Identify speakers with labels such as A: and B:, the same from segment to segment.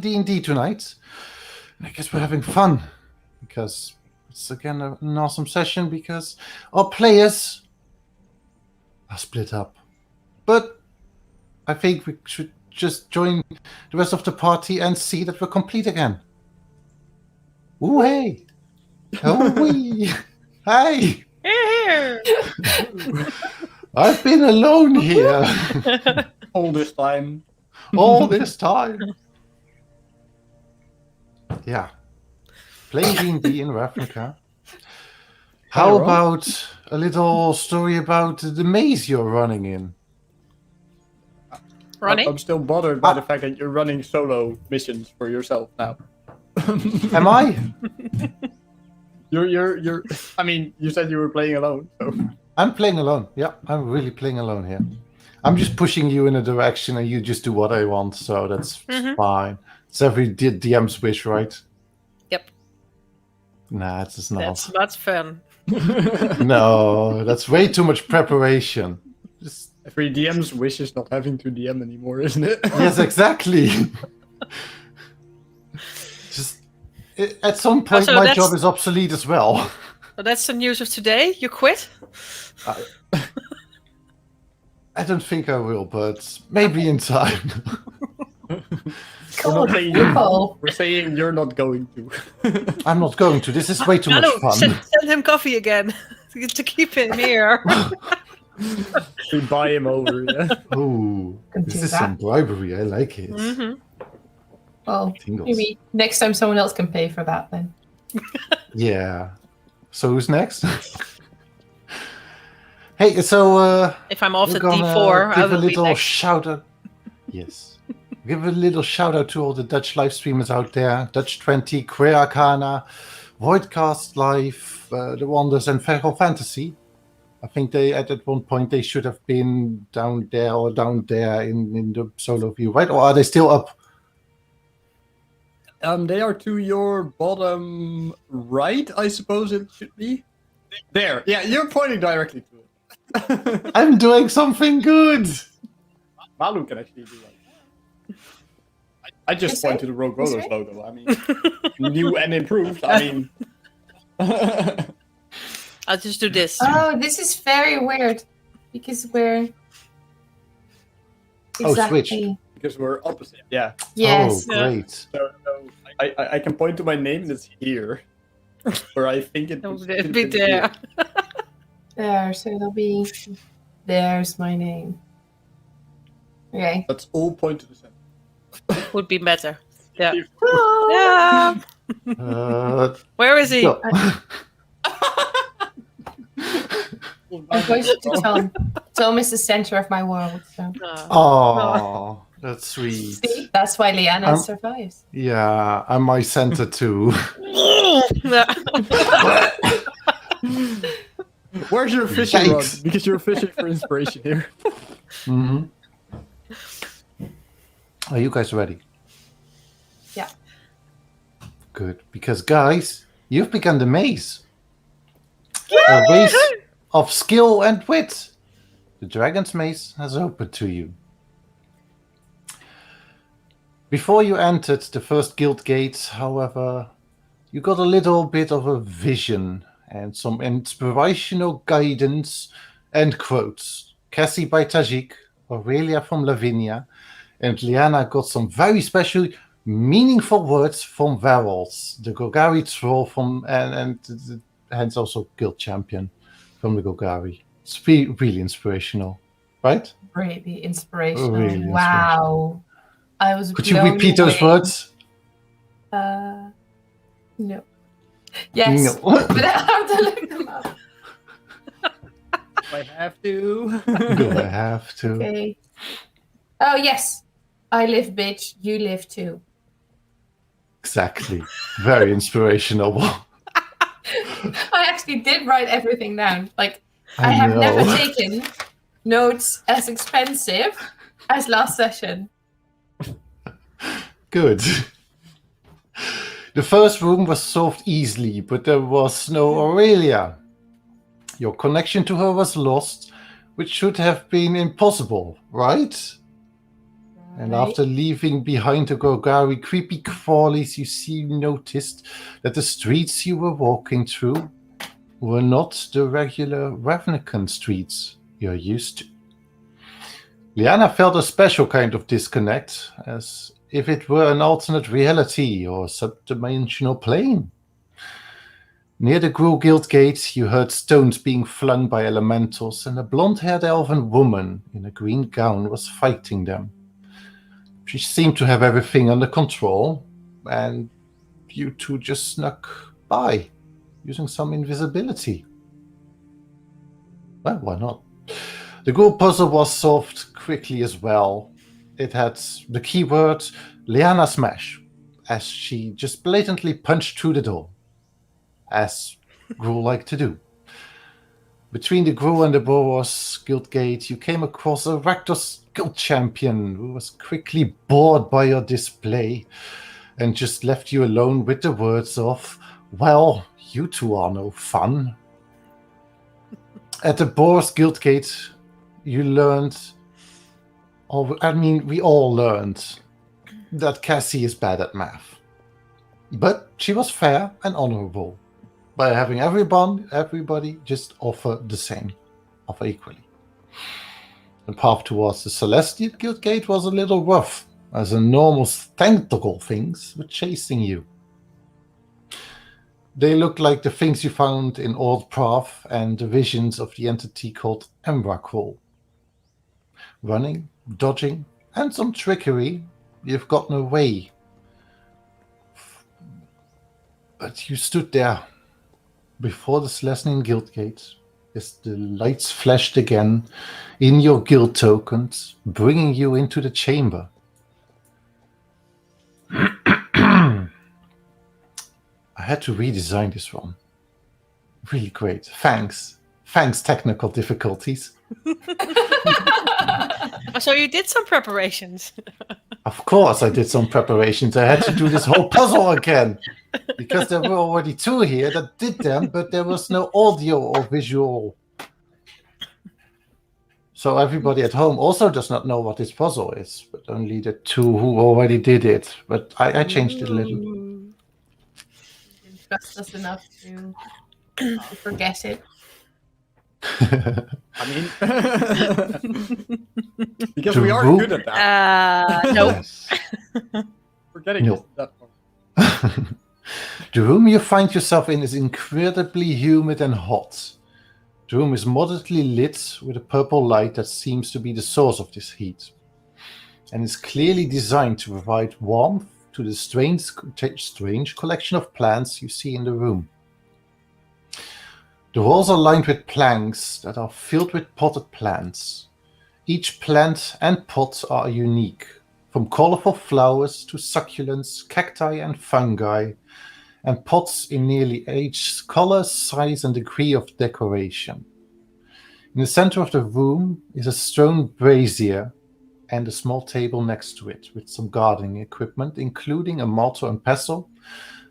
A: D&D tonight. I guess we're having fun because it's again an awesome session because our players are split up. But I think we should just join the rest of the party and see that we're complete again. Ooh, hey! Oh, wee! Hi!
B: Here.
A: I've been alone here
C: All this time.
A: all this time. Yeah. Playing D&D in Ravnica. How about a little story about the maze you're running in?
B: Running?
C: I'm still bothered by the fact that you're running solo missions for yourself now.
A: Am I?
C: You're. I mean, you said you were playing alone, so.
A: I'm playing alone. Yeah, I'm really playing alone here. I'm just pushing you in a direction and you just do what I want, so that's fine. It's every DM's wish, right?
B: Yep.
A: Nah, it's just not.
B: That's not fun.
A: No, that's way too much preparation. Just...
C: Every DM's wish is not having to DM anymore, isn't it?
A: Yes, exactly. Just at some point,
B: so
A: my
B: that's-
A: job is obsolete as well.
B: So that's the news of today. You quit?
A: I don't think I will, but maybe in time.
C: We're not saying we're saying you're not going to.
A: I'm not going to. This is way too much
B: No,
A: fun.
B: send him coffee again to keep him here.
C: We buy him over, yeah.
A: Oh, this is some bribery. I like it.
D: Well,
A: Tingles.
D: maybe next time someone else can pay for that then.
A: Yeah. So who's next? Hey, so
B: If I'm off
A: we're
B: the
A: gonna
B: D4, I
A: give a
B: will be
A: little
B: next.
A: shout out. Yes. Give a little shout out to all the Dutch live streamers out there. Dutch 20, Queer Arcana, Voidcast Live, The Wonders, and Feral Fantasy. I think they at one point they should have been down there or down there in the solo view, right? Or are they still up?
C: They are to your bottom right, I suppose it should be. There. Yeah, you're pointing directly to it.
A: I'm doing something good.
C: Malu can actually do that. I just point to the Rogue Rollers logo. I mean, new and improved. I mean,
B: I'll just do this.
D: Oh, this is very weird because we're
A: switched.
C: because we're opposite. Yeah.
D: Yes.
A: Oh, great.
C: So I can point to my name that's here, where I think it
B: It'll
C: should
B: be there.
D: There, so it'll be. There's my name. Okay.
C: Let's all point to the center.
B: Would be better. Yeah.
D: Ah!
B: Yeah. Where is he?
A: go.
D: I'm going to Tom. Tom is the center of my world. So.
A: Oh, that's sweet.
D: See, that's why Liana survives.
A: Yeah, I'm my center too.
C: Where's your fishing rod?
A: Yikes.
C: Because you're fishing for inspiration here.
A: Mm-hmm. Are you guys ready?
D: Yeah.
A: Good, because guys, you've begun the maze. A race of skill and wit. The Dragon's Maze has opened to you. Before you entered the first guild gate, however, you got a little bit of a vision and some inspirational guidance and quotes. Cassie by Tajik, Aurelia from Lavinia, and Liana got some very special, meaningful words from Varels, the Golgari troll from, and hence also guild champion from the Golgari. It's really inspirational, right?
D: Really inspirational.
A: Really
D: Wow. I was.
A: Could you
D: blown
A: repeat those
D: away.
A: words?
D: No. Yes,
A: No.
D: but I have to look them up.
C: I have to.
A: Do I have to?
D: Okay. Oh yes, I live, bitch. You live too.
A: Exactly. Very inspirational.
D: I actually did write everything down. Like I have
A: know.
D: never taken notes as expensive as last session.
A: Good. The first room was solved easily, but there was no Aurelia. Your connection to her was lost, which should have been impossible, right? And
D: Right.
A: after leaving behind the Gorgari creepy crawlies, you noticed that the streets you were walking through were not the regular Ravnican streets you're used to. Liana felt a special kind of disconnect, as if it were an alternate reality or subdimensional plane. Near the Gruul Guild gate, you heard stones being flung by elementals, and a blonde-haired elven woman in a green gown was fighting them. She seemed to have everything under control, and you two just snuck by, using some invisibility. Well, why not? The Gruul puzzle was solved quickly as well. It had the keyword Liana Smash, as she just blatantly punched through the door, as Gruul liked to do. Between the Gruul and the Boros Guild Gate, you came across a Rakdos Guild champion who was quickly bored by your display and just left you alone with the words of, "Well, you two are no fun." At the Boros Guild Gate, you learned, we all learned that Cassie is bad at math. But she was fair and honorable by having everybody just offer the same, offer equally. The path towards the Celestial Guild Gate was a little rough, as enormous tentacle things were chasing you. They looked like the things you found in Old Path and the visions of the entity called Emrakul. Running, dodging, and some trickery, you've gotten away. But you stood there before the Celestial Guild Gate as the lights flashed again in your guild tokens, bringing you into the chamber. I had to redesign this one. Really great. Thanks, technical difficulties.
B: So you did some preparations.
A: Of course I did some preparations. I had to do this whole puzzle again. Because there were already two here that did them, but there was no audio or visual. So everybody at home also does not know what this puzzle is, but only the two who already did it. But I changed it a little.
D: You didn't trust us enough to forget it.
C: I mean, because we are good at that.
B: No.
A: Yes.
C: Forgetting
A: No.
C: that part.
A: The room you find yourself in is incredibly humid and hot. The room is moderately lit with a purple light that seems to be the source of this heat, and is clearly designed to provide warmth to the strange collection of plants you see in the room. The walls are lined with planks that are filled with potted plants. Each plant and pot are unique, from colorful flowers to succulents, cacti and fungi, and pots in nearly each color, size, and degree of decoration. In the center of the room is a stone brazier and a small table next to it with some gardening equipment, including a mortar and pestle,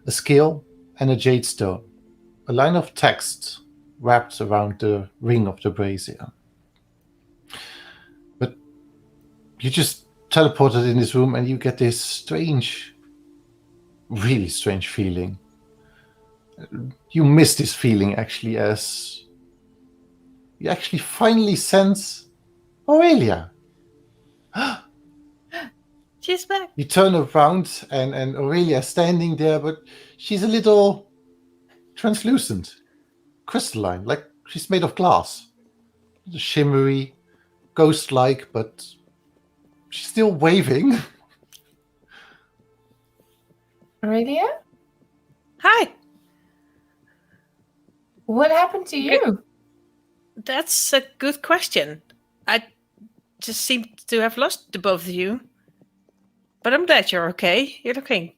A: a scale, and a jade stone. A line of text wrapped around the ring of the brazier. But you just teleported in this room and you get this strange, really strange feeling. You miss this feeling actually, as you actually finally sense Aurelia.
B: She's back.
A: You turn around and Aurelia is standing there, but she's a little translucent, crystalline, like she's made of glass. Shimmery, ghost-like, but she's still waving.
D: Aurelia?
B: Hi.
D: What happened to you?
B: That's a good question. I just seem to have lost the both of you. But I'm glad you're okay. You're looking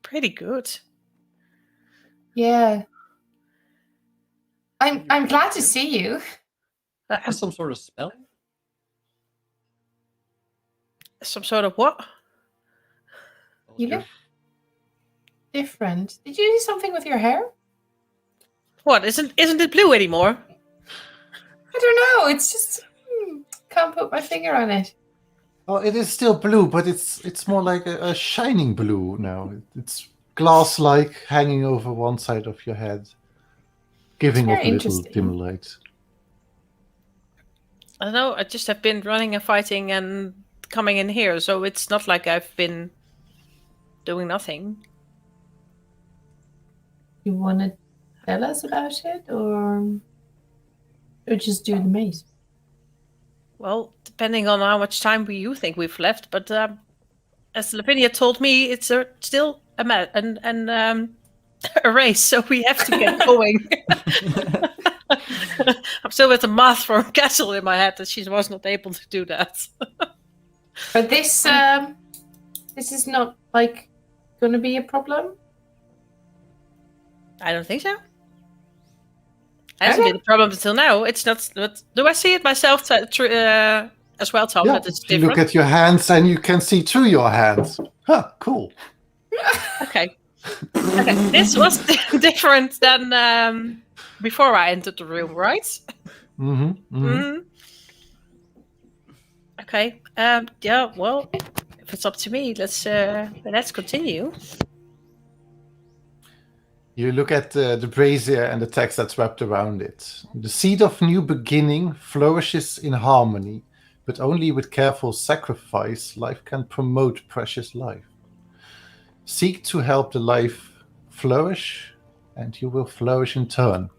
B: pretty good.
D: Yeah. I'm glad to see you.
C: That's some sort of spell?
B: Some sort of what?
D: You look different. Did you do something with your hair?
B: What? Isn't it blue anymore?
D: I don't know. It's just can't put my finger on it.
A: Oh, it is still blue, but it's more like a shining blue now. It's glass-like, hanging over one side of your head, giving
D: Very
A: off a little
D: interesting.
A: dim light.
B: I don't know. I just have been running and fighting and coming in here, so it's not like I've been doing nothing.
D: You want to tell us about it, or just do the maze?
B: Well, depending on how much time you think we've left, but as Lavinia told me, it's still a race, so we have to get going. I'm still with the math from Castle in my head that she was not able to do that.
D: But this is not like going to be a problem.
B: I don't think so. Hasn't been a problem until now. It's not. But do I see it myself as well, Tom?
A: Yeah,
B: That it's
A: if you
B: different.
A: look at your hands and you can see through your hands. Huh, cool.
B: Okay. Okay. This was different than before I entered the room, right?
A: Mm-hmm.
B: Mm-hmm. Okay. Yeah. Well, if it's up to me, let's continue.
A: You look at the brazier and the text that's wrapped around it. The seed of new beginning flourishes in harmony, but only with careful sacrifice life can promote precious life. Seek to help the life flourish, and you will flourish in turn.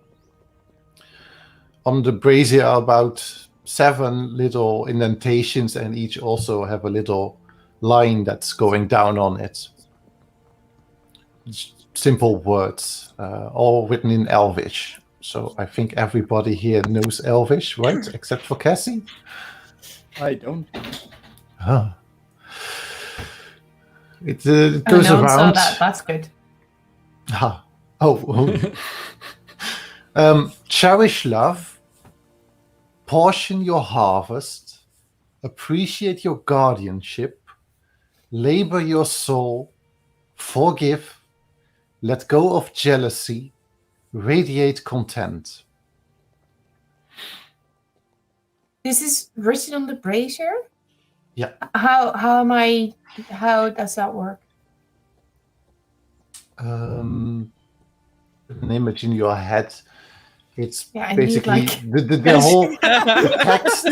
A: On the brazier are about 7 little indentations, and each also have a little line that's going down on it. Simple words, all written in Elvish. So I think everybody here knows Elvish, right? Except for Cassie.
C: I don't.
A: Huh. It goes
D: no one saw
A: around.
D: that. That's good.
A: Ah. Oh. Cherish love. Portion your harvest. Appreciate your guardianship. Labor your soul. Forgive. Let go of jealousy. Radiate content.
D: This is written on the brazier.
A: Yeah.
D: How does that work?
A: An image in your head. It's
D: Yeah, I need,
A: basically
D: like-
A: the whole text.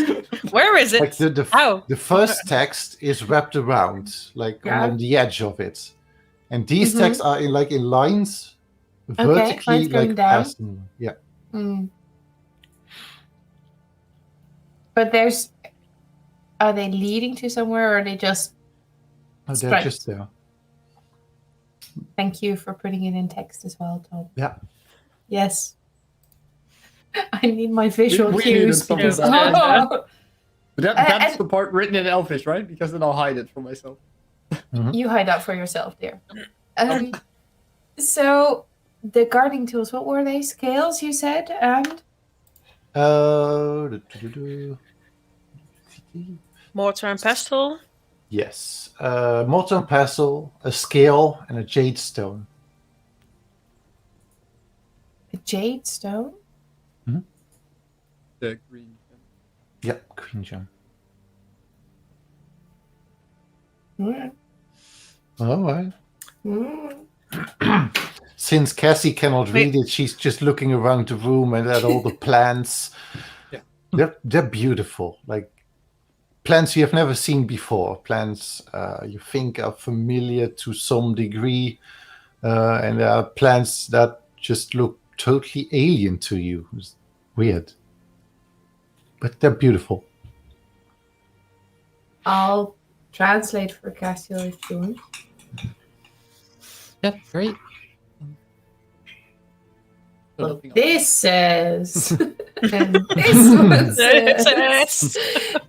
B: Where is it?
A: Like the first text is wrapped around, like on the edge of it, and these texts are in lines, vertically,
D: lines going
A: like
D: down.
A: passing. Yeah.
D: Mm. But are they leading to somewhere, or are they just?
A: Oh, they're
D: Spread.
A: just there.
D: Thank you for putting it in text as well, Tom.
A: Yeah.
D: Yes. I need my visual
C: We
D: cues
C: needed some of
D: because
C: that.
D: oh,
C: That's
D: and-
C: the part written in Elfish, right? Because then I'll hide it for myself.
D: you hide that for yourself, dear. So the gardening tools, what were they? Scales, you said, and
B: Mortar and pestle.
A: Yes. Mortar and pestle, a scale, and a jade stone.
D: a jade stone.
C: The green.
A: Yeah, green gem.
D: Mm.
A: All right.
D: Mm.
A: Since Cassie cannot read it, she's just looking around the room and at all the plants.
C: Yeah.
A: They're beautiful. Like plants you have never seen before. Plants you think are familiar to some degree. And there are plants that just look totally alien to you. It's weird. But they're beautiful.
D: I'll translate for Cassio if you want.
E: Yep, great.
D: Well, this says, and this one says,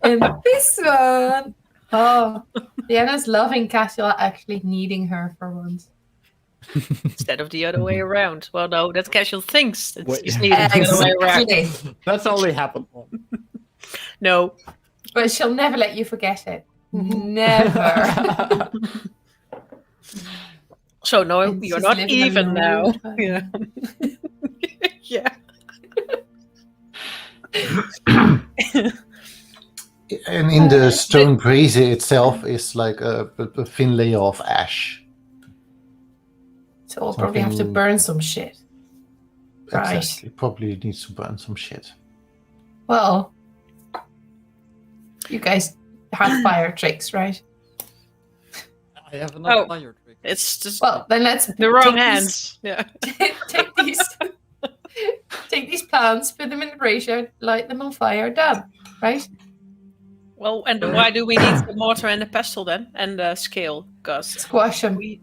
D: and this one. Oh, Diana's loving Cassio actually needing her for once.
B: Instead of the other way around. Well, no, that's Casual thinks that
C: Wait.
B: she's needed the other way around.
D: Exactly.
C: That's only happened once.
B: No.
D: But she'll never let you forget it. Never.
B: So no,
D: And
B: you're
D: she's
B: not
D: living
B: even now.
D: alone.
B: Yeah. Yeah.
A: And in the stone brazier itself is like a thin layer of ash.
D: So we'll probably have to burn some shit. Right.
A: Exactly. Probably needs to burn some shit.
D: Well, you guys have fire tricks, right?
C: I have another
B: Oh.
C: fire trick.
B: It's just
D: Well, then let's
B: the wrong
D: take
B: hands. Yeah.
D: take these plants, put them in the brazier, light them on fire, done. Right?
B: Well, and why do we need the mortar and the pestle then, and the scale? Because
D: Squash them.
B: we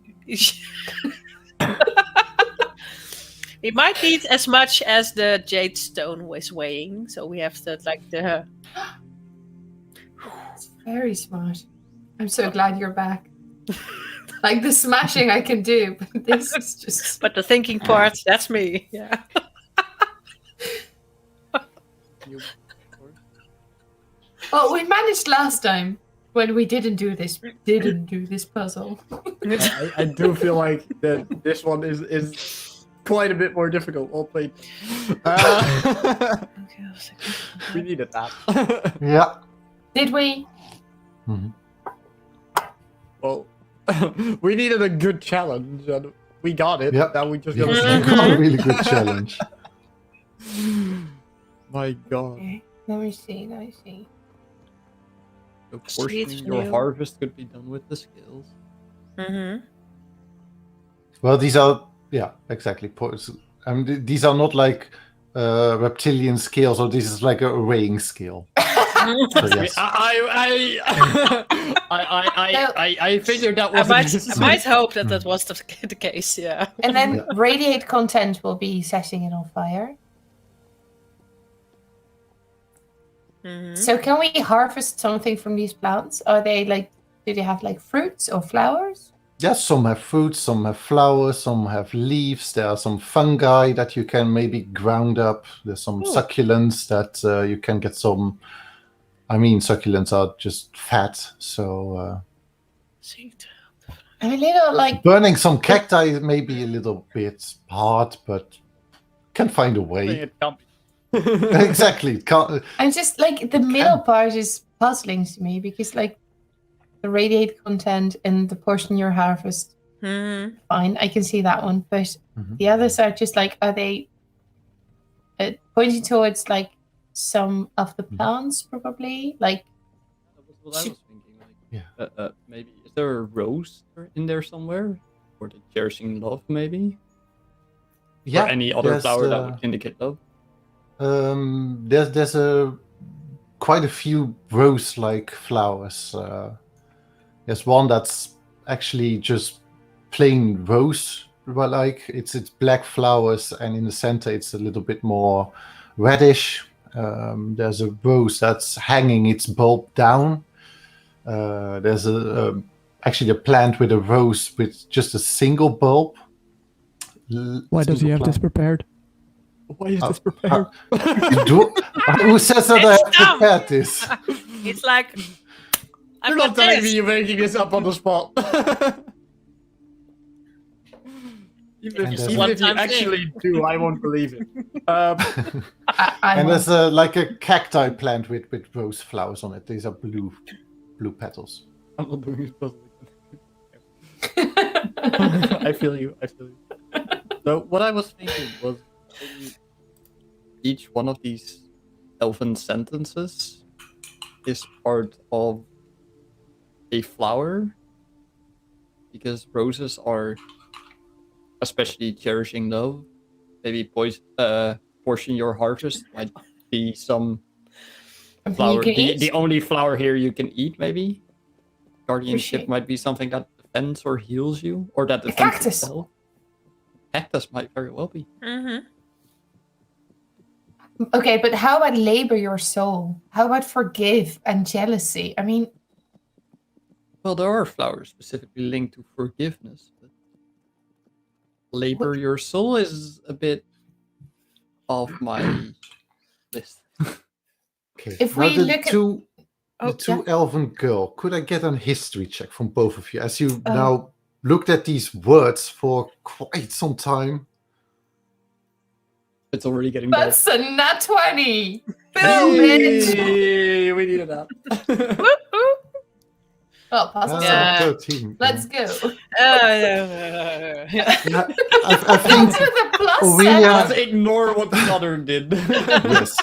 B: might need as much as the jade stone was weighing, so we have to the.
D: That's very smart. I'm so glad you're back. Like the smashing I can do, but this is just.
B: But the thinking part, that's me. Yeah.
D: Well, we managed last time when we didn't do this puzzle.
C: I do feel like that this one is quite a bit more difficult. Well played. We needed that.
A: Yeah.
D: Did we?
A: Mm-hmm.
C: Well, we needed a good challenge, and we got it.
A: Yep.
C: Now we just
A: You
C: gotta
A: got a really good challenge.
C: My God.
D: Okay, let me see.
C: So portioning your harvest could be done with the skills.
B: Mm-hmm.
A: Well, these are exactly. These are not like reptilian scales, or this is like a weighing scale. So, yes.
C: I figured that was.
B: I might hope that was the case. Yeah.
D: And then radiate content will be setting it on fire.
B: Mm-hmm.
D: So can we harvest something from these plants? Are they do they have fruits or flowers?
A: Yes, some have fruits, some have flowers, some have leaves. There are some fungi that you can maybe ground up. There's some succulents that you can get some. I mean, succulents are just fat, so.
D: I'm a little
A: burning some cacti may be a little bit hard, but can find a way. Exactly.
D: I'm just the middle part is puzzling to me because the radiate content and the portion your harvest, fine, I can see that one, but the others are just are they pointing towards some of the plants probably
C: That was what I was thinking. Maybe is there a rose in there somewhere, or the cherishing love maybe?
A: Yeah.
C: Or any other flower that would indicate love.
A: There's quite a few rose-like flowers. There's one that's actually just plain rose, it's black flowers, and in the center it's a little bit more reddish. There's a rose that's hanging its bulb down. There's actually a plant with a rose with just a single bulb.
E: Why does he have this prepared?
C: Why is this prepared?
A: Who says that I have prepared this?
B: It's like
C: You're not telling me you're making this up on the spot. Even if you actually do, I won't believe it.
A: And there's a cacti plant with rose flowers on it. These are blue petals.
C: I'm not doing this puzzle. I feel you. So what I was thinking was maybe each one of these elven sentences is part of a flower, because roses are especially cherishing love. Maybe portion your harvest might be some flower. The only flower here you can eat, maybe. Guardianship might be something that defends or heals you, or that defends
D: cactus.
C: itself. Cactus might very well be.
B: Mm-hmm.
D: Okay, but how about labor your soul? How about forgive and jealousy? I mean,
C: well, there are flowers specifically linked to forgiveness, but labor your soul is a bit off my list.
A: Okay.
D: If we look
A: the two elven girl, could I get a history check from both of you as you now looked at these words for quite some time?
C: It's already getting better.
D: That's a nat 20! Boom, bitch!
C: Hey, we needed that.
D: Oh, pass us
B: Yeah.
A: 13.
D: Let's go.
A: Yeah, I
D: Not
A: think
D: to the plus
A: Aurelia-
C: Let's ignore what the other did.
A: yes.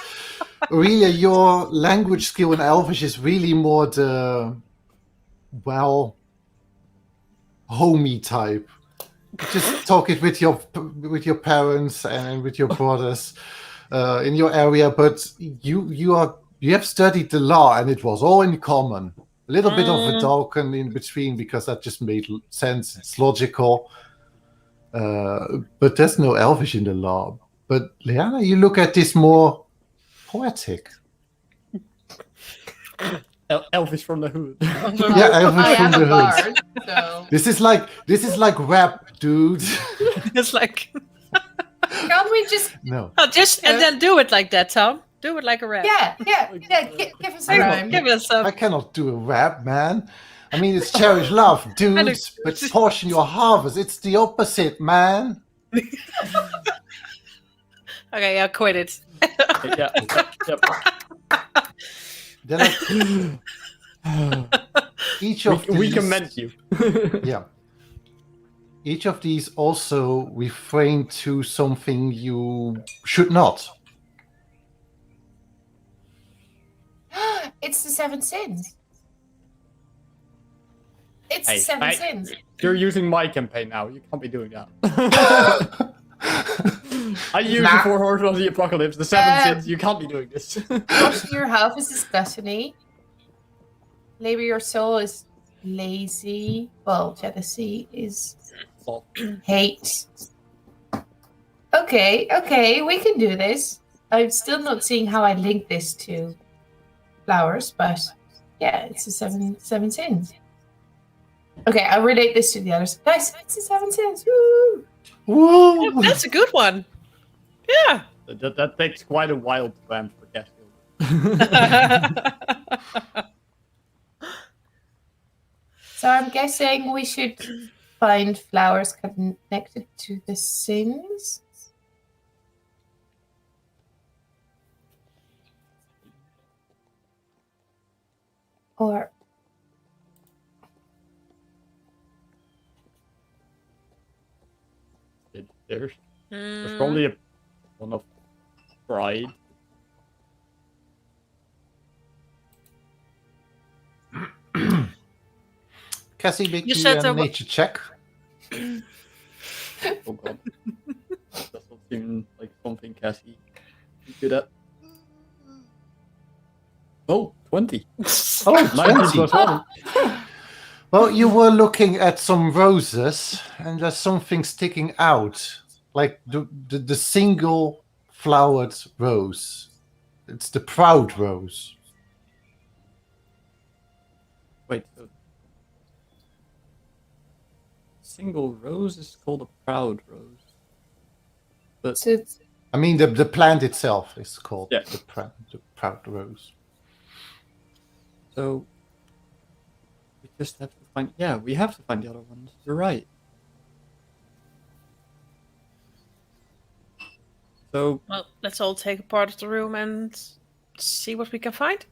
A: Aurelia, your language skill in Elvish is really more the, well, homey type. Just talk it with your parents and with your brothers in your area. But you have studied the law, and it was all in common. A little bit of a Vulcan in between because that just made sense. It's logical. But there's no Elvish in the law. But Liana, you look at this more poetic.
C: Elvis from the hood.
A: Yeah,
D: I
A: Elvish from
D: am
A: the
D: a
A: hood.
D: bard, so...
A: This is like rap, dude.
B: It's like,
D: Can't we just...
A: No.
B: oh, just and then do it like that, Tom. Do it like a rap.
D: Yeah, give us a rhyme.
B: Give us some.
A: I cannot do a rap, man. I mean, it's cherish love, dudes, but portion your harvest. It's the opposite, man.
B: Okay, I quit it.
C: Yeah. Yep.
A: Then each of
C: We
A: these,
C: commend you.
A: yeah. Each of these also refrain to something you should not.
D: It's the 7 sins. It's
C: Hey,
D: the 7
C: hey.
D: sins.
C: You're using my campaign now. You can't be doing that. I use the 4 Horsemen of the Apocalypse, the 7 sins. You can't be doing this.
D: Portion your harvest is gluttony. Labor your soul is lazy. Well, jealousy is
C: Well,
D: hate. Okay, we can do this. I'm still not seeing how I link this to flowers, but yeah, it's the seven sins. Okay, I'll relate this to the others. Guys, it's the 7 sins. Woo!
A: Whoa!
B: That's a good one. Yeah.
C: that takes quite a while to plan for Castiel.
D: So I'm guessing we should find flowers connected to the sins. Or
C: There's probably one of pride.
A: Cassie, make
B: You
A: me
B: said
A: a
B: there wa-
A: nature check.
C: Oh god. Does not seem like something Cassie is good at. Oh, 20.
A: Oh,
C: 19
A: 20.
C: plus 1.
A: Well, you were looking at some roses, and there's something sticking out, like the single flowered rose. It's the proud rose.
C: Wait. Single rose is called a proud rose. But
D: so it's-
A: I mean, the plant itself is called
C: Yeah.
A: the proud rose.
C: so we just have to find. Yeah, we have to find the other ones. You're right. So
B: Well, let's all take a part of the room and see what we can find.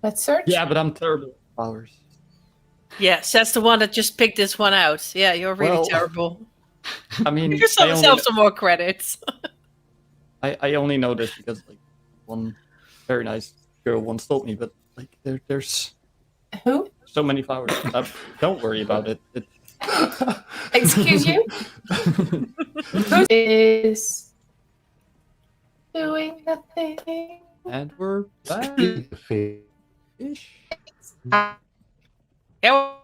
D: let's search.
C: yeah, but I'm terrible at flowers.
B: Yes, that's the one that just picked this one out. Yeah, you're really
C: Well,
B: terrible.
C: I mean,
B: Give yourself some more credits.
C: I only know this because like one very nice girl once told me, but like there's
D: Who?
C: so many flowers. Don't worry about it.
D: Excuse you? Who is doing nothing?
C: And we're back. Ish.
B: Yeah,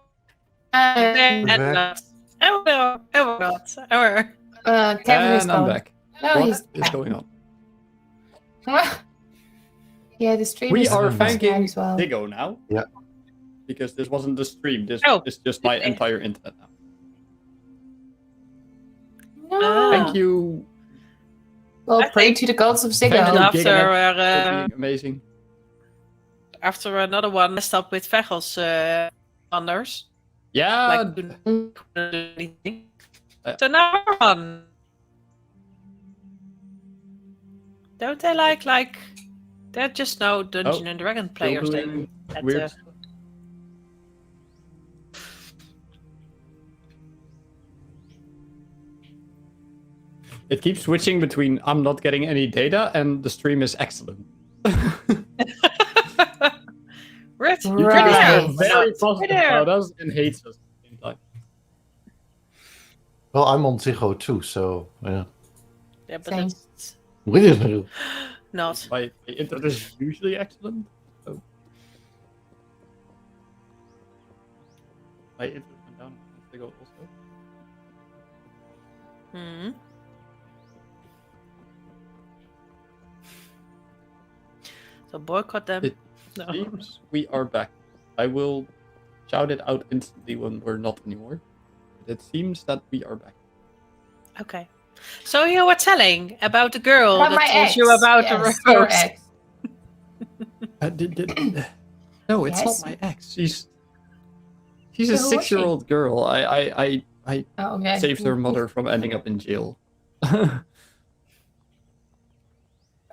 D: And
B: and not. Oh no, oh not. Oh,
D: Kevin is
C: And I'm
D: gone.
C: back.
D: No,
C: What
D: he's
C: is
D: back.
C: going on?
D: Yeah, the stream
C: We
D: is
C: are
D: bad
C: thanking
D: as well.
C: Digo now.
A: Yeah.
C: Because this wasn't the stream. This
B: Oh.
C: is just my entire internet now.
D: No.
C: Thank you.
D: Well,
B: I
D: pray
B: think-
D: to the gods of
C: Thank
D: Ziggo.
C: you.
B: after
C: for being amazing.
B: after another one messed up with Vegels honors.
C: Yeah.
B: Like couldn't do anything. So now we're on. Don't they like? They're just no Dungeon and Dragon
C: Still
B: players.
C: doing
B: That,
C: weird stuff. It keeps switching between I'm not getting any data and the stream is excellent.
B: Red,
C: You
D: Right.
C: can be
B: Right.
C: very positive
B: there.
C: about us and hates us at the same time.
A: Well, I'm on Ziggo too, so yeah.
B: Yeah, but
D: Same.
B: that's
A: Really?
B: not.
C: My internet is usually excellent. So. My internet went down a month ago also.
B: Hmm. So boycott them.
C: It
B: No.
C: Seems we are back. I will shout it out instantly when we're not anymore. It seems that we are back.
B: Okay. So you were telling about the girl
D: About
B: that
D: my
B: told
D: ex.
B: you about
D: Yes,
B: the
D: your
B: rose.
D: ex.
C: No, it's
D: Yes.
C: not my ex. She's a
D: So who was
C: 6-year-old girl. I
D: Oh, okay.
C: saved her mother from ending up in jail.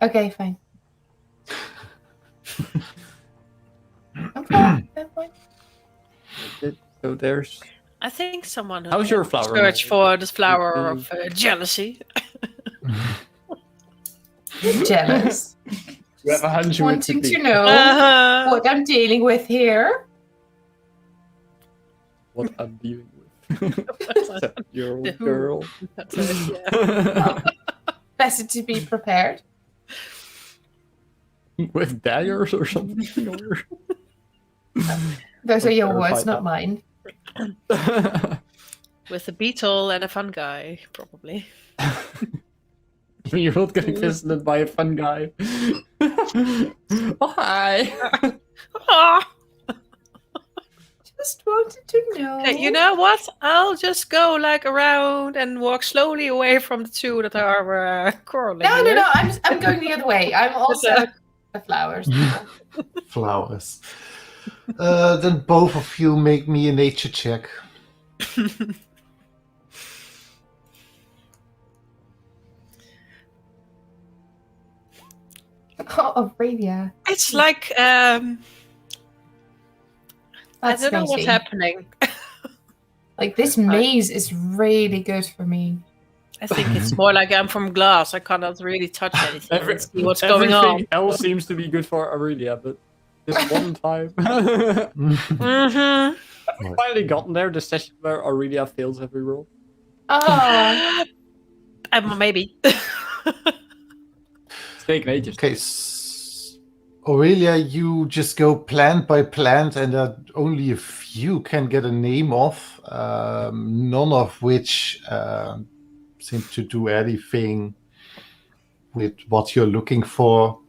D: Okay, fine. I'm fine. I'm fine.
C: So there's.
B: I think someone
C: How's your flower?
B: search for the flower
C: Mm.
B: of jealousy.
D: Jealous.
C: You have a hunch who it
D: Wanting
C: could be.
D: to know
B: Uh-huh.
D: what I'm dealing with here.
C: What I'm dealing with. 7-year-old
B: The who.
C: girl.
B: That's it, yeah.
D: Better to be prepared.
C: With daggers or something. Or...
D: Those are your words,
C: Verified
D: not
C: that.
D: mine.
B: With a beetle and a fun guy, probably.
C: You're not getting visited by a fun guy. Oh, hi.
B: Ah!
D: Just wanted to know.
B: Hey, you know what? I'll just go like around and walk slowly away from the two that are quarreling.
D: No,
B: here.
D: I'm going the other way. I'm also the flowers.
A: Flowers. Then both of you make me a nature check.
D: Oh, Aurelia.
B: It's like I
D: That's
B: don't know what's
D: nice.
B: happening.
D: Like this maze is really good for me.
B: I think it's more like I'm from glass. I cannot really touch anything and see what's going
C: Everything
B: on.
C: else seems to be good for Aurelia, but this one time.
B: Mm-hmm.
C: Have we finally gotten there, the session where Aurelia fails every roll?
D: Oh,
B: Maybe.
C: It's taken ages.
A: Okay, Aurelia, you just go plant by plant, and only a few can get a name of, none of which seem to do anything with what you're looking for.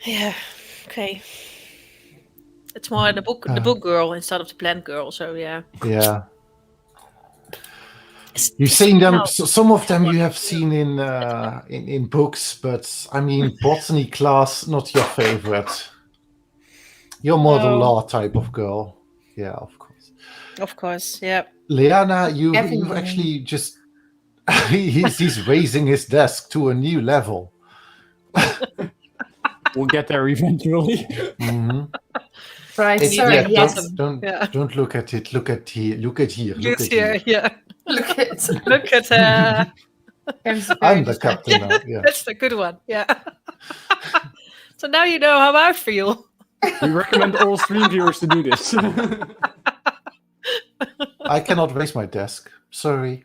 B: Yeah. Okay. It's more the book girl instead of the plant girl. So yeah.
A: Yeah. You've seen them. Some of them you have seen in books, but I mean, botany class not your favorite. You're more the
B: No.
A: law type of girl. Yeah, of course.
B: Of course. Yeah.
A: Leanna, you
D: Definitely.
A: actually just he's raising his desk to a new level.
C: We'll get there eventually.
A: Mhm.
D: right.
B: It's-
D: Sorry.
B: yeah,
D: Yes.
A: Don't look at it. Look at here. Look at here. Look
B: Yes,
A: at
B: yeah,
A: here.
B: yeah.
D: Look at.
B: Look at
A: I'm the captain now. Yeah.
B: that's the good one. Yeah. So now you know how I feel.
C: We recommend all stream viewers to do this.
A: I cannot raise my desk. Sorry.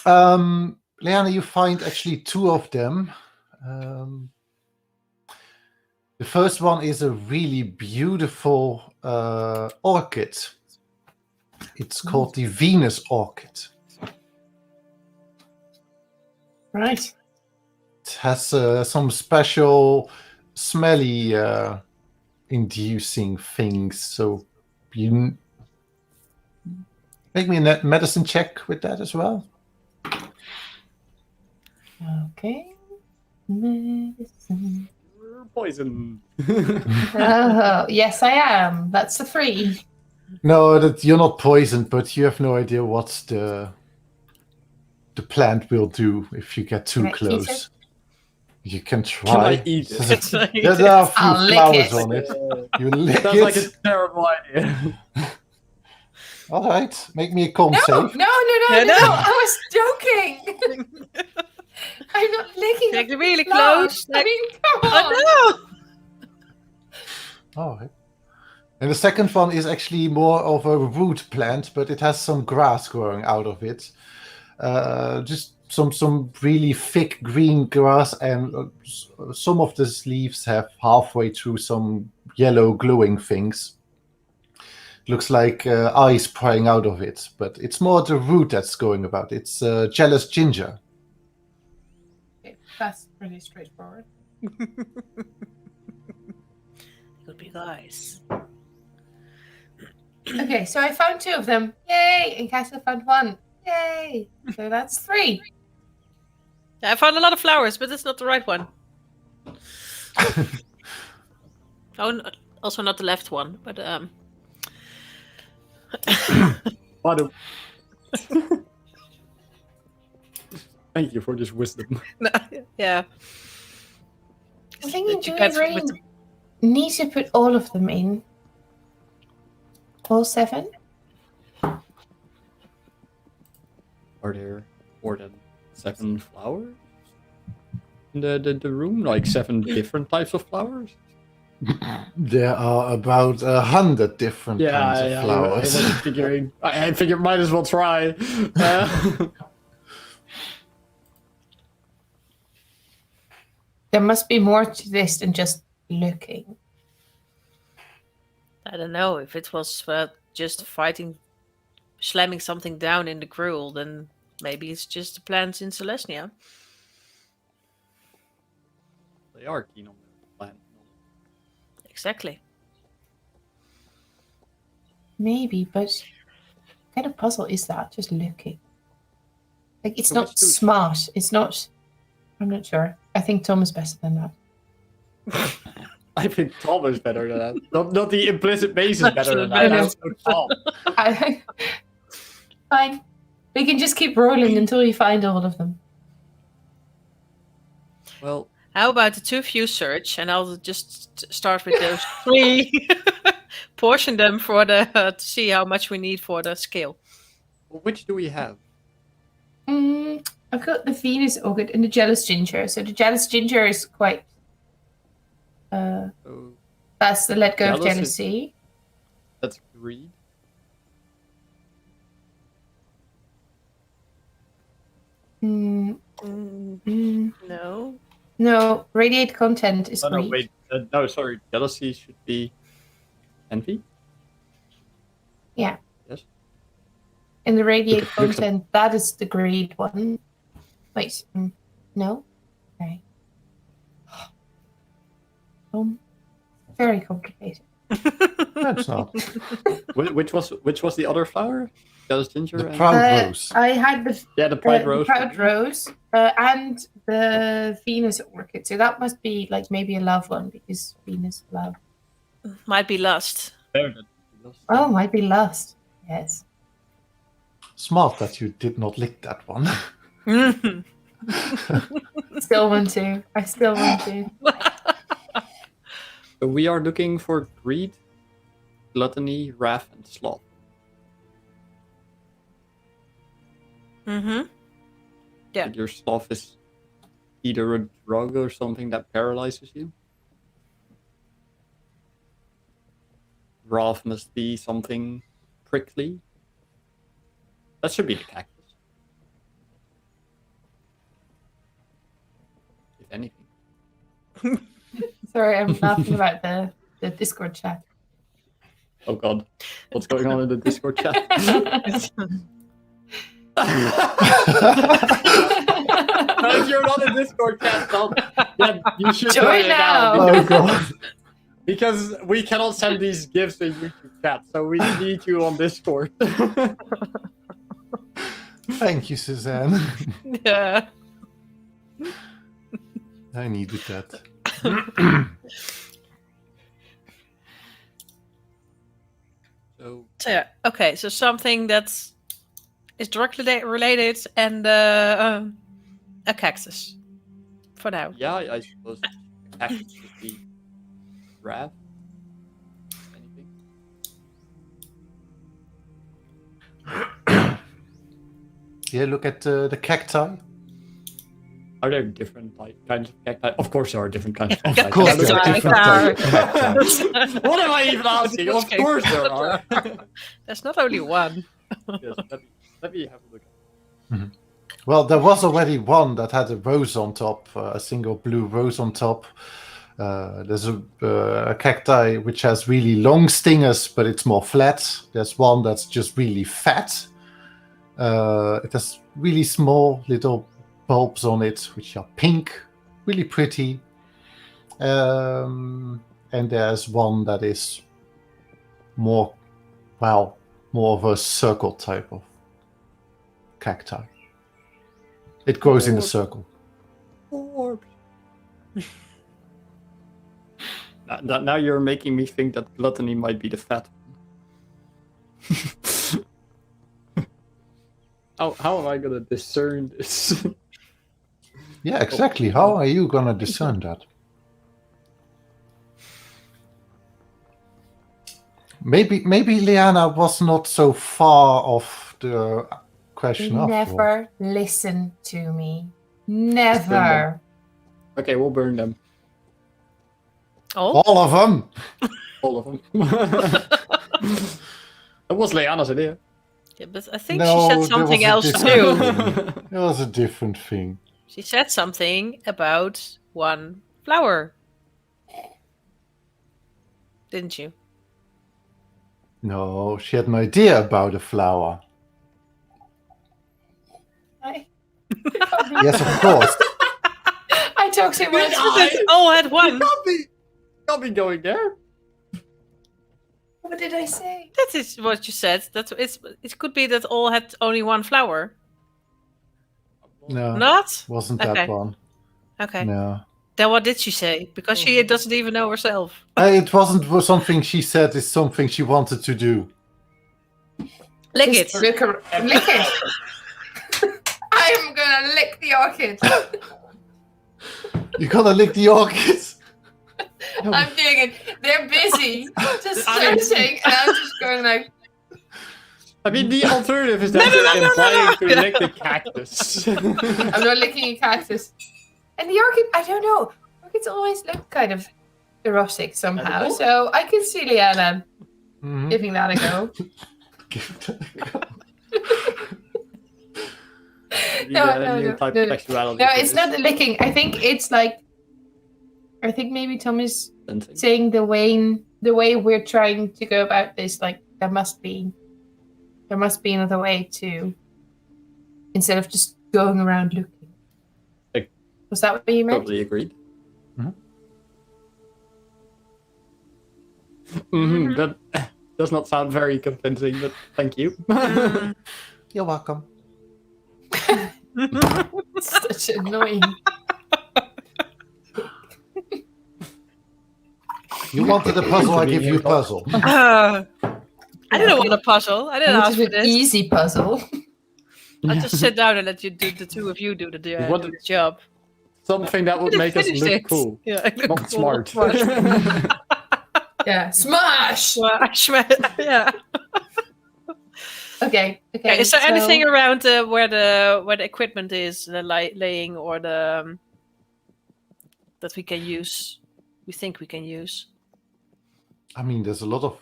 A: Leanna, you find actually two of them. The first one is a really beautiful orchid. It's called the Venus orchid.
D: Right.
A: It has some special smelly inducing things. So you make me a medicine check with that as well.
D: Okay. Medicine.
C: Poison.
D: Oh, yes, I am. That's a 3.
A: No, that you're not poisoned, but you have no idea what the plant will do if you get too
D: Right,
A: close. You can try.
C: Can I eat it?
B: It's like-
A: There are a few
D: I'll lick
A: flowers
D: it.
A: on it. You lick
C: Sounds
A: it.
C: like a terrible idea.
A: All right, make me a con
D: No,
A: save.
D: no.
B: Yeah, no.
D: I was joking. I'm not licking
B: Like
D: the
B: really
D: flowers.
B: close. Like,
D: I mean, come on.
B: oh
A: All right. And the second one is actually more of a root plant, but it has some grass growing out of it. Just some really thick green grass, and some of the leaves have halfway through some yellow glowing things. Looks like eyes prying out of it, but it's more the root that's going about. It's jealous ginger.
D: Okay, that's pretty straightforward.
B: Could be nice.
D: Okay, so I found 2 of them. Yay! And Cassie found 1. Yay! So that's 3.
B: I found a lot of flowers, but it's not the right one. Also not the left one, but
C: What a... Thank you for this wisdom.
B: no, yeah.
D: I'm thinking, do
B: You
D: we
B: get
D: really
B: with the-
D: need to put all of them in? All 7?
C: Are there more than 7 flowers in the room? Like 7 different types of flowers?
A: There are about 100 different kinds of flowers.
C: I was figuring. I figured might as well try.
D: There must be more to this than just looking.
B: I don't know if it was just fighting, slamming something down in the gruel. Then maybe it's just the plants in Celestia.
C: They are keen on the plant.
B: Exactly.
D: Maybe, but what kind of puzzle is that? Just looking. Like, it's
C: So
D: not
C: which two-
D: smart. It's not. I'm not sure. I think Tom is better than that.
C: I think Tom is better than that. Not the implicit base is better than that. That's so Tom.
D: Fine. We can just keep rolling until we find all of them.
C: Well,
B: How about the 2 of you search, and I'll just start with those 3. Portion them for the to see how much we need for the scale.
C: which do we have?
D: I've got the Venus orchid and the jealous ginger. So the jealous ginger is quite.
C: Oh,
D: That's the let go of
C: Jealous is-
D: jealousy.
C: that's greed.
B: No.
D: No, radiate content is
C: Oh, no,
D: greed.
C: wait. No, sorry. Jealousy should be envy.
D: Yeah.
C: Yes.
D: And the radiate
C: Looks like-
D: content, that is the greed one. Wait, no? Okay. Very complicated.
A: That's not.
C: Which was the other flower? Jealous ginger.
A: The
C: and-
A: proud rose.
D: I had the
C: Yeah, the pride
D: the
C: rose.
D: proud rose and the Venus orchid. So that must be like maybe a love one because Venus love.
B: Might be lust.
D: Oh, might be lust. Yes.
A: Smart that you did not lick that one.
D: Still want to. I still want to.
C: So we are looking for greed, gluttony, wrath, and sloth.
B: Mm-hmm. Yeah.
C: Like your sloth is either a drug or something that paralyzes you. Wrath must be something prickly. That should be the cactus. If anything.
D: Sorry, I'm laughing about the Discord chat.
C: Oh god. What's going on in the Discord chat? If you're not in Discord chat, Tom, yeah, you should
D: Join
C: join it
D: now.
A: Oh god.
C: Because we cannot send these gifts to YouTube chat, so we need you on Discord.
A: Thank you, Suzanne.
B: Yeah.
A: I needed that.
C: So
B: So yeah. Okay. So something that's is drug related and a cactus. for now.
C: Yeah, I suppose a cactus would be grass. Anything?
A: Yeah, look at the cacti.
C: Are there different kinds of cacti? Of course there are different kinds of cacti.
A: Of course there are different types of cacti.
C: What am I even asking? Of course there are.
B: There's not only one.
C: Yes, let me have a look.
A: Well, there was already one that had a rose on top, a single blue rose on top. There's a cacti which has really long stingers, but it's more flat. There's one that's just really fat. It has really small little bulbs on it, which are pink, really pretty. And there's one that is more of a circle type of cacti. It grows in a circle.
C: Orbs. Now you're making me think that gluttony might be the fat one. How am I gonna discern this?
A: Yeah, exactly. How are you gonna discern that? Maybe Liana was not so far off the question after all.
D: Never listen to me. Never.
C: Okay, we'll burn them.
B: Oh,
A: All of them.
C: All of them. That was Leanna's idea.
B: yeah, but I think
A: No,
B: she
A: there
B: said
A: was
B: something
A: a
B: else
A: different
B: too.
A: thing. It was a different thing.
B: She said something about one flower. Didn't you?
A: No, she had an idea about a flower. Yes, of course.
D: I talk too much.
B: Oh, had one.
C: Can't be going there.
D: What did I say?
B: That is what you said. It could be that all had only one flower.
A: No,
B: Not?
A: wasn't
B: Okay.
A: that one.
B: Okay.
A: No.
B: Then what did she say? Because she doesn't even know herself.
A: It wasn't something she said, it's something she wanted to do.
B: Lick
D: Just
B: it.
D: Lick it. I'm gonna lick the orchid.
A: You gotta lick the orchids.
D: I'm doing it. They're busy, just searching, and I'm just going like.
C: I mean, the alternative is that you're implying to lick the cactus.
D: I'm not licking a cactus. And the orchid, I don't know. Orchids always look kind of erotic somehow, so I can see Liana giving that a go. No, it's not the licking. I think it's like. I think maybe Tom is saying the way we're trying to go about this. Like there must be another way to, instead of just going around looking. Was that what you meant?
C: Totally agreed. That does not sound very convincing, but thank you.
A: You're welcome.
D: Such annoying.
A: You wanted a puzzle, I give you a puzzle.
B: I didn't want a puzzle. I didn't ask for
D: an
B: this.
D: easy puzzle.
B: I'll just sit down and let you do the two of you do the job.
C: Something that would make us look cool.
B: Yeah, look
C: not
B: cool.
C: smart.
D: Yeah, smash.
B: Yeah.
D: Okay.
B: Is there anything around where the equipment is, the laying, or the that we can use? We think we can use.
A: I mean, there's a lot of.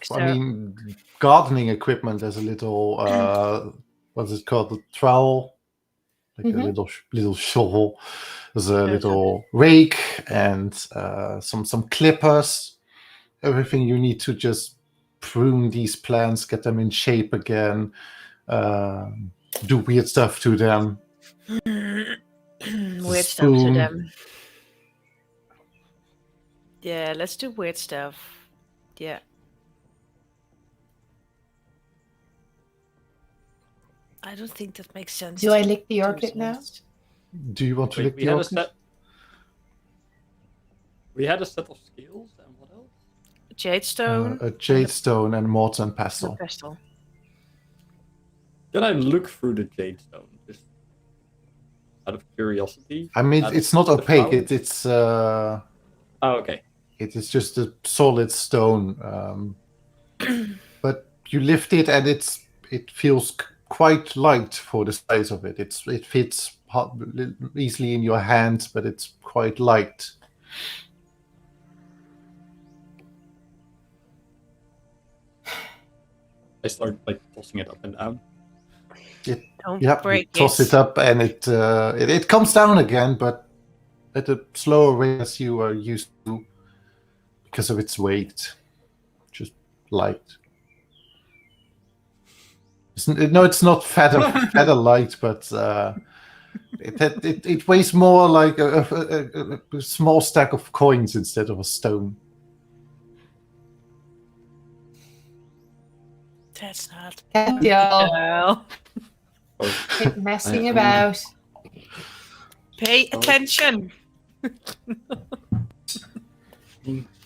A: Gardening equipment. There's a little. What's it called? A trowel, like a little shovel. There's a little rake and some clippers. Everything you need to just prune these plants, get them in shape again, do weird stuff to them.
B: Weird stuff to them. Yeah, let's do weird stuff. Yeah. I don't think that makes sense.
D: Do I lick the orchid now?
A: Do you want to lick the orchid?
C: We had a set of skills, and what else?
B: Jade stone.
A: A jade stone and mortar and pestle.
C: Can I look through the jade stone? out of curiosity.
A: I mean, it's not
C: the
A: opaque.
C: flowers?
A: It's
C: Oh, okay.
A: it is just a solid stone. But you lift it, and it feels quite light for the size of it. It fits easily in your hands, but it's quite light.
C: I start like tossing it up and down.
B: Don't
A: Yep, you
B: break
A: toss it up, and it comes down again, but at a slower rate as you are used to because of its weight. Just light. No, it's not feather light, but it weighs more like a small stack of coins instead of a stone.
B: That's not.
D: Candour,
B: No.
D: quit messing
C: I-
D: about.
B: Pay attention.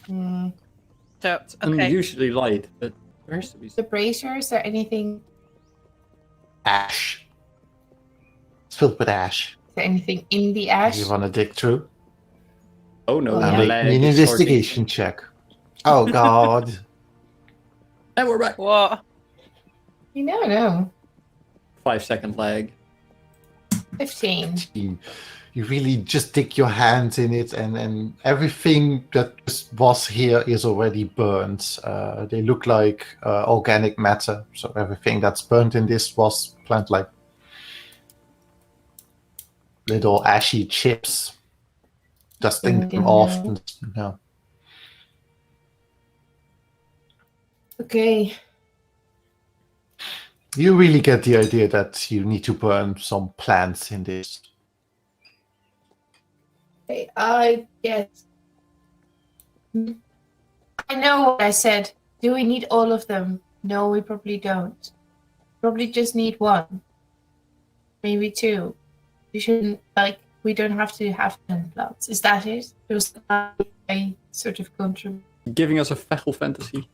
D: Mm.
B: So,
C: It's
B: okay.
C: unusually light, but there has to be
D: The braziers or anything?
A: Ash. It's filled with ash.
D: Is there anything in the ash?
A: You want to dig through?
C: Oh no,
D: Oh,
C: my
D: yeah.
A: Make
C: leg
A: me an
C: is
A: investigation check. Oh God.
C: starting. And we're back.
B: What?
D: You never know.
C: 5-second lag.
D: 15.
A: You really just dig your hands in it, and everything that was here is already burnt. They look like organic matter, so everything that's burnt in this was plant like little ashy chips. Dusting them
D: Didn't
A: off.
D: know.
A: No.
D: Okay.
A: You really get the idea that you need to burn some plants in this.
D: Okay, I get. I know what I said. Do we need all of them? No, we probably don't. Probably just need one. Maybe two. We shouldn't, we don't have to have 10 plants. Is that it? It was I sort of contribute.
C: Giving us a Fechel fantasy.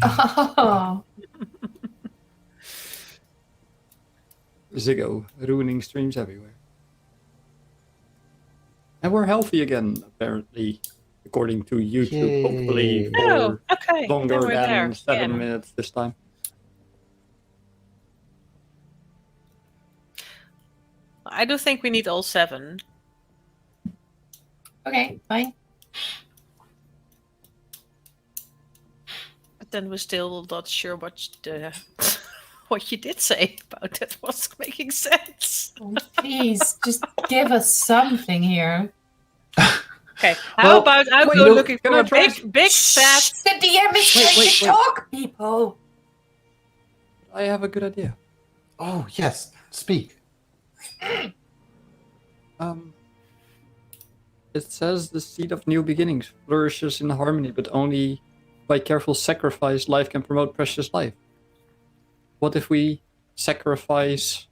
D: Oh,
C: Ziggo, ruining streams everywhere. And we're healthy again, apparently, according to YouTube.
A: Yay.
C: Hopefully
B: Oh,
C: for
B: okay.
C: longer
B: Then we're there
C: than 7
B: again.
C: minutes this time.
B: I do think we need all 7.
D: okay, fine.
B: But then we're still not sure what what you did say about that was making sense.
D: Oh, please, just give us something here.
B: Okay, how
A: Well,
B: about I
C: wait,
B: go
C: no,
B: looking
C: can
B: for
C: I
B: a
C: try
B: big fat.
D: The DM is trying to talk, people.
C: I have a good idea.
A: Oh yes, speak.
C: It says the seed of new beginnings flourishes in harmony, but only by careful sacrifice life can promote precious life. What if we sacrifice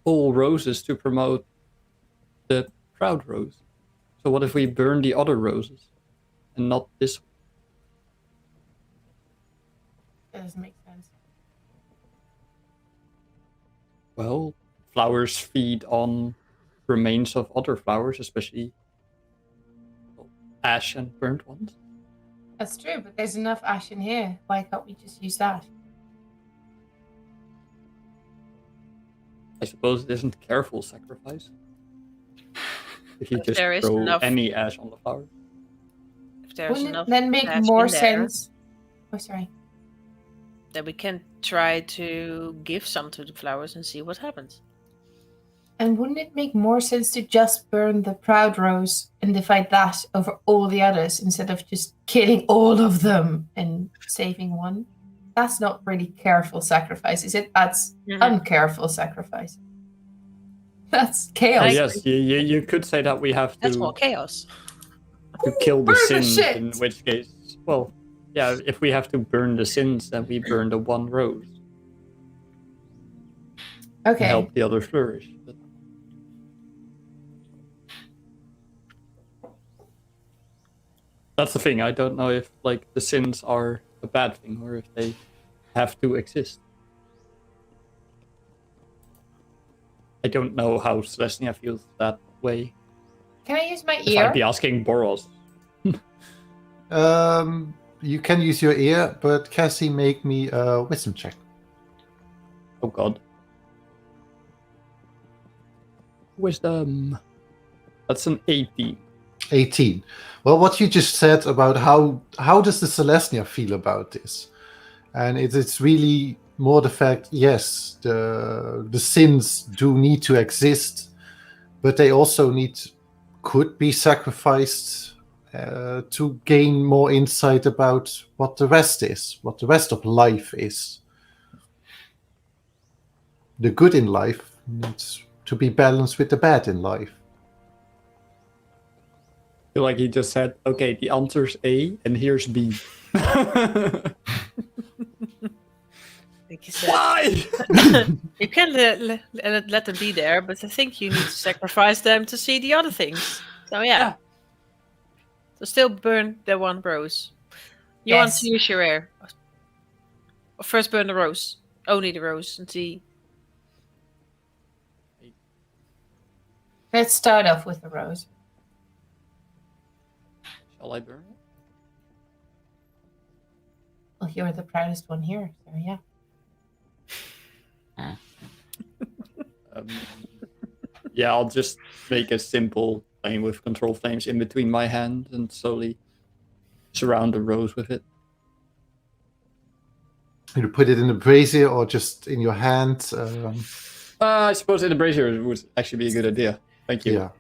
C: all roses to promote the proud rose? So what if we burn the other roses and not this one?
D: That doesn't make sense.
C: Well, flowers feed on remains of other flowers, especially ash and burnt ones.
D: That's true, but there's enough ash in here. Why can't we just use that?
C: I suppose it isn't careful sacrifice. If you
B: If
C: just
B: there is
C: throw
B: enough-
C: any ash on the flower.
B: If there's
D: Wouldn't
B: enough
D: it then make
B: ash
D: more
B: in there,
D: sense? Oh, sorry.
B: then we can try to give some to the flowers and see what happens.
D: And wouldn't it make more sense to just burn the proud rose and divide that over all the others instead of just killing all of them and saving one? That's not really careful sacrifice, is it? That's uncareful sacrifice. That's chaos.
C: Oh, yes, you could say that we have
B: That's
C: to,
B: more chaos.
C: to kill the
D: Burn the
C: sins,
D: shit!
C: in which case, well, yeah, if we have to burn the sins, then we burn the one rose to
D: Okay.
C: help the other flourish. But that's the thing, I don't know if like the sins are a bad thing or if they have to exist. I don't know how Celestia feels that way.
D: Can I use my
C: If
D: ear?
C: I'd be asking Boros.
A: You can use your ear, but Cassie, make me a wisdom check.
C: Oh god. Wisdom. That's an 18.
A: 18. Well, what you just said about how does the Celestia feel about this? And it's really more the fact, yes, the sins do need to exist, but they also could be sacrificed to gain more insight about what the rest is, what the rest of life is. The good in life needs to be balanced with the bad in life.
C: I feel like he just said, okay, the answer's A and here's B.
B: Like you said,
C: Why?
B: you can let them be there, but I think you need to sacrifice them to see the other things. So yeah. So still burn the one rose. You want to use your air. Or first burn the rose. Only the rose and see.
D: Let's start off with the rose.
C: Shall I burn it?
D: Well, you're the proudest one here, so yeah.
C: Yeah, I'll just make a simple flame with control flames in between my hands and slowly surround the rose with it.
A: You put it in a brazier or just in your hand?
C: I suppose in the brazier would actually be a good idea. Thank you.
A: Yeah.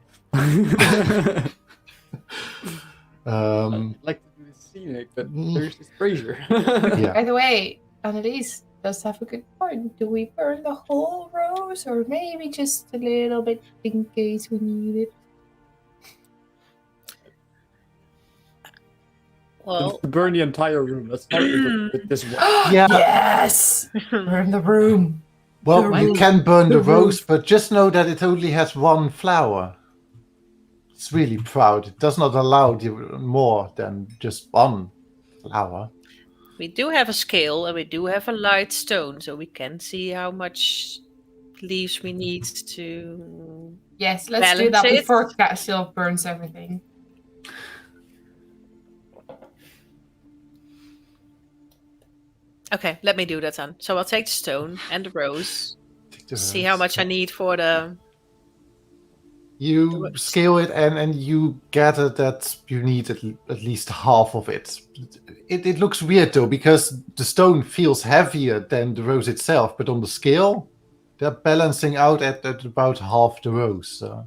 C: I'd like to do the scenic, but there's this brazier.
A: Yeah.
D: By the way, Annalise does have a good point. Do we burn the whole rose or maybe just a little bit in case we need it?
B: Well,
C: burn the entire room. Let's start with this one.
A: Yeah.
D: Yes! Burn the room.
A: Well, you can burn the rose, but just know that it only has one flower. It's really proud. It does not allow you more than just one flower.
B: we do have a scale and we do have a light stone, so we can see how much leaves we need to.
D: Yes, let's do that
B: Balance it.
D: before Cassiel burns everything.
B: Okay, let me do that then. So I'll take the stone and the rose.
A: Take the
B: See
A: rose.
B: how much I need for the.
A: You scale it and you gather that you need at least half of it. It looks weird though, because the stone feels heavier than the rose itself, but on the scale, they're balancing out at about half the rose. So.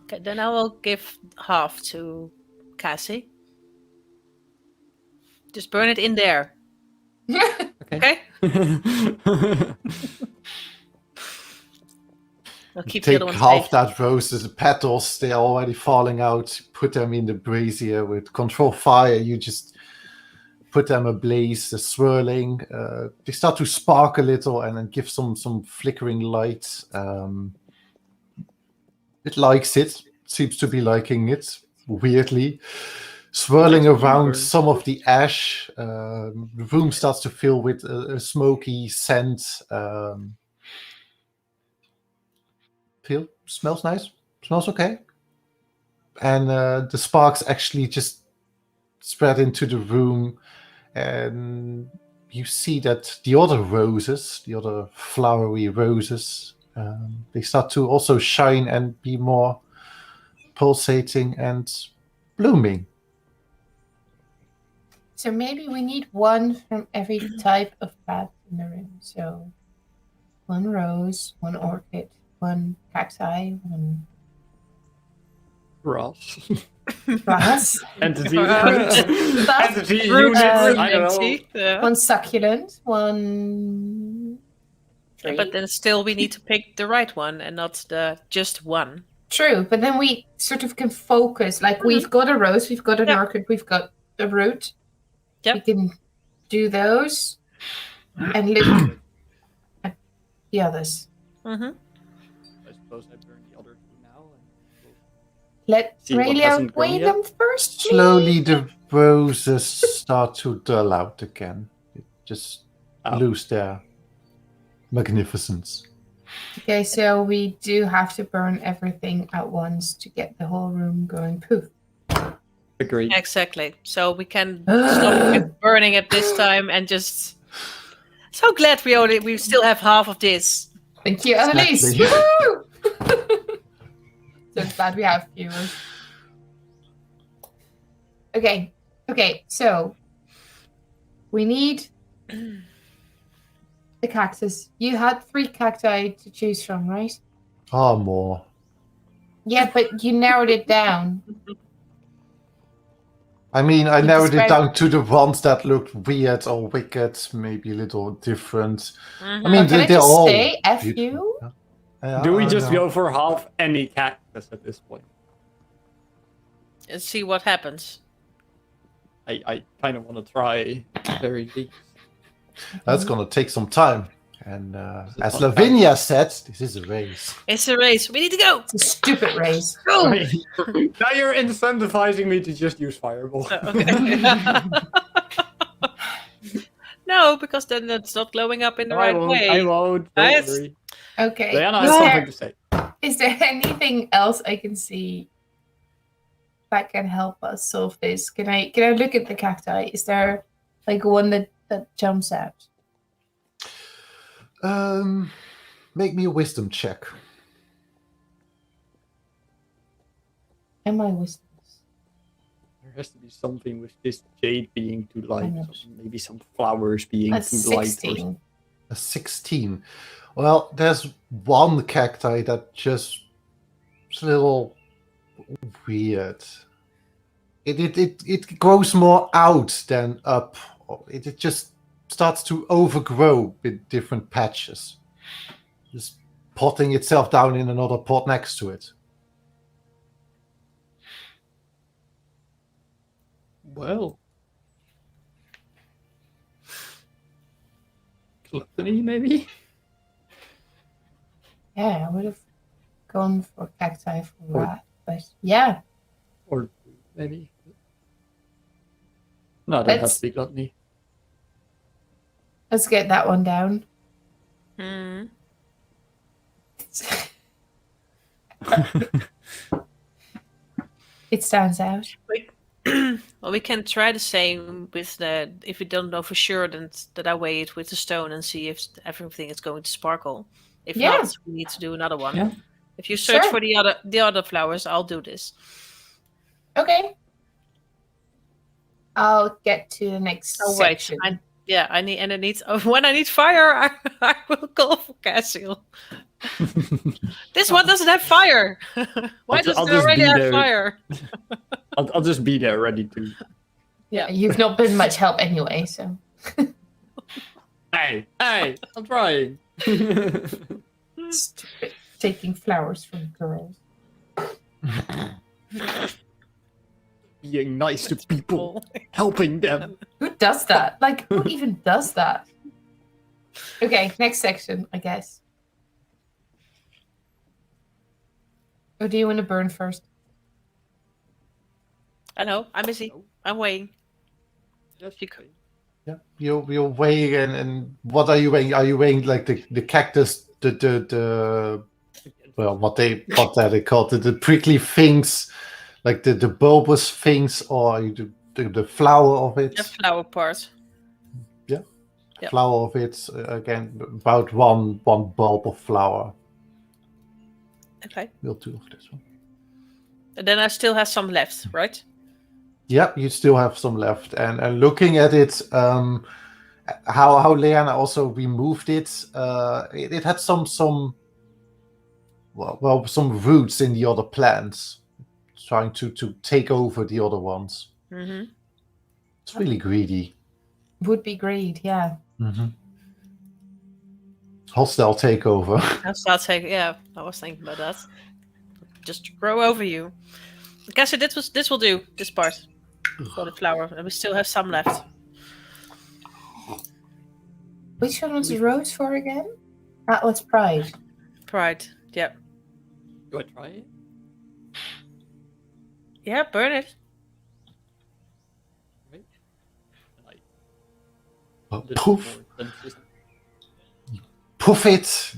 B: Okay, then I will give half to Cassie. Just burn it in there. Okay? I'll keep the
A: Take
B: other one
A: half
B: safe.
A: that rose, the petals, they're already falling out. Put them in the brazier with control fire. You just put them ablaze, they're swirling. They start to spark a little and then give some flickering light. It likes it. Seems to be liking it, weirdly. Swirling around some of the ash. The room starts to fill with a smoky scent. Smells nice. Smells okay. And the sparks actually just spread into the room. And you see that the other roses, the other flowery roses, they start to also shine and be more pulsating and blooming.
D: So maybe we need one from every type of plant in the room. So one rose, one orchid, one cacti, one
C: Grass.
D: grass,
C: Entity.
D: Stuff.
C: Entity units. I don't know.
B: Empty, yeah.
D: one succulent, one tree.
B: But then still we need to pick the right one and not just one.
D: True, but then we sort of can focus. Like we've got a rose, we've got an orchid, we've got a root.
B: Yep.
D: We can do those and look at the others.
B: Mm-hmm.
C: I suppose I burn the other two now.
D: Let
C: See what
D: Aurelia
C: hasn't grown
D: weigh
C: yet?
D: them first. please.
A: Slowly, the roses start to dull out again. They just
C: Oh.
A: lose their magnificence.
D: Okay, so we do have to burn everything at once to get the whole room going poof.
C: Agreed.
B: Exactly. So we can stop burning it this time and just. So glad we still have half of this.
D: Thank you, Annalise.
A: Exactly.
D: Woohoo! So glad we have viewers. Okay, so we need the cactus. You had 3 cacti to choose from, right?
A: Oh, more.
D: Yeah, but you narrowed it down.
A: I mean, I
D: You
A: narrowed it
D: described-
A: down to the ones that looked weird or wicked, maybe a little different.
B: Mhm.
A: I mean,
D: Can I
A: they're
D: just
A: all
D: say F
A: beautiful.
D: you?
A: Yeah,
C: Do we
A: I
C: just
A: know.
C: go for half any cactus at this point?
B: And see what happens.
C: I kind of want to try very deep.
A: That's gonna take some time. And
C: is
A: as
C: not
A: Lavinia said, this is a race.
B: It's a race. We need to go.
D: It's a stupid race.
B: Go.
C: Now you're incentivizing me to just use fireball.
B: Okay. No, because then it's not glowing up in the right way.
C: I won't. Don't
B: Nice.
C: worry.
D: Okay.
C: Diana
D: Is
C: has
D: there-
C: something to say.
D: Is there anything else I can see that can help us solve this? Can I look at the cacti? Is there like one that jumps out?
A: Make me a wisdom check.
D: Am I wisdom?
C: There has to be something with this jade being too light.
D: I'm not
C: Or maybe some flowers being
D: That's
C: too light. Or
D: 16.
A: A 16. Well, there's one cacti that just is a little weird. It grows more out than up. It just starts to overgrow with different patches. Just potting itself down in another pot next to it.
C: Well. Gluttony, maybe?
D: Yeah, I would have gone for cacti for that, but yeah.
C: Or maybe. No, that has
D: Let's-
C: to be gluttony.
D: Let's get that one down.
B: Hmm.
D: It stands out.
B: Well, we can try the same with the. If we don't know for sure, then that I weigh it with the stone and see if everything is going to sparkle. If
D: Yeah.
B: not, we need to do another one.
C: Yeah.
B: If you search
D: Sure.
B: for the other flowers, I'll do this.
D: Okay. I'll get to the next
B: Oh wait,
D: section.
B: I need when I need fire, I will call for Cassil. This one doesn't have fire. Why does
C: I'll
B: it
C: just
B: already
C: be
B: have
C: there.
B: fire?
C: I'll just be there ready to.
D: Yeah, you've not been much help anyway, so.
C: Hey, I'm trying.
D: Stupid. Taking flowers from girls.
C: Being nice to people, helping them.
D: Who does that? Like, who even does that? Okay, next section, I guess. Or do you want to burn first?
B: I know. I'm busy. I'm waiting.
C: Just
B: You could-
A: Yeah, you're weighing, and what are you weighing? Are you weighing like the cactus, the well, what are they called? The prickly things, like the bulbous things, or the flower of it?
B: The flower part. Yep.
A: Flower of it, again, about one bulb of flower.
B: Okay.
A: We'll do of this one.
B: And then I still have some left, right?
A: Yep, you still have some left, and looking at it, how Leanna also removed it, it had some roots in the other plants, trying to take over the other ones.
B: Mm-hmm.
A: It's really greedy.
D: Would be great, yeah.
A: Mm-hmm. Hostile takeover.
B: I'll take. Yeah, I was thinking about that. Just grow over you. Cassie, this will do. This part for the flower, and we still have some left.
D: Which one was the rose for again? That was Pride.
B: Pride. Yeah.
C: Do I try it?
B: Yeah. Burn it.
C: Right. And I
A: Oh,
C: just
A: poof!
C: more than just-
A: puff it.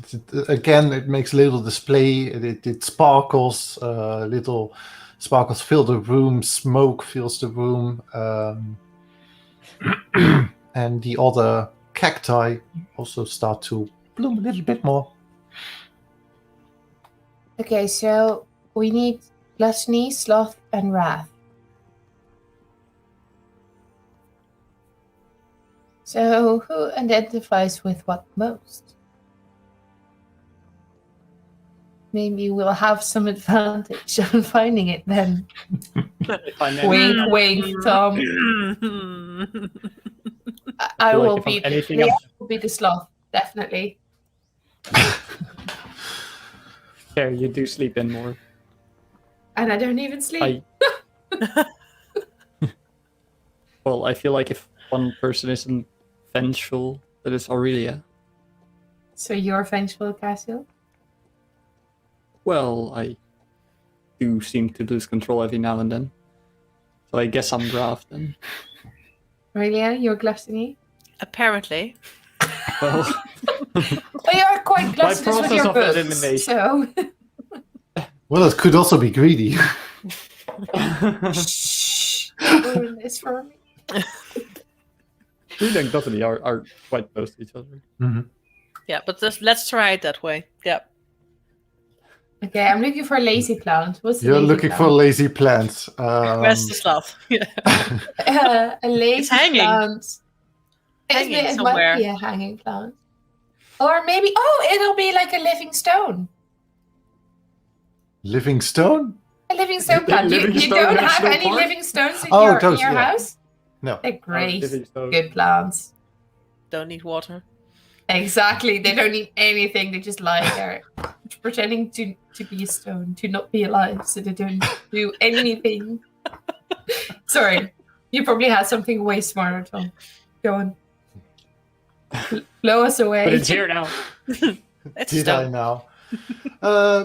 A: Again, it makes a little display. It sparkles. Little sparkles fill the room. Smoke fills the room. And the other cacti also start to bloom a little bit more.
D: Okay, so we need gluttony, sloth, and wrath. So who identifies with what most? Maybe we'll have some advantage on finding it then. Wink, wink, Tom. I
C: feel like
D: will
C: if
D: be
C: I'm anything
D: Leah
C: else-
D: will be the sloth, definitely.
C: There, you do sleep in more.
D: And I don't even sleep.
C: Well, I feel like if one person isn't vengeful, that is Aurelia.
D: So you're vengeful, Cassio?
C: Well, I do seem to lose control every now and then. So I guess I'm Graf then.
D: Aurelia, you're gluttony?
B: Apparently.
C: Well,
D: Well, you're quite gluttonous with
C: process
D: your
C: of
D: books,
C: elimination.
D: so...
A: Well, it could also be greedy.
D: Shh! Don't ruin this for me.
C: Greed and gluttony are quite close to each other.
B: Yeah, but let's try it that way. Yeah.
D: Okay, I'm looking for a lazy plant. What's the
A: You're
D: lazy
A: looking for
D: plant?
A: lazy plants.
B: Where's the sloth? Yeah.
D: A lazy
B: hanging.
D: plant.
B: Hanging
D: It
B: somewhere.
D: might be a hanging plant. Or maybe, it'll be like a living stone.
A: Living stone?
D: A living stone plant. You
C: Living stone
D: don't have
C: national
D: any
C: park?
D: living stones in
A: Oh,
D: your,
A: those,
D: in your
A: yeah.
D: house?
A: No.
D: They're great.
C: Living stone.
D: Good plants.
B: Don't need water.
D: Exactly. They don't need anything. They just lie there, pretending to be a stone, to not be alive, so they don't do anything. Sorry. You probably had something way smarter, Tom. Go on. Blow us away.
C: But it's here now.
B: It's
A: Did I
B: stone.
A: now?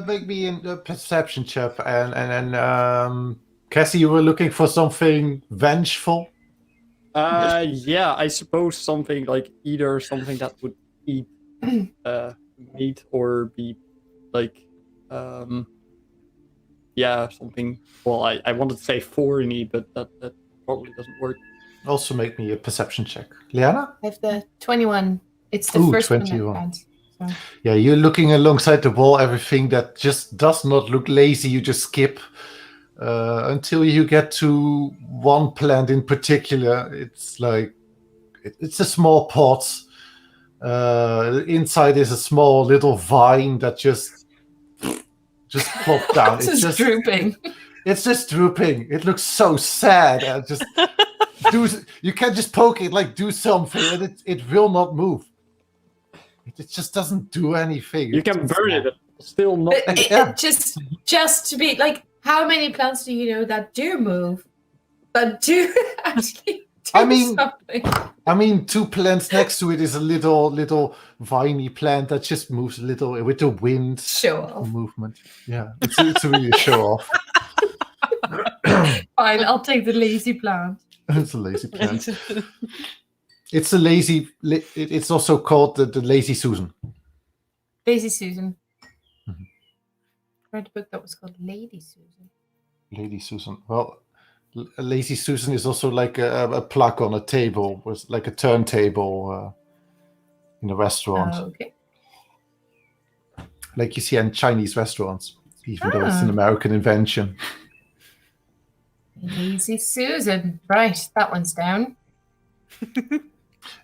A: Make me a perception check. And Cassie, you were looking for something vengeful?
C: Yeah, I suppose something like either something that would eat meat or be like yeah, something. Well, I wanted to say foreigny, but that probably doesn't work.
A: Also make me a perception check. Liana?
D: I have the 21. It's the
A: Ooh,
D: first
A: 21.
D: one I found. So.
A: Yeah, you're looking alongside the wall. Everything that just does not look lazy, you just skip until you get to one plant in particular. It's like it's a small pot. Inside is a small little vine that just plopped down.
D: It's just drooping.
A: It's just drooping. It looks so sad. And just you can just poke it, like do something, and it will not move. It just doesn't do anything.
C: You can burn it, still not.
A: Yeah.
D: Just to be like, how many plants do you know that do move, that do actually do something?
A: I mean, two plants next to it is a little viney plant that just moves a little with the wind.
D: Show off.
A: Movement. Yeah, it's a really show off.
D: Fine, I'll take the lazy plant.
A: It's a lazy plant. It's a lazy. It's also called the lazy Susan.
D: Lazy Susan. I read a book that was called Lady Susan.
A: Lady Susan. Well, a lazy Susan is also like a plug on a table, with like a turntable in a restaurant,
D: Okay.
A: like you see in Chinese restaurants, even though it's an American invention.
D: Lazy Susan. Right, that one's down.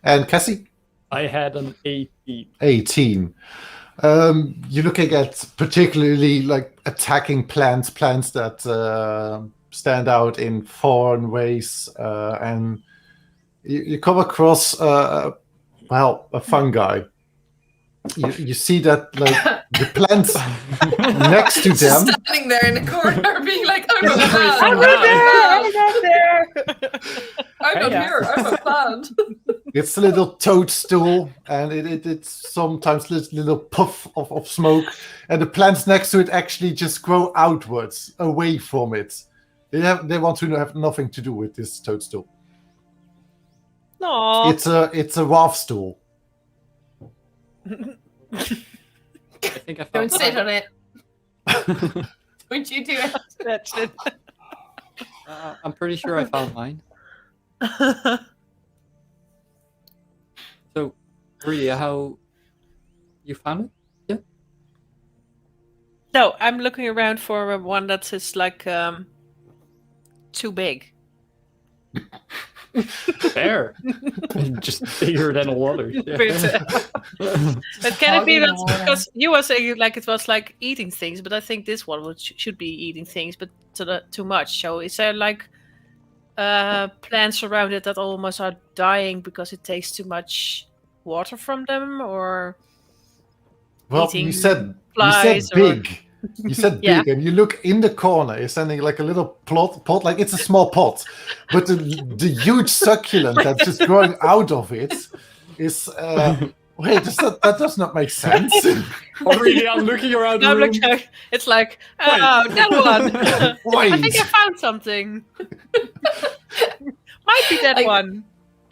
A: And Cassie?
C: I had an 18.
A: 18. You're looking at particularly like attacking plants that stand out in foreign ways, and you come across a fungi. You see that like the plants next to them.
D: Standing there in the corner, being like, "I'm not
B: I'm
D: a
B: not there.
D: I'm not here. I'm a plant."
A: It's a little toadstool, and it's sometimes little puff of smoke, and the plants next to it actually just grow outwards, away from it. They want to have nothing to do with this toadstool.
B: No.
A: It's a raft stool.
C: think I found
D: Don't sit on it. Don't you do it.
B: That's it.
C: I'm pretty sure I found mine. So, Maria, how you found it? Yeah.
B: No, I'm looking around for one that is like too big.
C: Fair. Just bigger than all others. Yeah.
B: But can it be that because you were saying like it was like eating things, but I think this one should be eating things, but too much. So is there like plants around it that almost are dying because it takes too much water from them, or
A: Well,
B: eating
A: you said
B: flies
A: big. You said
B: Yeah.
A: big, and you look in the corner. You're standing like a little pot, like it's a small pot, but the huge succulent that's just growing out of it is. Wait, that does not make sense.
C: Oh, really? I'm looking around the
B: No,
C: room.
B: look, it's like, oh, that one.
A: Wait.
B: I think I found something. Might be that
D: Like,
B: one.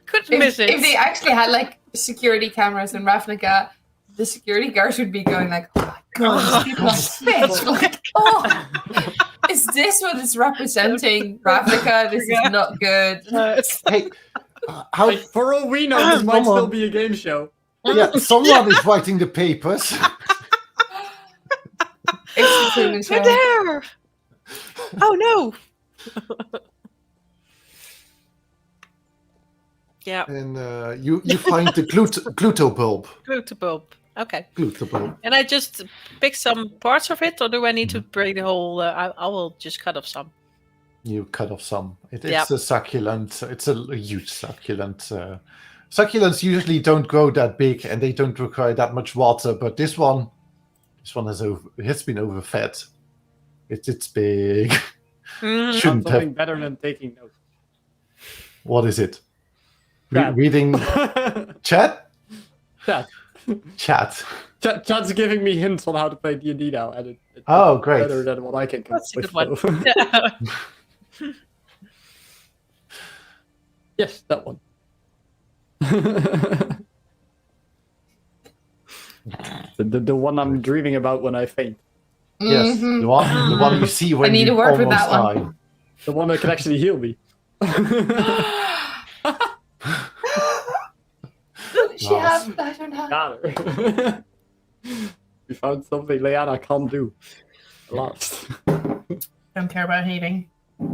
B: Could miss it.
D: If they actually had like security cameras in Ravnica, the security guards would be going like, "Oh my god, these people are fish!" Like, oh, is this what is representing Ravnica? This is not good.
A: Hey, how?
C: Like, for all we know, this might still be a game show.
A: Yeah, someone is writing the papers.
D: It's the Truman
B: They're
D: Show.
B: there. Oh no. Yeah,
A: And you find the glutobulb.
B: glutobulb. Okay.
A: Glutobulb.
B: And I just pick some parts of it, or do I need to break the whole? I will just cut off some.
A: You cut off some. It's
B: Yep.
A: a succulent. It's a huge succulent. Succulents usually don't grow that big, and they don't require that much water. But this one has been overfed. It's big.
B: Mhm.
A: Shouldn't
C: Something
A: have.
C: better than taking notes.
A: What is it?
C: Chat.
A: Reading chat.
C: Chat.
A: Chat.
C: Chat's giving me hints on how to play D&D now, and it's
A: Oh, great.
C: better than what I can come
B: That's a
C: up
B: good
C: with.
B: one.
C: so- Yes, that one. the one I'm dreaming about when I faint.
A: Yes,
D: Mhm.
A: the one you see when
D: I need
A: you
D: a word with
A: almost
D: that one.
A: die.
C: The one that can actually heal me.
D: She has. I don't have.
C: Got her. We found something Leanna can't do. Last.
D: Don't care about hating.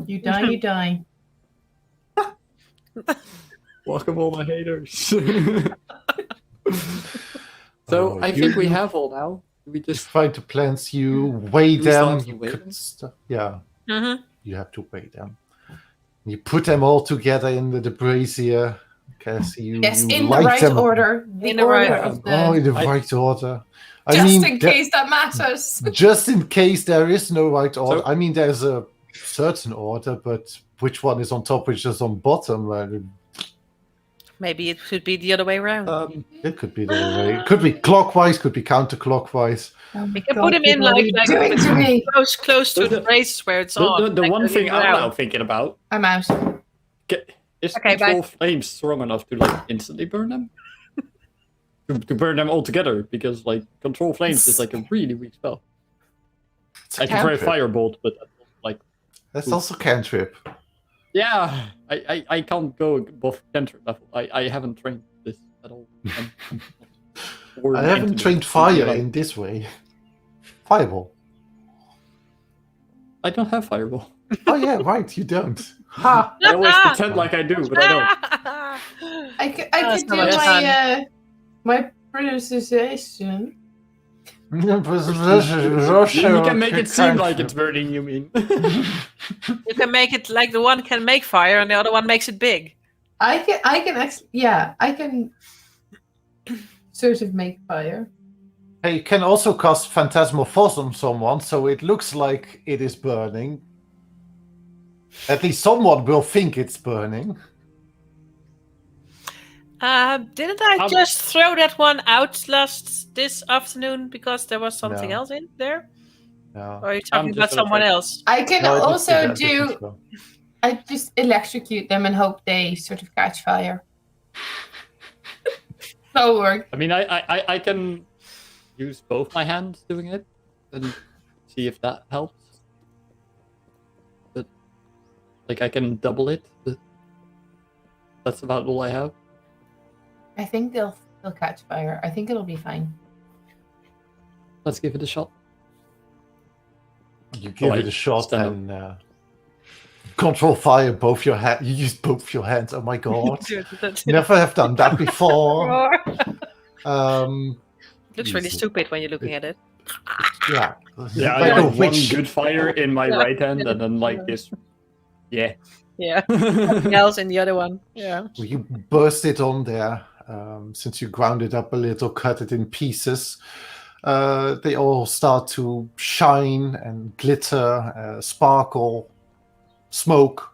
D: You die, you die.
C: Welcome all my haters. So
A: Oh,
C: I think we have all now. We
A: You
C: just
A: find the plants, you weigh
C: Do we still
A: them.
C: have to weigh them?
A: Yeah,
B: Mhm.
A: you have to weigh them. You put them all together in the brazier. Okay, so you
D: Yes,
A: you
D: in the
A: light
D: right
A: them.
D: order. The
B: In the
D: order
B: right
D: of the.
A: Oh, in the
C: I-
A: right order. I
D: just
A: mean,
D: in case that matters.
A: just in case there is no right order.
C: So-
A: I mean, there's a certain order, but which one is on top, which is on bottom?
B: Maybe it should be the other way around.
A: It could be the other way. It could be clockwise, could be counterclockwise.
D: Oh my
B: We can
D: God,
B: put him in
D: people, what are
B: like
D: you doing to me?
B: close to
C: The-
B: the braces where it's on.
C: the
B: like
C: one thing I'm
B: around.
C: now thinking about
D: I'm out.
C: is
B: Okay,
C: control flames strong enough to like instantly burn them? to burn them all together, because like control flames is like a really weak spell.
A: It's a
C: I can try
A: cantrip.
C: firebolt, but that's like
A: That's also cantrip.
C: yeah, I can't go above cantrip level. I haven't trained this at all. Or
A: I haven't
C: into
A: trained
C: this.
A: fire in this way. Fireball.
C: I don't have fireball.
A: Oh yeah, right. You don't. Ha!
C: I always pretend like I do, but I don't.
D: I could
B: That's
D: do
B: not much fun.
D: my pronunciation.
C: You can make it seem like it's burning, you mean?
B: You can make it like the one can make fire and the other one makes it big.
D: I can actually, yeah, I can sort of make fire.
A: Hey, you can also cast Phantasmal Force on someone, so it looks like it is burning. At least someone will think it's burning.
B: Didn't I just throw that one out this afternoon because there was something
A: No.
B: else in there?
A: Yeah.
B: Or are you
C: I'm
B: talking
C: just
B: about
C: gonna
B: someone
C: try-
B: else?
D: I can
A: No, I didn't
D: also
A: that, didn't
D: do.
A: so.
D: I just electrocute them and hope they sort of catch fire. That'll work.
C: I mean, I can use both my hands doing it and see if that helps. But like I can double it, but that's about all I have.
D: I think they'll catch fire. I think it'll be fine.
C: Let's give it a shot.
A: You give it a shot
C: stand
A: and control fire both your hands. You use both your hands. Oh my god! Never have done that before.
B: Looks really stupid when you're looking at it.
A: Yeah.
C: Yeah,
A: Like
C: I
A: a
C: have one
A: witch.
C: good fire in my right hand and then like this. Yeah.
B: Yeah. Nothing else in the other one. Yeah.
A: You burst it on there. Since you ground it up a little, cut it in pieces. They all start to shine and glitter, sparkle, smoke.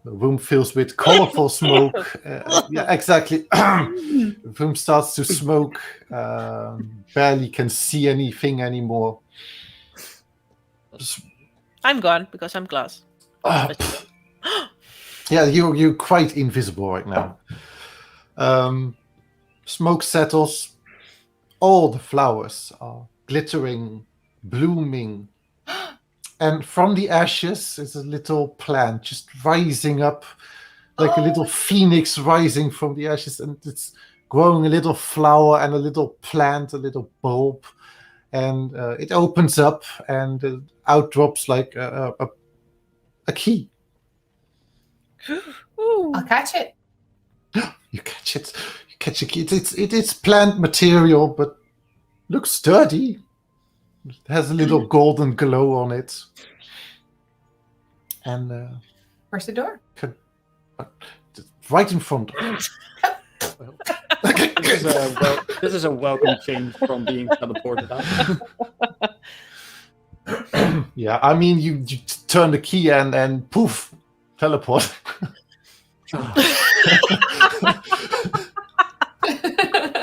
A: The room fills with colorful smoke. Yeah, exactly. The room starts to smoke. Barely can see anything anymore.
B: I'm gone because I'm glass.
A: Yeah, you're quite invisible right now. Smoke settles. All the flowers are glittering, blooming. And from the ashes is a little plant just rising up, like a little phoenix rising from the ashes. And it's growing a little flower and a little plant, a little bulb. And it opens up and out drops like a key.
D: I'll catch it.
A: You catch it. You catch a key. It's plant material, but looks sturdy. It has a little golden glow on it. And
D: Where's the door?
A: right in front of you.
C: This is a welcome change from being teleported out.
A: Yeah, I mean, you turn the key and poof, teleport.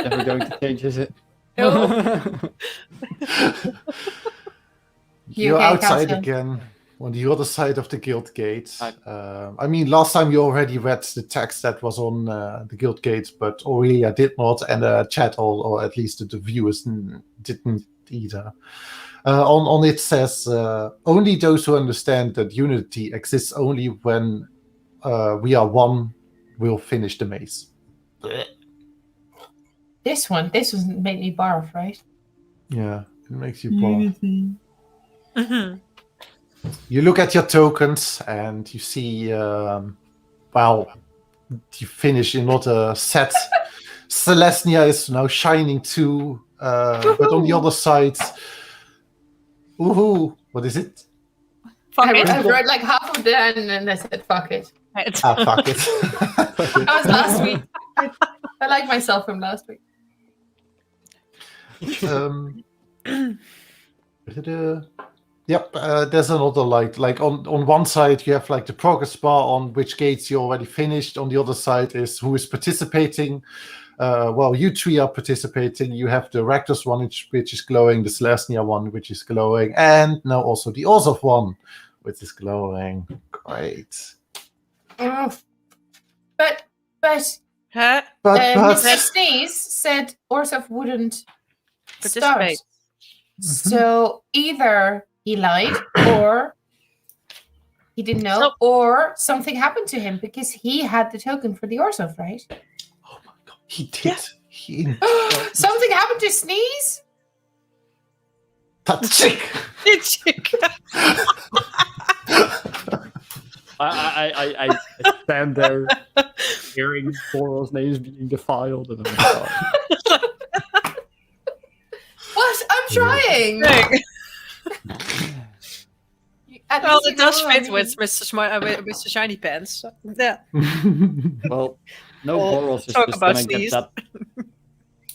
C: Never going to change, is it?
A: You're
D: okay,
A: outside
D: Cassian?
A: again, on the other side of the guild gate. I mean, last time you already read the text that was on the guild gate, but Aurelia did not, and chat, or at least the viewers didn't either. On it says, only those who understand that unity exists only when we are one will finish the maze.
D: This was made me barf, right?
A: Yeah, it makes you barf. You look at your tokens and you see, you finish in another set. Celestia is now shining too, but on the other side, woohoo! What is it?
D: I read like half of that and then I said, fuck it.
A: Fuck it.
D: That was last week. I like myself from last week.
A: Yep, there's another light. Like on one side you have like the progress bar on which gates you already finished. On the other side is who is participating. Well, you three are participating. You have the Rakdos one which is glowing, the Celestia one which is glowing, and now also the Orzhov one which is glowing. Great.
D: But
B: Huh?
D: Mr. Sneeze said Orzhov wouldn't start.
B: Participate.
D: So either he lied or he didn't know, or something happened to him because he had the token for the Orzhov, right?
A: Oh my god, he did. He
D: Something happened to Sneeze?
A: that chick.
C: I stand there hearing Boral's names being defiled, and I'm like,
D: What? I'm trying.
B: Well, it does fit with Mr. Shiny Pants. Yeah.
C: well, no
B: Well,
C: Boros is
B: talk
C: just
B: about
C: gonna get
B: Sneeze.
C: that.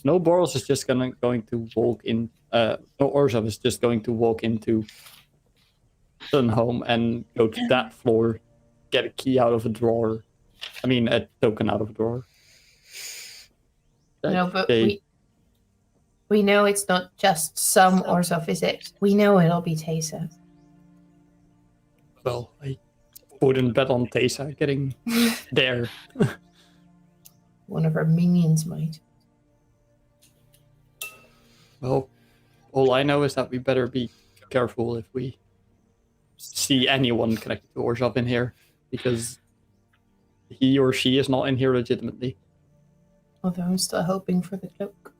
C: No Boros is just going to walk in. No Orzhov is just going to walk into Sunhome and go to that floor, get a key out of a drawer. I mean, a token out of a drawer.
D: No, but we know it's not just some Orzhov, is it? We know it'll be Teysa.
C: Well, I wouldn't bet on Teysa getting there.
D: One of her minions might.
C: Well, All I know is that we better be careful if we see anyone connected to Orzhov in here, because he or she is not in here legitimately.
D: Although I'm still hoping for the cloak.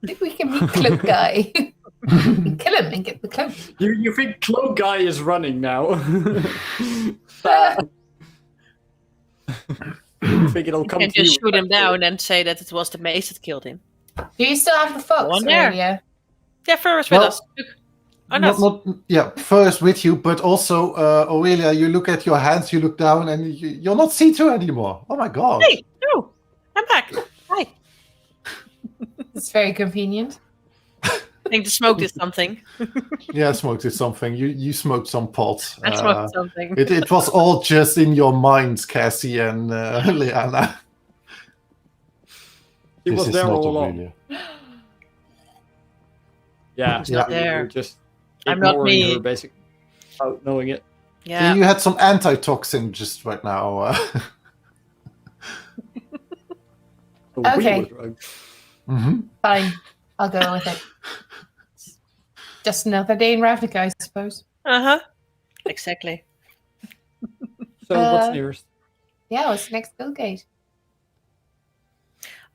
D: Maybe we can meet Cloak Guy. Kill him and get the cloak.
C: You think Cloak Guy is running now? You think it'll come
B: You can
C: to
B: just
C: you
B: shoot him
C: eventually?
B: down and say that it was the mace that killed him.
D: Do you still have the fox,
B: One there.
D: Aurelia?
B: Yeah, first with
A: Well,
B: us. Look. Oh, no.
A: Yeah, first with you, but also, Aurelia, you look at your hands, you look down, and you're not see-through anymore. Oh my god.
B: Hey, no, I'm back. Hi.
D: It's very convenient.
B: I think the smoke did something.
A: Yeah, smoked is something. You smoked some pot.
B: I smoked something.
A: It was all just in your minds, Cassie and Liana.
C: He
A: This
C: was
A: is
C: there
A: not
C: all along.
A: Aurelia.
C: Yeah,
B: He's not there.
C: You're just
B: I'm not
C: ignoring
B: me.
C: her, basically, without knowing it.
B: Yeah.
A: You had some antitoxin just right now.
C: So
D: Okay.
C: we were drugged.
D: Fine. I'll go with it. Just another day in Ravnica, I suppose.
B: Uh-huh. Exactly.
C: So what's nearest?
D: Yeah, what's the next guild gate?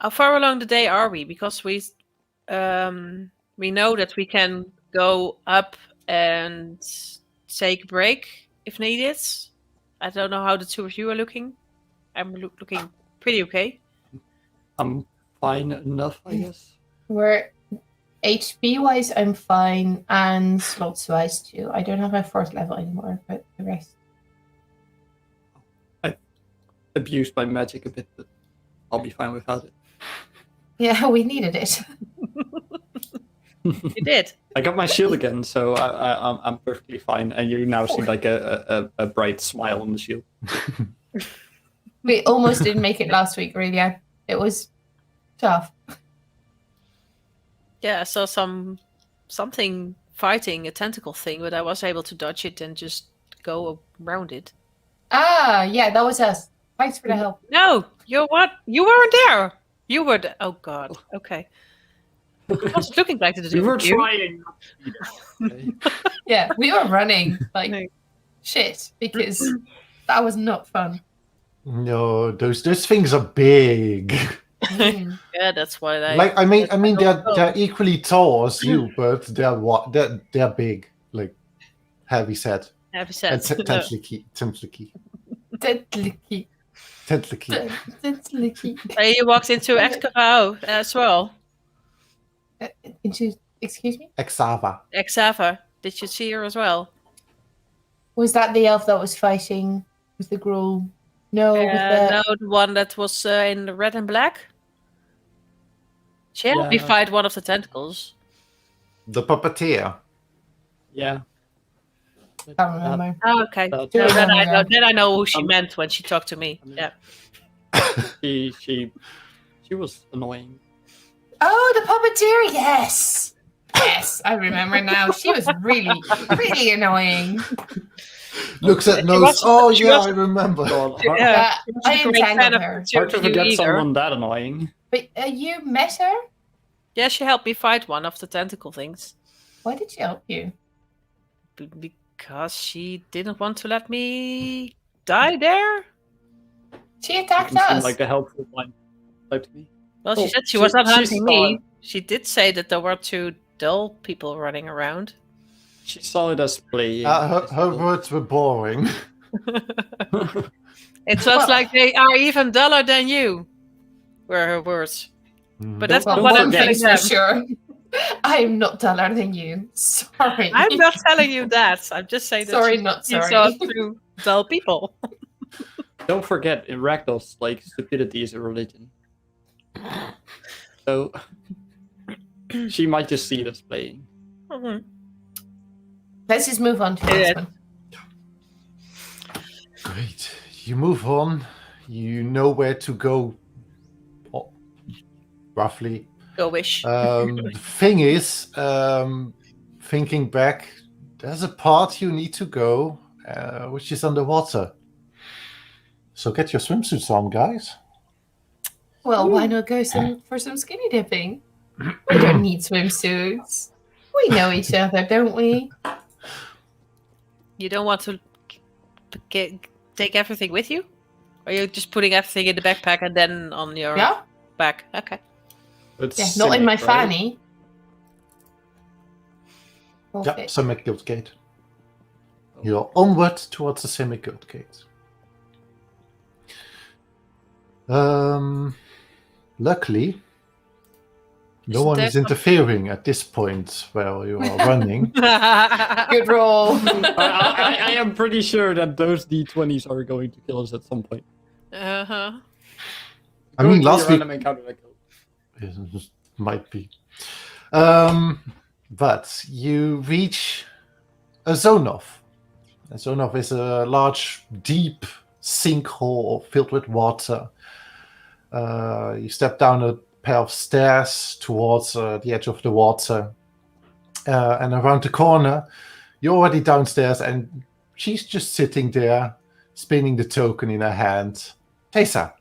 B: How far along the day are we? Because we know that we can go up and take a break if needed. I don't know how the two of you are looking. I'm looking pretty okay.
C: I'm fine enough, I guess.
D: We're HP wise, I'm fine, and slots wise too. I don't have my 4th level anymore, but the rest.
C: I abused my magic a bit, but I'll be fine without it.
D: Yeah, we needed it.
B: You did.
C: I got my shield again, so I'm perfectly fine. And you now see like a bright smile on the shield.
D: We almost didn't make it last week, really. It was tough.
B: Yeah, I saw something fighting a tentacle thing, but I was able to dodge it and just go around it.
D: Ah, yeah, that was us. Thanks for the help.
B: No, you what? You weren't there. You were. Oh God. Okay. I was looking back to the.
C: We were
B: you.
C: trying. Okay.
D: Yeah, we were running like
B: No.
D: shit because that was not fun.
A: No, those things are big.
D: Mm.
B: Yeah, that's why I.
A: Like I mean,
B: don't know.
A: they're equally tall as you, but they're big, like heavy set
B: Heavy
A: and
B: set.
A: tentacle-y.
D: Tentlicky.
A: Tentacle-y.
D: Tentlicky.
B: You walked into Excavao as well.
D: Excuse me?
A: Exava.
B: Exava. Did you see her as well?
D: Was that the elf that was fighting with the gruel? No, with
B: No, the one that was in the red and black. She helped me
C: Yeah.
B: fight one of the tentacles.
A: The puppeteer.
C: Yeah.
D: I can't remember.
B: Oh, okay.
C: That's-
B: No, then I know.
D: Yeah.
B: Then I know who she meant when she talked to me. Yeah.
C: She was annoying.
D: Oh, the puppeteer, yes. Yes, I remember now. She was really, really annoying.
A: Looks at
B: She
A: nose.
B: was-
A: Oh
B: she
A: yeah,
B: was-
A: I remember.
C: God,
B: Yeah.
D: I
B: She was a great fan
D: entangled
B: of
D: her.
C: hard to
B: you
C: forget
B: either.
C: someone that annoying.
D: But you met her?
B: Yeah, she helped me fight one of the tentacle things.
D: Why did she help you?
B: Because she didn't want to let me die there.
D: She attacked
C: Doesn't seem
D: us.
C: like a helpful one type to me.
B: Well, she
C: Oh,
B: said she was not
C: she
B: hunting
C: saw
B: me.
C: it.
B: She did say that there were two dull people running around.
C: She saw it as playing.
A: Her words were boring.
B: It sounds like they are even duller than you, were her words. But that's
C: Don't
B: not what I'm
C: forget.
B: telling
D: That's
B: them.
D: for sure. I am not duller than you. Sorry.
B: I'm not telling you that. I'm just saying that
D: Sorry,
B: she,
D: not
B: she
D: sorry.
B: saw two dull people.
C: Don't forget, in Rakdos, like, stupidity is a religion. So, she might just see it as playing.
B: Mhm.
D: Let's just move on to the
B: Yeah.
D: next one.
A: Great. You move on. You know where to go. Roughly.
B: Go wish.
A: The thing is, thinking back, there's a part you need to go, which is underwater. So get your swimsuits on, guys.
D: Well, why not go for some skinny dipping? We don't need swimsuits. We know each other, don't we?
B: You don't want to take everything with you? Or are you just putting everything in the backpack and then on your
D: Yeah.
B: back? Okay.
C: It's
D: Yeah, not in my
C: Cynic, right?
D: fanny. Will
A: Yeah,
D: fit.
A: Simic Guild Gate. You're onward towards the Simic Guild Gate. Luckily, no one is interfering at this point where you are running.
D: Good roll.
C: I am pretty sure that those D20s are going to kill us at some point.
B: Uh-huh.
A: I mean,
C: Going to be a
A: last week
C: random encounter that kills.
A: might be. But you reach a Zonov. A Zonov is a large, deep sinkhole filled with water. You step down a pair of stairs towards the edge of the water. And around the corner, you're already downstairs, and she's just sitting there, spinning the token in her hand. Tessa,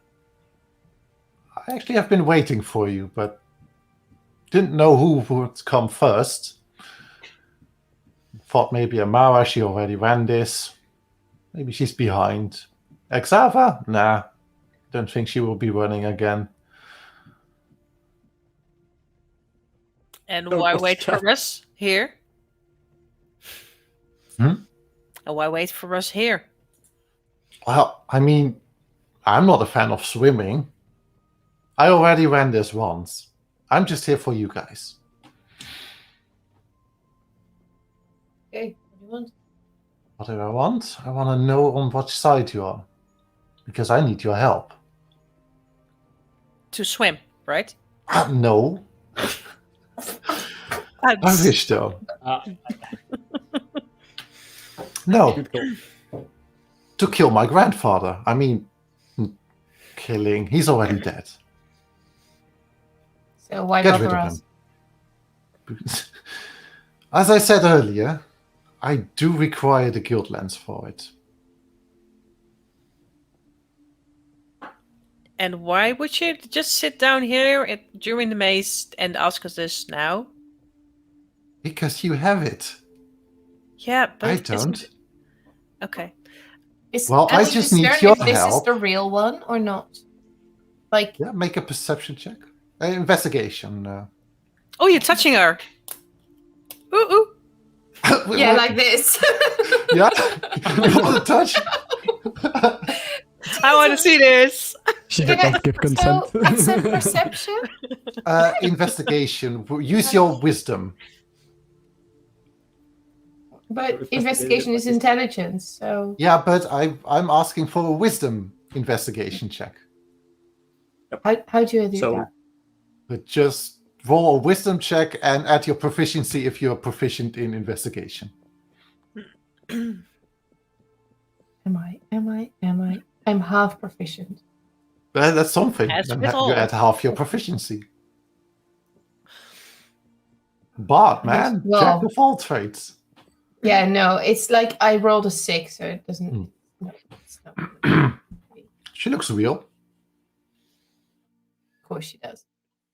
A: I actually have been waiting for you, but didn't know who would come first. Thought maybe Amara, she already ran this. Maybe she's behind. Exava? Nah, don't think she will be running again.
B: And
C: Don't
B: why
C: trust
B: wait
C: her.
B: for us here?
A: Hmm?
B: And why wait for us here?
A: Well, I mean, I'm not a fan of swimming. I already ran this once. I'm just here for you guys.
D: Okay, what do you want?
A: What do I want? I want to know on which side you are. Because I need your help.
B: To swim, right?
A: No. I wish though. No.
C: Good call.
A: To kill my grandfather. I mean, killing. He's already dead.
D: So why
A: Get
D: bother
A: rid of
D: us?
A: him. As I said earlier, I do require the guild lens for it.
B: And why would you just sit down here during the maze and ask us this now?
A: Because you have it.
B: Yeah, but
A: I
B: isn't
A: don't.
B: it- Okay.
A: Well,
D: Can
A: I
D: we
A: just
D: discern
A: need your
D: if this
A: help.
D: is the real one or not? Like,
A: Yeah, make a perception check. Investigation.
B: Oh, you're touching her. Ooh, ooh.
D: yeah, like this.
A: Yeah? You want to touch?
B: I want to see this.
E: She
D: Can
E: did
D: I-
E: not give consent.
D: So it's a perception.
A: Investigation. Use your wisdom.
D: But investigation is intelligence, so
A: Yeah, but I'm asking for a wisdom investigation check.
D: how do you do
C: So-
D: that?
A: But just roll a wisdom check and add your proficiency if you're proficient in investigation.
D: I'm half proficient.
A: Well, that's something.
B: As
A: Then
B: with
A: you
B: all.
A: add half your proficiency. Bart, man.
D: Well-
A: Jack of all trades.
D: Yeah, no, it's like I rolled a 6, so it doesn't.
A: Hmm.
D: No, it's not.
A: She looks real.
D: Of course she does.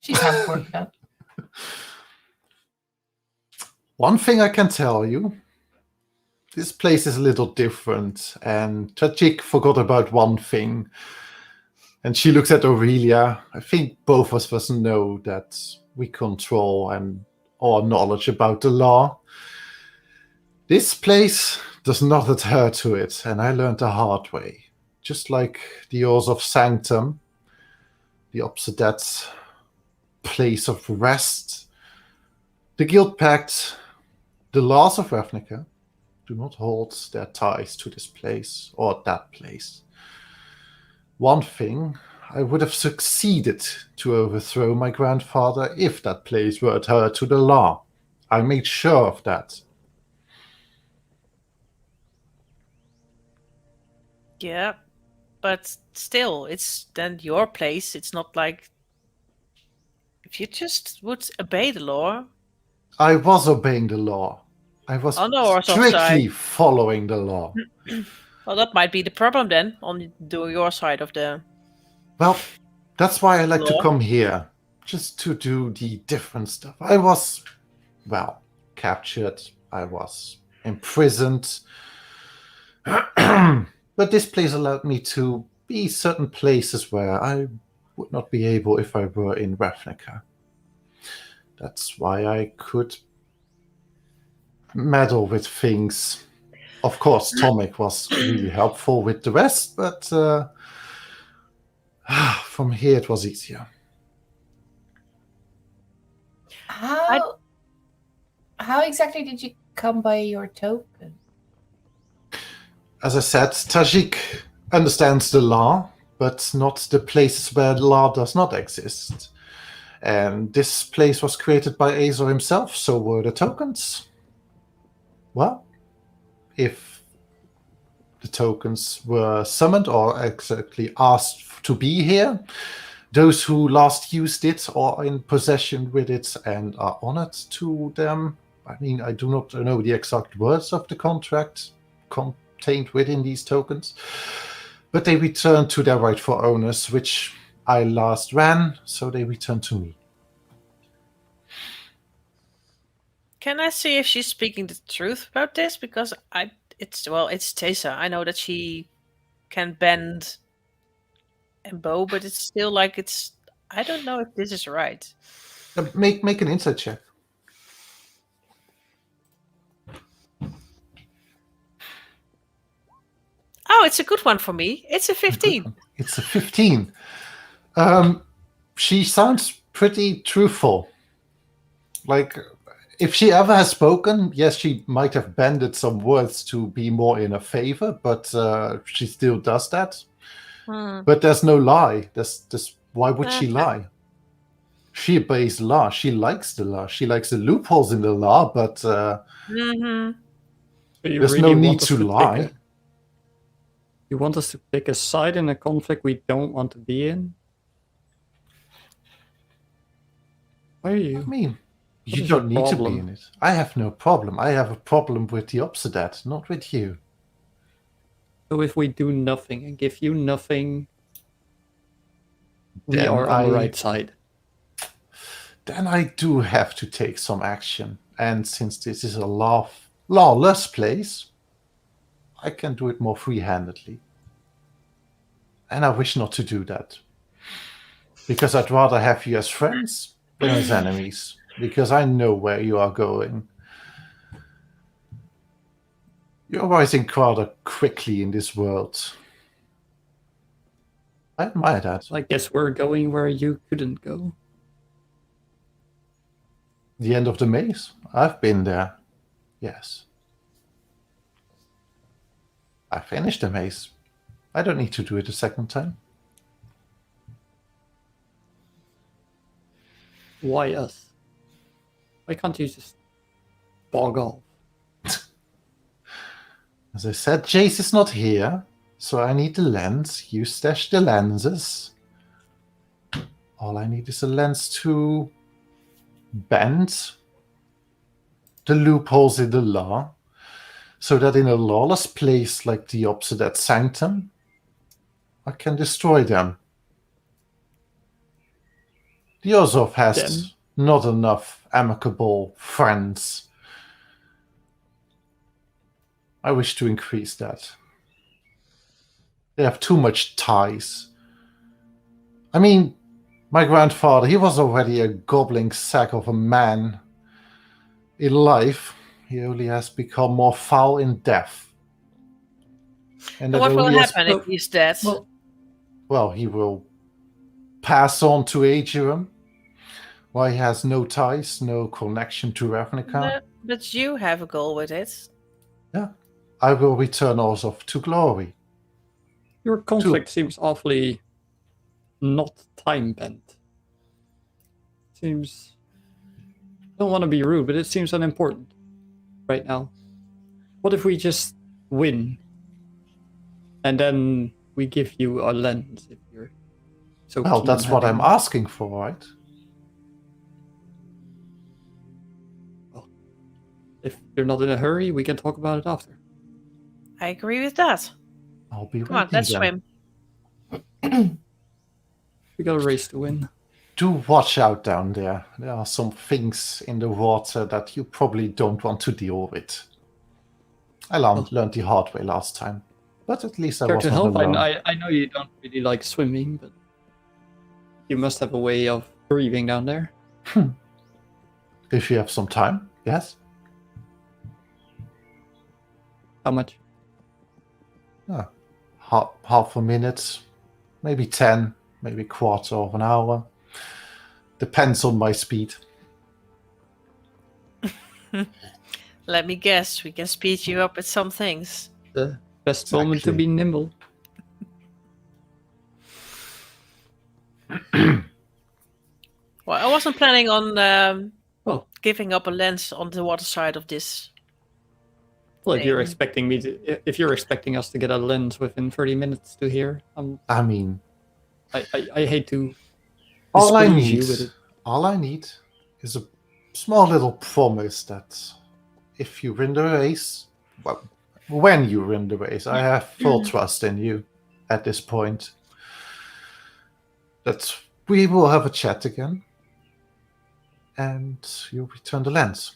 D: She's half work done.
A: One thing I can tell you. This place is a little different, and Tajik forgot about one thing. And she looks at Aurelia. I think both of us know that we control and our knowledge about the law. This place does not adhere to it, and I learned the hard way. Just like the Oars of Sanctum, the opposite that place of rest, the Guild Pact, the laws of Ravnica do not hold their ties to this place or that place. One thing, I would have succeeded to overthrow my grandfather if that place were adhered to the law. I made sure of that.
B: Yeah, but still, it's then your place. It's not like if you just would obey the law.
A: I was obeying the law. I was
B: On the horse
A: strictly
B: offside.
A: following the law.
B: Well, that might be the problem then on your side of the.
A: Well, that's why I like to
B: Law.
A: come here. Just to do the different stuff. I was, well, captured. I was imprisoned. But this place allowed me to be certain places where I would not be able if I were in Ravnica. That's why I could meddle with things. Of course, Tomek was really helpful with the rest, but from here it was easier.
D: How exactly did you come by your token?
A: As I said, Tajik understands the law, but not the places where the law does not exist. And this place was created by Azor himself, so were the tokens. Well, if the tokens were summoned or exactly asked to be here, those who last used it are in possession with it and are honored to them. I mean, I do not know the exact words of the contract contained within these tokens, but they return to their rightful owners, which I last ran, so they return to me.
B: Can I see if she's speaking the truth about this? Because it's Tessa. I know that she can bend and bow, but it's still like I don't know if this is right.
A: Make an insight check.
B: Oh, it's a good one for me. It's a 15.
A: It's a 15. She sounds pretty truthful. Like, if she ever has spoken, yes, she might have bended some words to be more in her favor, but she still does that. But there's no lie. Why would she lie? She obeys the law. She likes the law. She likes the loopholes in the law, but there's no need to lie.
C: You want us to pick a side in a conflict we don't want to be in? Why are you?
A: I mean, you don't need to be in it. I have no problem. I have a problem with the Obsidat, not with you.
C: So if we do nothing and give you nothing, we
A: Then
C: are on the right side.
A: Then I do have to take some action. And since this is a lawless place, I can do it more free-handedly. And I wish not to do that. Because I'd rather have you as friends than as enemies. Because I know where you are going. You're rising rather quickly in this world. I admire that.
C: I guess we're going where you couldn't go.
A: The end of the maze? I've been there. Yes. I finished the maze. I don't need to do it a second time.
C: Why us? Why can't you just bog off?
A: As I said, Jace is not here, so I need the lens. You stash the lenses. All I need is a lens to bend the loopholes in the law, so that in a lawless place like the Obsidat Sanctum, I can destroy them. The Ozov has not enough amicable friends. I wish to increase that. They have too much ties. I mean, my grandfather, he was already a gobbling sack of a man in life. He only has become more foul in death.
B: And what will happen if he's dead?
A: Well, he will pass on to Aegerum, where he has no ties, no connection to Ravnica.
B: But you have a goal with it.
A: Yeah. I will return Ozov to glory.
C: Your conflict seems awfully not time-bent. Seems... I don't want to be rude, but it seems unimportant right now. What if we just win? And then we give you a lens if you're so
A: well,
C: keen
A: that's
C: on
A: what
C: having
A: I'm asking for, right?
C: Well, if you're not in a hurry, we can talk about it after.
B: I agree with that.
A: I'll be
B: Come on, let's swim.
C: We got a race to win.
A: do watch out down there. There are some things in the water that you probably don't want to deal with. I learned the hard way last time, but at least I
C: Care
A: was
C: to
A: not
C: help?
A: alone.
C: I know you don't really like swimming, but you must have a way of breathing down there.
A: If you have some time, yes.
C: How much?
A: Half a minute, maybe 10, maybe a quarter of an hour. Depends on my speed.
B: Let me guess, we can speed you up with some things.
C: The best moment to
A: Exactly.
C: be nimble.
B: Well, I wasn't planning on
C: Well,
B: giving up a lens on the water side of this.
C: well, if you're
B: thing.
C: expecting if you're expecting us to get a lens within 30 minutes to here,
A: I mean,
C: I hate to
A: all I
C: displease
A: need,
C: you with it.
A: all I need is a small little promise that if you win the race, well, when you win the race, I have full trust in you at this point, that we will have a chat again and you'll return the lens.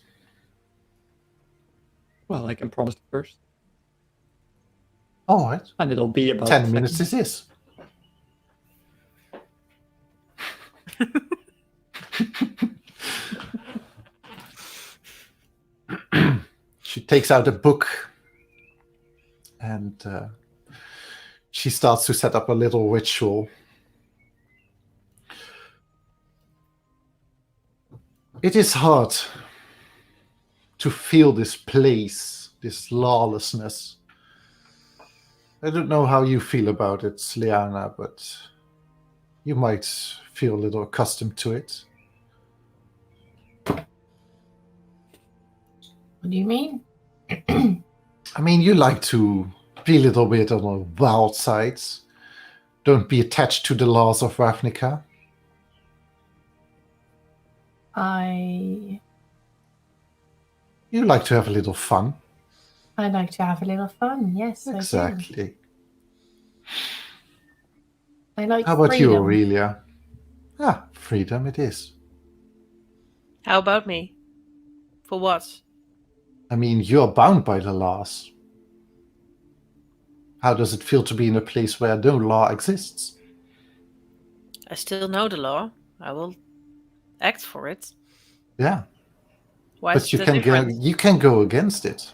C: Well, I can promise it first,
A: All right,
C: and it'll be about
A: 10 minutes this is. She takes out a book and she starts to set up a little ritual. It is hard to feel this place, this lawlessness. I don't know how you feel about it, Liana, but you might feel a little accustomed to it.
D: What do you mean?
A: I mean, you like to be a little bit on the wild side. Don't be attached to the laws of Ravnica.
D: I
A: You like to have a little fun.
D: like to have a little fun. Yes,
A: Exactly.
D: I like
A: How about
D: freedom.
A: you, Aurelia? Freedom it is.
B: How about me? For what?
A: I mean, you're bound by the laws. How does it feel to be in a place where no law exists?
B: I still know the law. I will act for it.
A: Yeah,
B: Why
A: but
B: is
A: you
B: it
A: can
B: different?
A: you can go against it.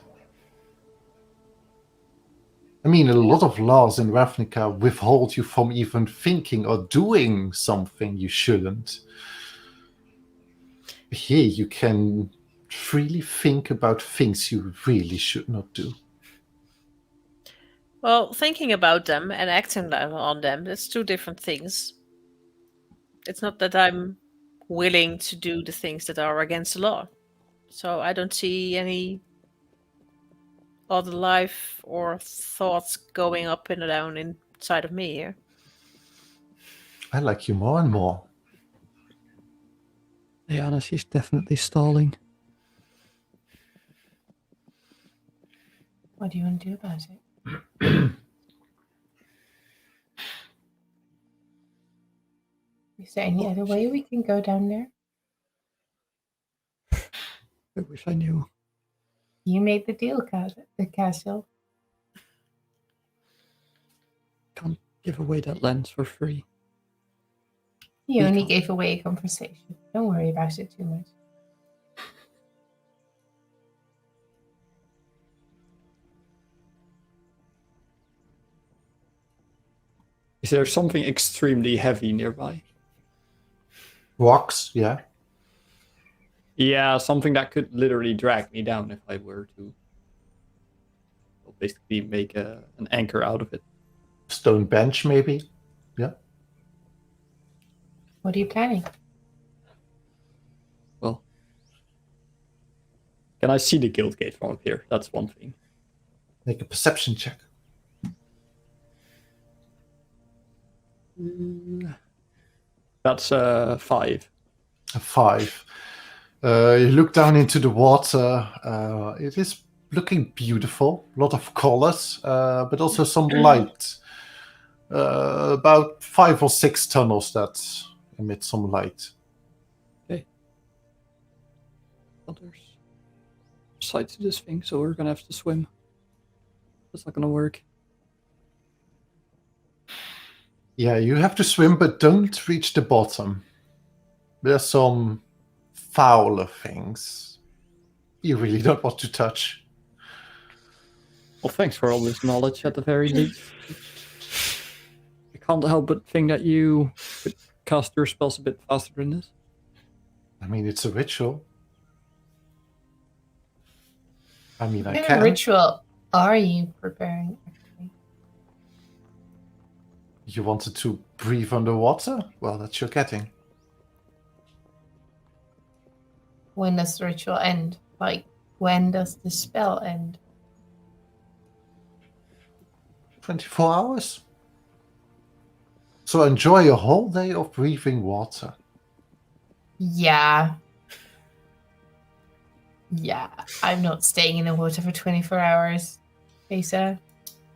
A: I mean, a lot of laws in Ravnica withhold you from even thinking or doing something you shouldn't. Here, you can freely think about things you really should not do.
B: Well, thinking about them and acting on them, that's two different things. It's not that I'm willing to do the things that are against the law. So I don't see any other life or thoughts going up and down inside of me here.
A: I like you more and more.
E: Liana, she's definitely stalling.
D: What do you want to do about it? Is there any other way we can go down there?
E: I wish I knew.
D: You made the deal, Castle.
E: Can't give away that lens for free.
D: You only gave away a conversation. Don't worry about it too much.
C: Is there something extremely heavy nearby?
A: Rocks, yeah.
C: Yeah, something that could literally drag me down if I were to. Well, basically make an anchor out of it.
A: Stone bench, maybe. Yeah.
D: What are you planning?
C: Well, can I see the guild gate from up here? That's one thing.
A: Make a perception check.
C: That's 5.
A: A 5. You look down into the water. It is looking beautiful. A lot of colors, but also some light. About 5 or 6 tunnels that emit some light.
E: Well, there's sides to this thing, so we're gonna have to swim. That's not gonna work.
A: Yeah, you have to swim, but don't reach the bottom. There's some fouler things you really don't want to touch.
E: Well, thanks for all this knowledge at the very least. I can't help but think that you could cast your spells a bit faster than this.
A: I mean, it's a ritual. I mean,
D: What
A: I
D: kind
A: can.
D: of ritual are you preparing? Actually?
A: You wanted to breathe underwater? Well, that's your getting.
D: When does the ritual end? Like, when does the spell end?
A: 24 hours. So enjoy a whole day of breathing water.
D: Yeah. Yeah, I'm not staying in the water for 24 hours, Lisa.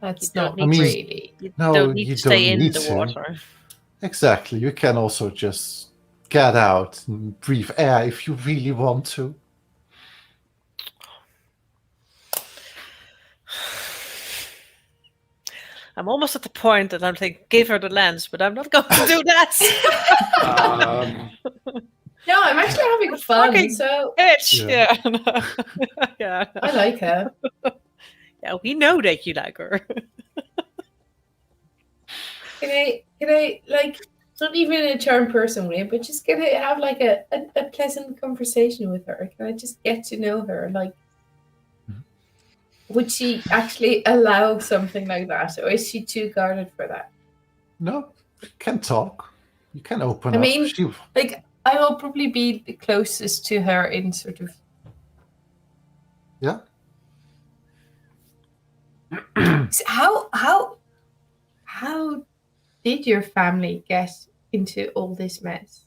D: That's
B: You don't
D: not
B: need
A: to-
D: really.
B: You
A: No,
B: don't need
A: you
B: to stay
A: don't
B: in
A: need
B: the
A: to.
B: water.
A: Exactly. You can also just get out and breathe air if you really want to.
B: I'm almost at the point that I'm thinking, give her the lens, but I'm not going to do that.
D: No, I'm actually having fun,
B: Fucking
D: so
B: Bitch.
A: Yeah.
B: Yeah. Yeah.
D: I like her.
B: Yeah, we know that you like her.
D: Can I like, not even in a charm person way, but just can I have like a pleasant conversation with her? Can I just get to know her? Like, would she actually allow something like that, or is she too guarded for that?
A: No, you can talk. You can open
D: I
A: up.
D: mean,
A: She-
D: like, I will probably be the closest to her in sort of.
A: Yeah.
D: So how did your family get into all this mess?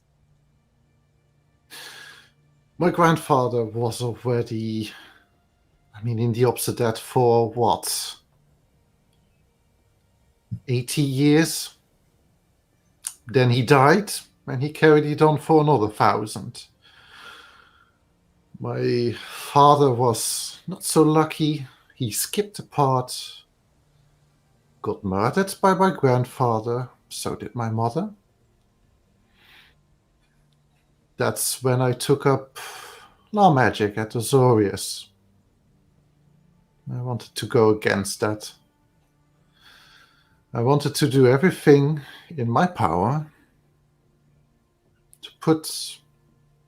A: My grandfather was already, I mean, in the Obsidian for what? 80 years? Then he died, and he carried it on for another 1,000. My father was not so lucky. He skipped a part, got murdered by my grandfather, so did my mother. That's when I took up law magic at Azorius. I wanted to go against that. I wanted to do everything in my power to put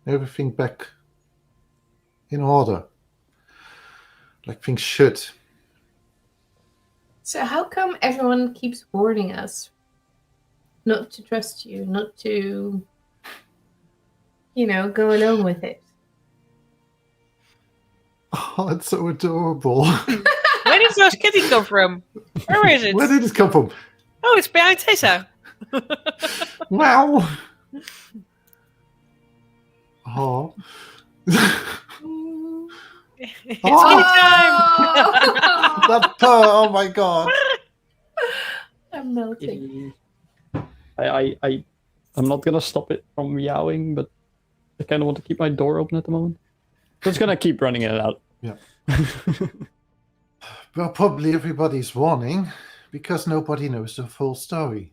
A: everything back in order, like things should.
D: So how come everyone keeps warning us not to trust you, not to, go along with it?
A: Oh, it's so adorable.
B: Where did those kitties come from? Where is it?
A: Where did it come from?
B: Oh, it's behind Tessa.
A: Wow. Oh.
B: It's kitty
A: Oh!
B: time.
A: That purr, oh my god.
D: I'm melting.
E: I'm not gonna stop it from meowing, but I kind of want to keep my door open at the moment. So it's gonna keep running in and out.
A: Yeah. Well, probably everybody's warning because nobody knows the full story.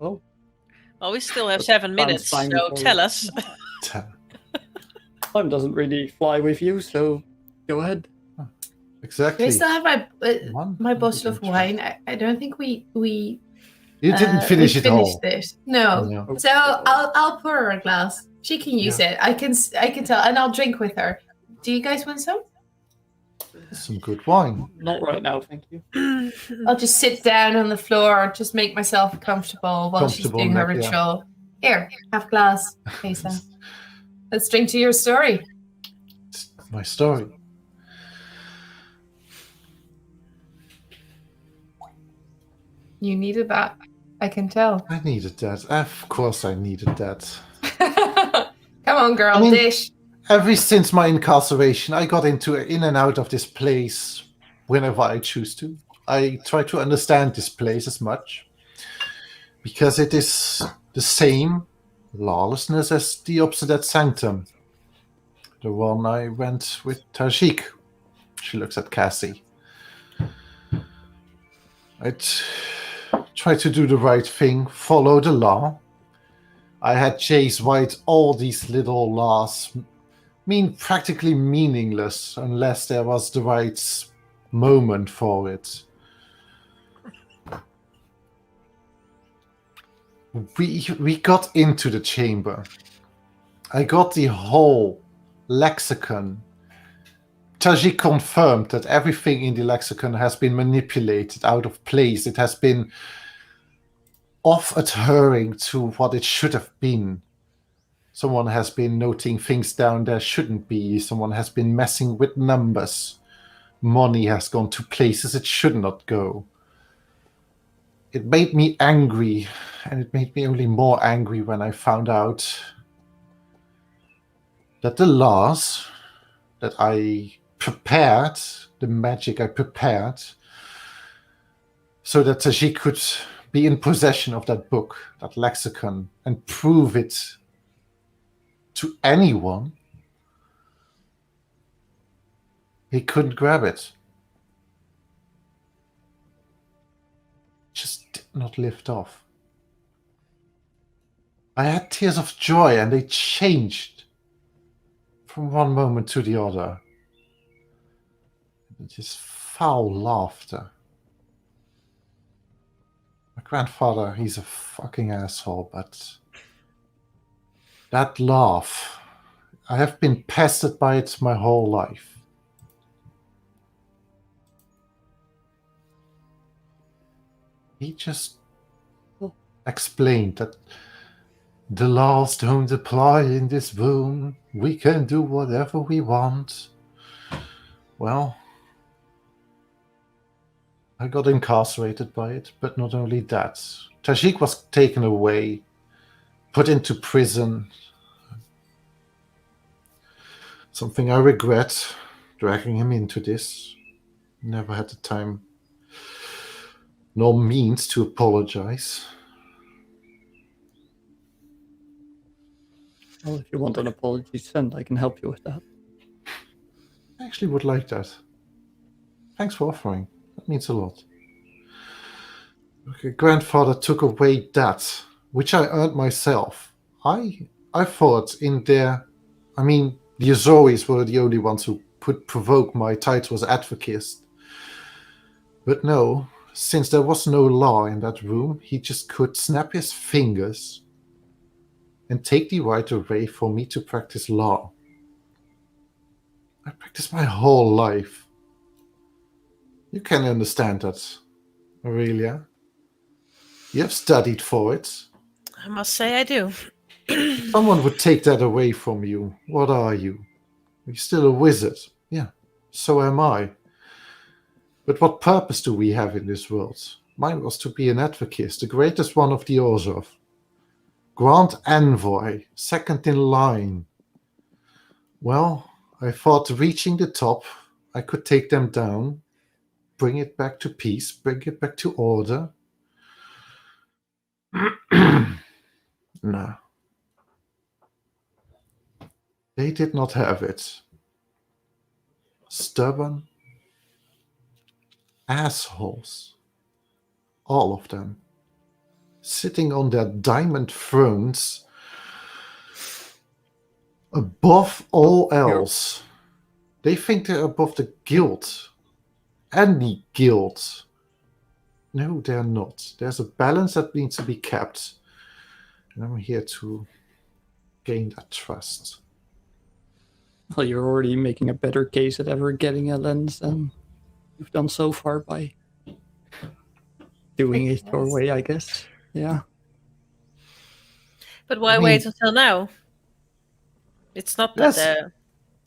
E: Oh,
B: Well, we still have 7 minutes,
E: fine
B: so
E: for
B: tell
E: you.
B: us.
E: time doesn't really fly with you, so go ahead.
A: Exactly.
D: I still have my
A: One,
D: my bottle of
A: two,
D: wine. I don't think we
A: You didn't finish
D: we
A: it all.
D: finished it. No.
A: No.
D: So I'll pour her a glass. She can use it. I can tell, and I'll drink with her. Do you guys want some?
A: Some good wine.
E: Not right now, thank you.
D: I'll just sit down on the floor, just make myself comfortable while she's
A: Comfortable
D: doing her
A: neck, yeah.
D: ritual. Here, have a glass, Lisa. Let's drink to your story.
A: It's my story.
D: You needed that. I can tell.
A: I needed that. Of course I needed that.
D: Come on, girl,
A: I mean-
D: dish.
A: Ever since my incarceration, I got in and out of this place whenever I choose to. I try to understand this place as much, because it is the same lawlessness as the Obsidian Sanctum, the one I went with Tajik. She looks at Cassie. I'd try to do the right thing, follow the law. I had Chase White all these little laws practically meaningless unless there was the right moment for it. We got into the chamber. I got the whole lexicon. Tajik confirmed that everything in the lexicon has been manipulated out of place. It has been off adhering to what it should have been. Someone has been noting things down there shouldn't be. Someone has been messing with numbers. Money has gone to places it should not go. It made me angry, and it made me only more angry when I found out that the laws that I prepared, the magic I prepared, so that Tajik could be in possession of that book, that lexicon, and prove it to anyone, he couldn't grab it. Just did not lift off. I had tears of joy, and they changed from one moment to the other. Just foul laughter. My grandfather, he's a fucking asshole, but that laugh, I have been pestered by it my whole life. He just explained that the laws don't apply in this room. We can do whatever we want. Well, I got incarcerated by it, but not only that. Tajik was taken away, put into prison. Something I regret, dragging him into this. Never had the time nor means to apologize.
E: Well, if you want an apology sent, I can help you with that.
A: I actually would like that. Thanks for offering. That means a lot. Okay, grandfather took away that, which I earned myself. I thought in there, the Azoris were the only ones who could provoke my title as advocate. But no, since there was no law in that room, he just could snap his fingers and take the right away for me to practice law. I practiced my whole life. You can understand that, Aurelia. You have studied for it.
B: I must say I do.
A: If someone would take that away from you, what are you? You're still a wizard. Yeah, so am I. But what purpose do we have in this world? Mine was to be an advocate, the greatest one of the Orzhov. Grand Envoy, second in line. Well, I thought reaching the top, I could take them down, bring it back to peace, bring it back to order. No. They did not have it. Stubborn assholes. All of them. Sitting on their diamond thrones above all else. They think they're above the guild. Any guild. No, they're not. There's a balance that needs to be kept. And I'm here to gain that trust.
E: Well, you're already making a better case at ever getting a lens than you've done so far by doing it your way, I guess. Yeah.
B: But why wait until now? It's not that...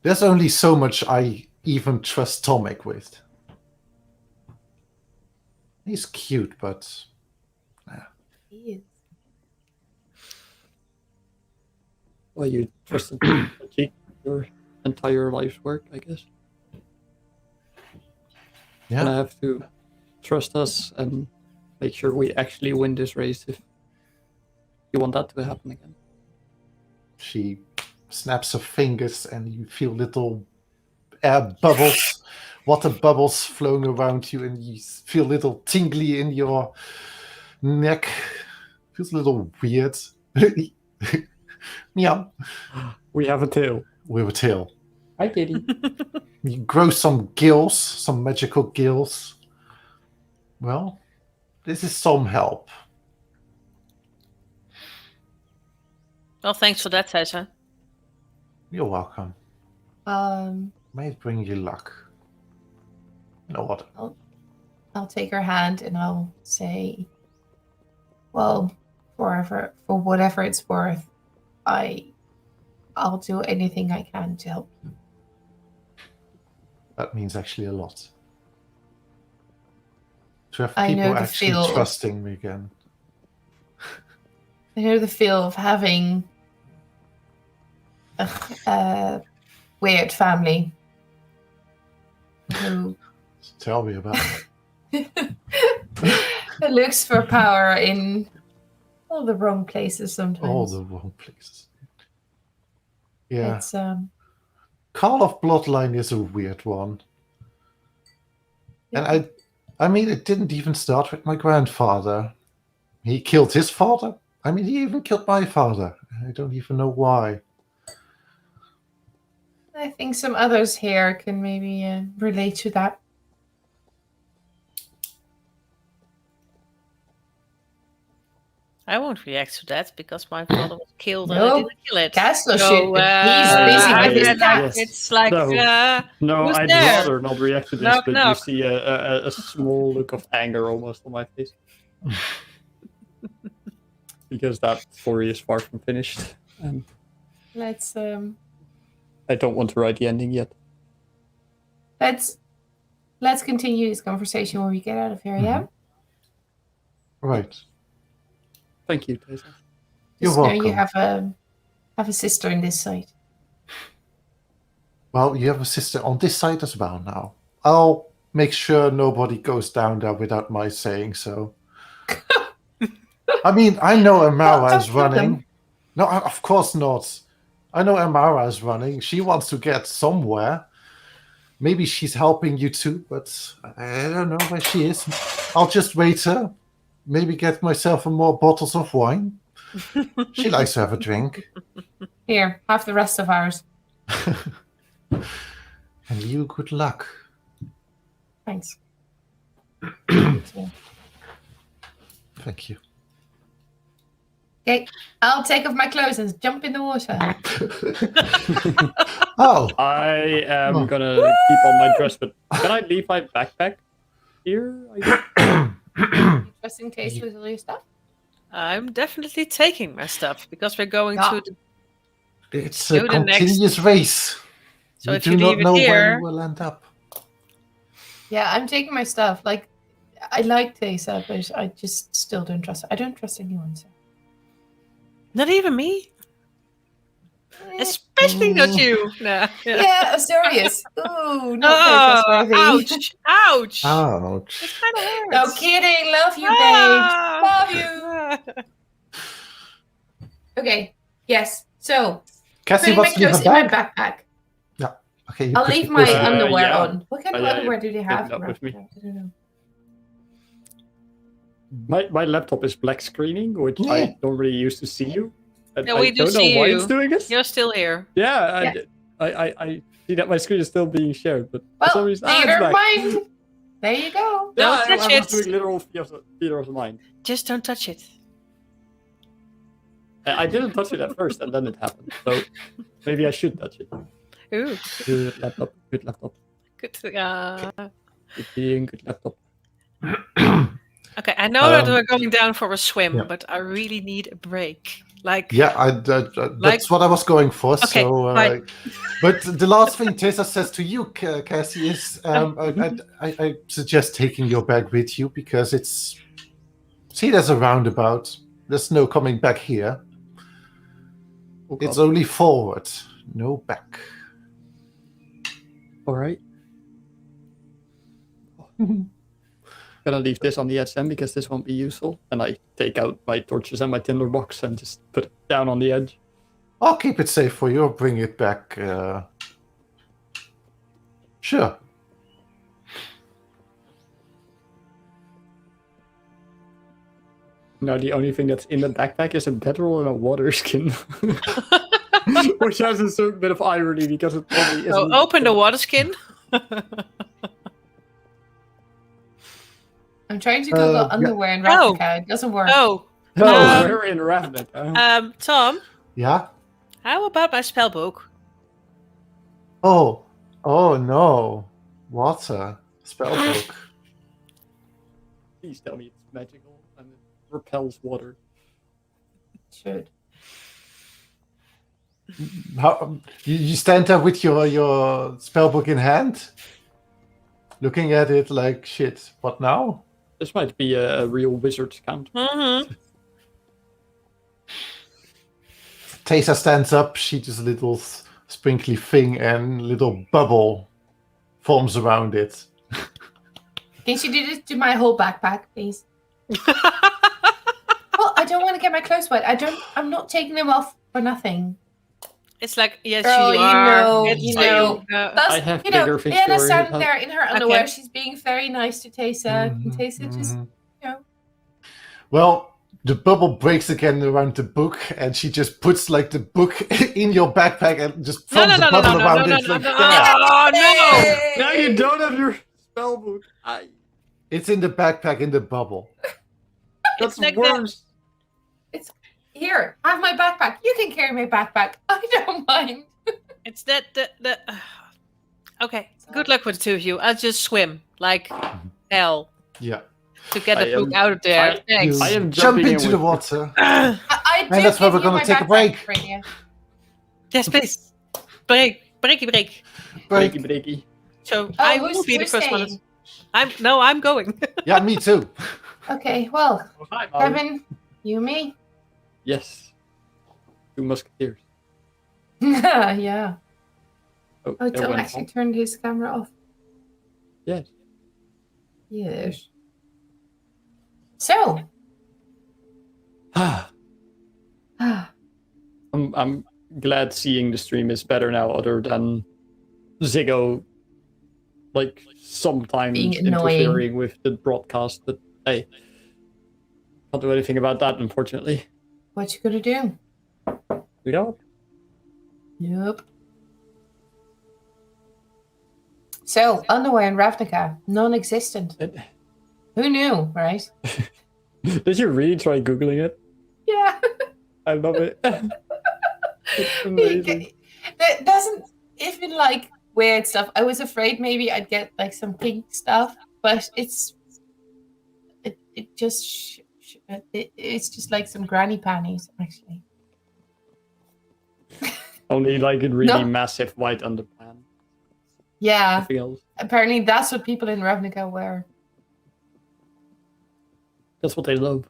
A: There's only so much I even trust Tomek with. He's cute, but...
D: He is.
E: Well, you trusted your entire life's work, I guess.
A: Yeah.
E: And I have to trust us and make sure we actually win this race if you want that to happen again.
A: She snaps her fingers, and you feel little air bubbles, water bubbles flowing around you, and you feel little tingly in your neck. Feels a little weird. Meow.
E: We have a tail.
A: We have a tail.
E: Hi, kitty.
A: You grow some gills, some magical gills. Well, this is some help.
B: Well, thanks for that, Tessa.
A: You're welcome. May it bring you luck. You know what?
D: I'll take her hand and I'll say, well, for whatever it's worth, I'll do anything I can to help you.
A: That means actually a lot. To have
D: I know
A: people
D: the
A: actually
D: feel.
A: trusting me again.
D: I know the feel of having a weird family who
A: Tell me about it.
D: looks for power in all the wrong places sometimes.
A: All the wrong places. Yeah.
D: It's
A: Call of Bloodline is a weird one. And I mean, it didn't even start with my grandfather. He killed his father. I mean, he even killed my father. I don't even know why.
D: I think some others here can maybe relate to that.
B: I won't react to that because my father was killed and
D: No,
B: I didn't kill it.
D: Castle
B: So,
D: should, but he's busy
E: I-
D: with his
E: yes.
D: cat.
B: It's like,
E: No,
B: who's
E: I'd
B: there?
E: rather not react to this,
B: Knock,
E: but
B: knock.
E: you see a small look of anger almost on my face. Because that story is far from finished. And
D: Let's
E: I don't want to write the ending yet.
D: let's continue this conversation when we get out of here. Yeah.
A: Right.
E: Thank you, Tessa.
A: You're
D: Just know
A: welcome.
D: you have a sister in this site.
A: Well, you have a sister on this side as well now. I'll make sure nobody goes down there without my saying so. I mean, I know Amara
D: Don't
A: is
D: kill
A: running.
D: them.
A: No, of course not. I know Amara is running. She wants to get somewhere. Maybe she's helping you too, but I don't know where she is. I'll just wait her. Maybe get myself more bottles of wine. She likes to have a drink.
D: Here, have the rest of ours.
A: And you, good luck.
D: Thanks.
A: Thank you.
D: Okay, I'll take off my clothes and jump in the water.
A: Oh,
E: I am
A: Oh.
E: gonna keep on my dress, but can I leave my backpack here?
D: Just in case with all your stuff.
B: I'm definitely taking my stuff because we're going
D: Yeah.
B: to the...
A: it's
B: Do
A: a
B: the next-
A: continuous race.
B: So
A: you
B: if
A: do
B: you
A: not
B: leave it
A: know where
B: here...
A: you will end up.
D: Yeah, I'm taking my stuff. Like, I like Tessa, but I just still don't trust her. I don't trust anyone. So.
B: Not even me? Especially not you. Nah.
D: Yeah, I'm serious. Ooh, not
B: Oh,
D: very trustworthy.
B: ouch! Ouch!
A: Ouch.
B: It kind of hurts.
D: No kidding. Love you,
B: Ah.
D: babe. Love you. Okay. Yes. So,
A: Cassie
D: putting my
A: wants to leave
D: clothes
A: her
D: in my
A: bag.
D: backpack.
A: Okay, you
D: I'll
A: put
D: leave
A: your
D: my
A: clothes in.
D: underwear
E: yeah.
D: on. What kind of
E: Yeah,
D: underwear do they have?
E: taking that with me.
D: I don't know.
E: My laptop is black screening, which
A: Yeah.
E: I don't really use to see you. And
B: Yeah,
E: I
B: we do
E: don't know
B: see
E: why
B: you.
E: it's doing this.
B: You're still here.
E: Yeah,
D: Yeah.
E: I see that my screen is still being shared, but for some
D: Well,
E: reason,
D: theater
E: it's
D: of
E: black.
D: mind. There you go.
E: Yeah,
B: Don't touch
E: I was
B: it.
E: doing literal theater of mind.
B: Just don't touch it.
E: I didn't touch it at first, and then it happened. So maybe I should touch it.
B: Ooh,
E: Good laptop, good laptop.
B: good.
E: Good being, good laptop.
B: Okay, I know that
A: Um,
B: we're going down for a swim,
A: yeah.
B: but I really need a break. Like,
A: Yeah, that's what I was going for.
B: Okay,
A: so,
B: fine.
A: but the last thing Tessa says to you, Cassie, is I suggest taking your bag with you because it's there's a roundabout. There's no coming back here.
E: Oh, God.
A: It's only forward, no back.
E: All right. gonna leave this on the edge then because this won't be useful. And I take out my torches and my tinder box and just put it down on the edge.
A: I'll keep it safe for you. I'll bring it back. Sure.
E: Now the only thing that's in the backpack is a bedroll and a water skin. Which has a certain bit of irony because it probably isn't.
B: So open the water skin.
D: I'm trying to Google underwear in Ravnica. It doesn't work.
B: Oh.
E: No, we're in Ravnica.
B: Tom,
A: Yeah?
B: how about my spellbook?
A: Oh no. Water. Spellbook.
E: Please tell me it's magical and it repels water.
D: It should.
A: How, you stand there with your spellbook in hand? Looking at it like, shit, what now?
E: This might be a real wizard's count.
B: Mm-hmm.
A: Tessa stands up, she does a little sprinkly thing and little bubble forms around it.
D: Can you do this to my whole backpack, please? Well, I don't want to get my clothes wet. I'm not taking them off for nothing.
B: It's like, yes,
D: Girl,
B: you are.
D: you know. Plus,
E: I have bigger things to
D: Anna's
E: worry
D: standing
E: about.
D: there in her underwear.
B: Okay.
D: She's being very nice to Tessa. And Tessa just,
A: Well, the bubble breaks again around the book, and she just puts like the book in your backpack and just
B: No,
A: forms a bubble around it. Like, there.
B: Oh, no!
E: Now you don't have your spellbook.
A: It's in the backpack in the bubble.
E: That's
B: like
E: worse.
D: Here, have my backpack. You can carry my backpack. I don't mind.
B: It's that the Okay, good luck with the two of you. I'll just swim like hell
A: Yeah.
B: to get the book out of there. Thanks.
E: I am
A: Jump
E: jumping in
A: into
E: with
A: the
E: you.
A: water.
D: I do
A: And that's where
D: give
A: we're
D: you
A: gonna
D: my
A: take a
D: backpack,
A: break.
D: Brynja.
B: Yes, please. Break.
A: Break.
E: Breaky.
B: So I will be the first one. I'm going.
A: Yeah, me too.
D: Okay, well,
E: Hi, Molly.
D: Kevin, you, me?
E: Yes. 2 musketeers.
D: Yeah.
E: Oh,
D: Oh,
E: it
D: Tom
E: went
D: actually
E: off.
D: turned his camera off.
E: Yes.
D: Yes. So,
E: I'm glad seeing the stream is better now, other than Ziggo, like sometimes
D: Being annoying.
E: interfering with the broadcast. But hey, can't do anything about that, unfortunately.
D: what you gonna do?
E: We don't.
D: Yep. So, underwear in Ravnica, non-existent. Who knew, right?
E: Did you really try googling it?
D: Yeah.
E: I love it. It's amazing.
D: That doesn't even like weird stuff. I was afraid maybe I'd get like some pink stuff, but it's just like some granny panties actually.
E: Only like a really
D: No.
E: massive white underpants.
D: Yeah.
E: Nothing else.
D: Apparently that's what people in Ravnica wear.
E: That's what they love.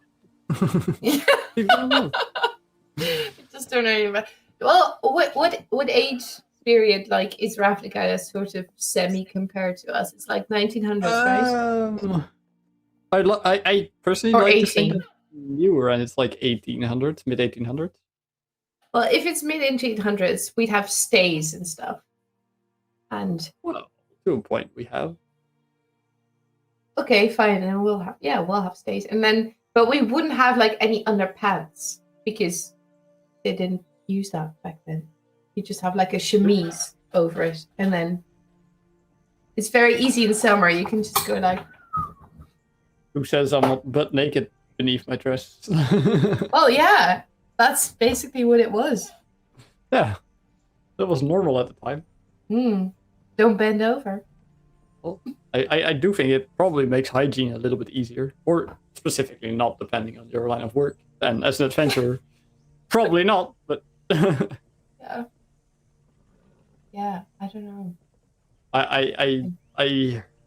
D: Yeah.
E: People love.
D: I just don't know about. Well, what age period like is Ravnica as sort of semi compared to us? It's like 1900s, right?
E: I personally
D: Or
E: like to think
D: 18.
E: that newer, and it's like 1800s, mid 1800s.
D: Well, if it's mid 1800s, we'd have stays and stuff. And
E: Well, to a point, we have.
D: okay, fine, and we'll have stays, and then but we wouldn't have like any underpants because they didn't use that back then. You just have like a chemise over it, and then it's very easy in summer. You can just go like,
E: Who says I'm not butt naked beneath my dress?
D: oh yeah, that's basically what it was.
E: Yeah, that was normal at the time.
D: Don't bend over.
E: Well, I do think it probably makes hygiene a little bit easier, or specifically not, depending on your line of work. And as an adventurer, probably not, but
D: Yeah, I don't know.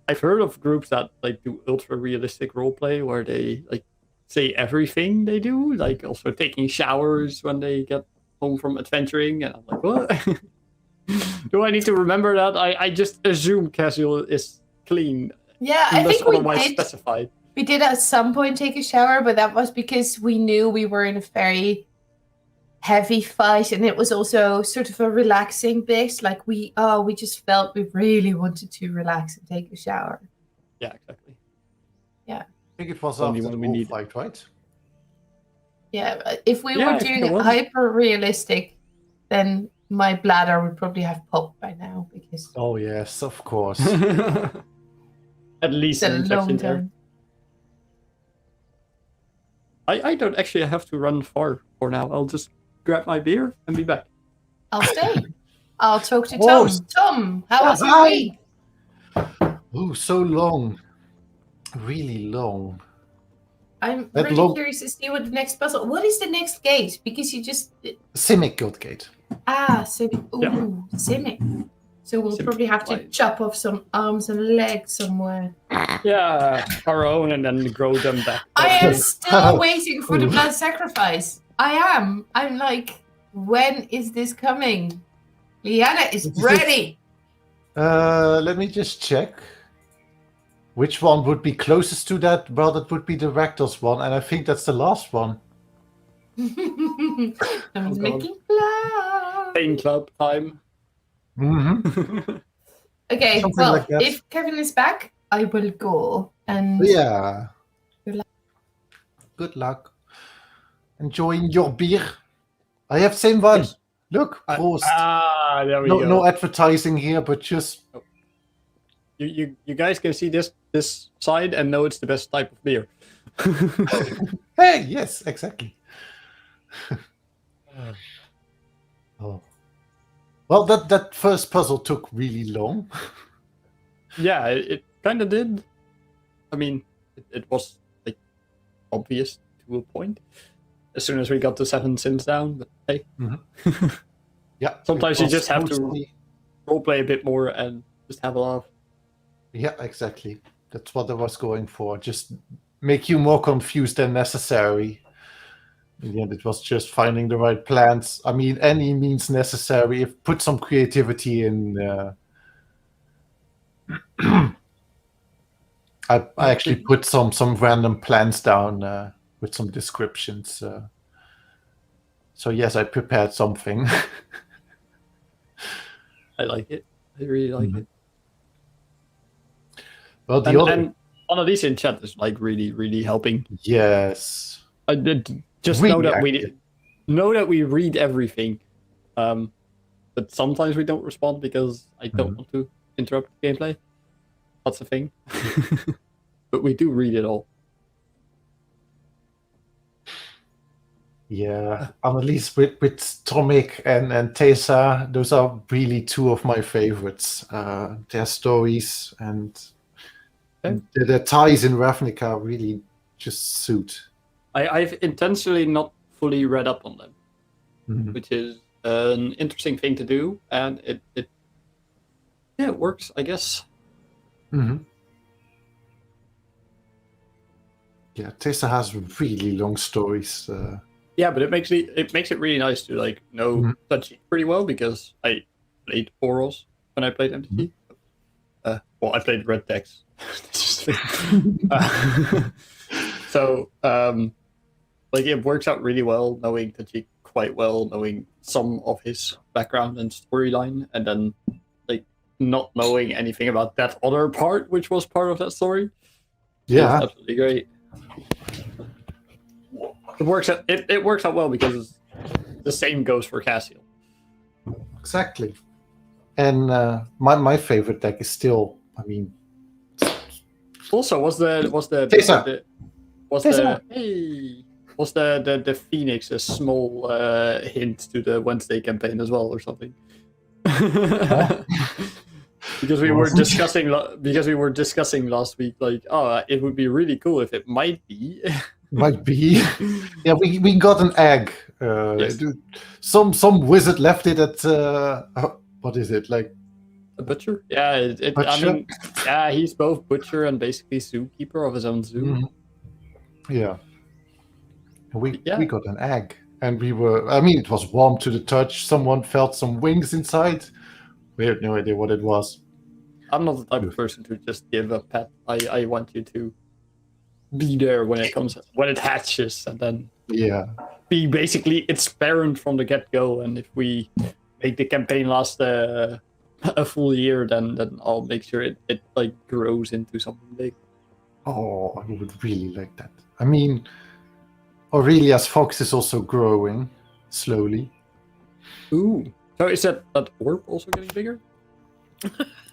E: I've heard of groups that like do ultra realistic roleplay where they like say everything they do, like also taking showers when they get home from adventuring, and I'm like, what? Do I need to remember that? I just assume casual is clean,
D: Yeah, I
E: unless
D: think we
E: otherwise
D: did.
E: specified.
D: We did at some point take a shower, but that was because we knew we were in a very heavy fight, and it was also sort of a relaxing bit. Like we just felt we really wanted to relax and take a shower.
E: Yeah, exactly.
A: I think it was
E: Only
A: after
E: one
A: the
E: we
A: wolf
E: needed.
A: fight, right?
D: Yeah, if we
E: Yeah,
D: were
E: I think
D: doing
E: it
D: it
E: was.
D: hyper realistic, then my bladder would probably have popped by now because
A: Oh yes, of course.
E: At least
D: it's
E: an
D: a
E: infection
D: long
E: there.
D: time.
E: I don't actually have to run far for now. I'll just grab my beer and be back.
D: I'll stay. I'll talk to
A: Oh,
D: Tom. Tom, how was your
A: hi.
D: week?
A: Oh, so long. Really long.
D: I'm
A: That
D: really
A: long-
D: curious to see what the next puzzle. What is the next gate? Because you just
A: Simic Guild Gate.
D: Simic. So we'll
E: Simic,
D: probably have to
E: right.
D: chop off some arms and legs somewhere.
E: Yeah, our own, and then grow them back.
D: I am
A: Okay.
D: still waiting for the blood sacrifice. I am. I'm like, when is this coming? Liana is
A: This is-
D: ready.
A: Let me just check. Which one would be closest to that? Well, that would be the Rakdos one, and I think that's the last one.
D: I'm
E: God.
D: making plans.
E: Pain club time.
A: Mm-hmm.
D: Okay,
A: Something
D: well,
A: like that.
D: if Kevin is back, I will go. And
A: Yeah.
D: Good luck.
A: Good luck. Enjoying your beer. I have same one.
E: Yes.
A: Look, Prost.
E: There we
A: no,
E: go.
A: no advertising here, but just
E: You guys can see this side and know it's the best type of beer.
A: hey, yes, exactly. Oh. Well, that first puzzle took really long.
E: Yeah, it kind of did. I mean, it was like obvious to a point. As soon as we got the 7 sins down, but hey,
A: Yeah.
E: Sometimes
A: it
E: you
A: was
E: just have to-
A: mostly-
E: roleplay a bit more and just have a laugh.
A: Yeah, exactly. That's what I was going for. Just make you more confused than necessary. In the end, it was just finding the right plans. I mean, any means necessary. If put some creativity in. I actually put some random plans down with some descriptions. So yes, I prepared something.
E: I like it. I really like it.
A: Well, the
E: And,
A: other
E: and Annalise in chat is like really, really helping.
A: yes,
E: I did just
A: Really
E: know that we read everything, but sometimes we don't respond because I don't want to interrupt gameplay. That's the thing. But we do read it all.
A: yeah. Annalise with Tomic and Tessa, those are really two of my favorites. Their stories and their ties in Ravnica really just suit.
E: I've intentionally not fully read up on them,
A: Mhm.
E: which is an interesting thing to do, and it works, I guess.
A: Mhm. Yeah, Tessa has really long stories.
E: Yeah, but it makes it really nice to like know Tachi pretty well because I played Oros when I played MTG. Well, I played Red Decks. So like it works out really well knowing Tachi quite well, knowing some of his background and storyline, and then like not knowing anything about that other part, which was part of that story.
A: Yeah,
E: It's absolutely great. It works out well because the same goes for Cassiel.
A: exactly. And my favorite deck is still, I mean,
E: Also, was the
A: Tessa.
E: Phoenix a small hint to the Wednesday campaign as well, or something? Because we were discussing last week, like, it would be really cool if it might be.
A: might be. Yeah, we got an egg.
E: Yes.
A: Some wizard left it at what is it like?
E: A butcher? Yeah, I
A: Butcher?
E: mean, yeah, he's both butcher and basically zookeeper of his own zoo.
A: Mhm. Yeah. We
E: Yeah.
A: got an egg, and we were. I mean, it was warm to the touch. Someone felt some wings inside. We had no idea what it was.
E: I'm not the type of person to just give a pet. I want you to be there when it hatches, and then
A: Yeah.
E: be basically its parent from the get-go. And if we make the campaign last a full year, then I'll make sure it like grows into something big.
A: Oh, I would really like that. I mean, Aurelia's fox is also growing slowly.
E: Ooh. So is that orb also getting bigger?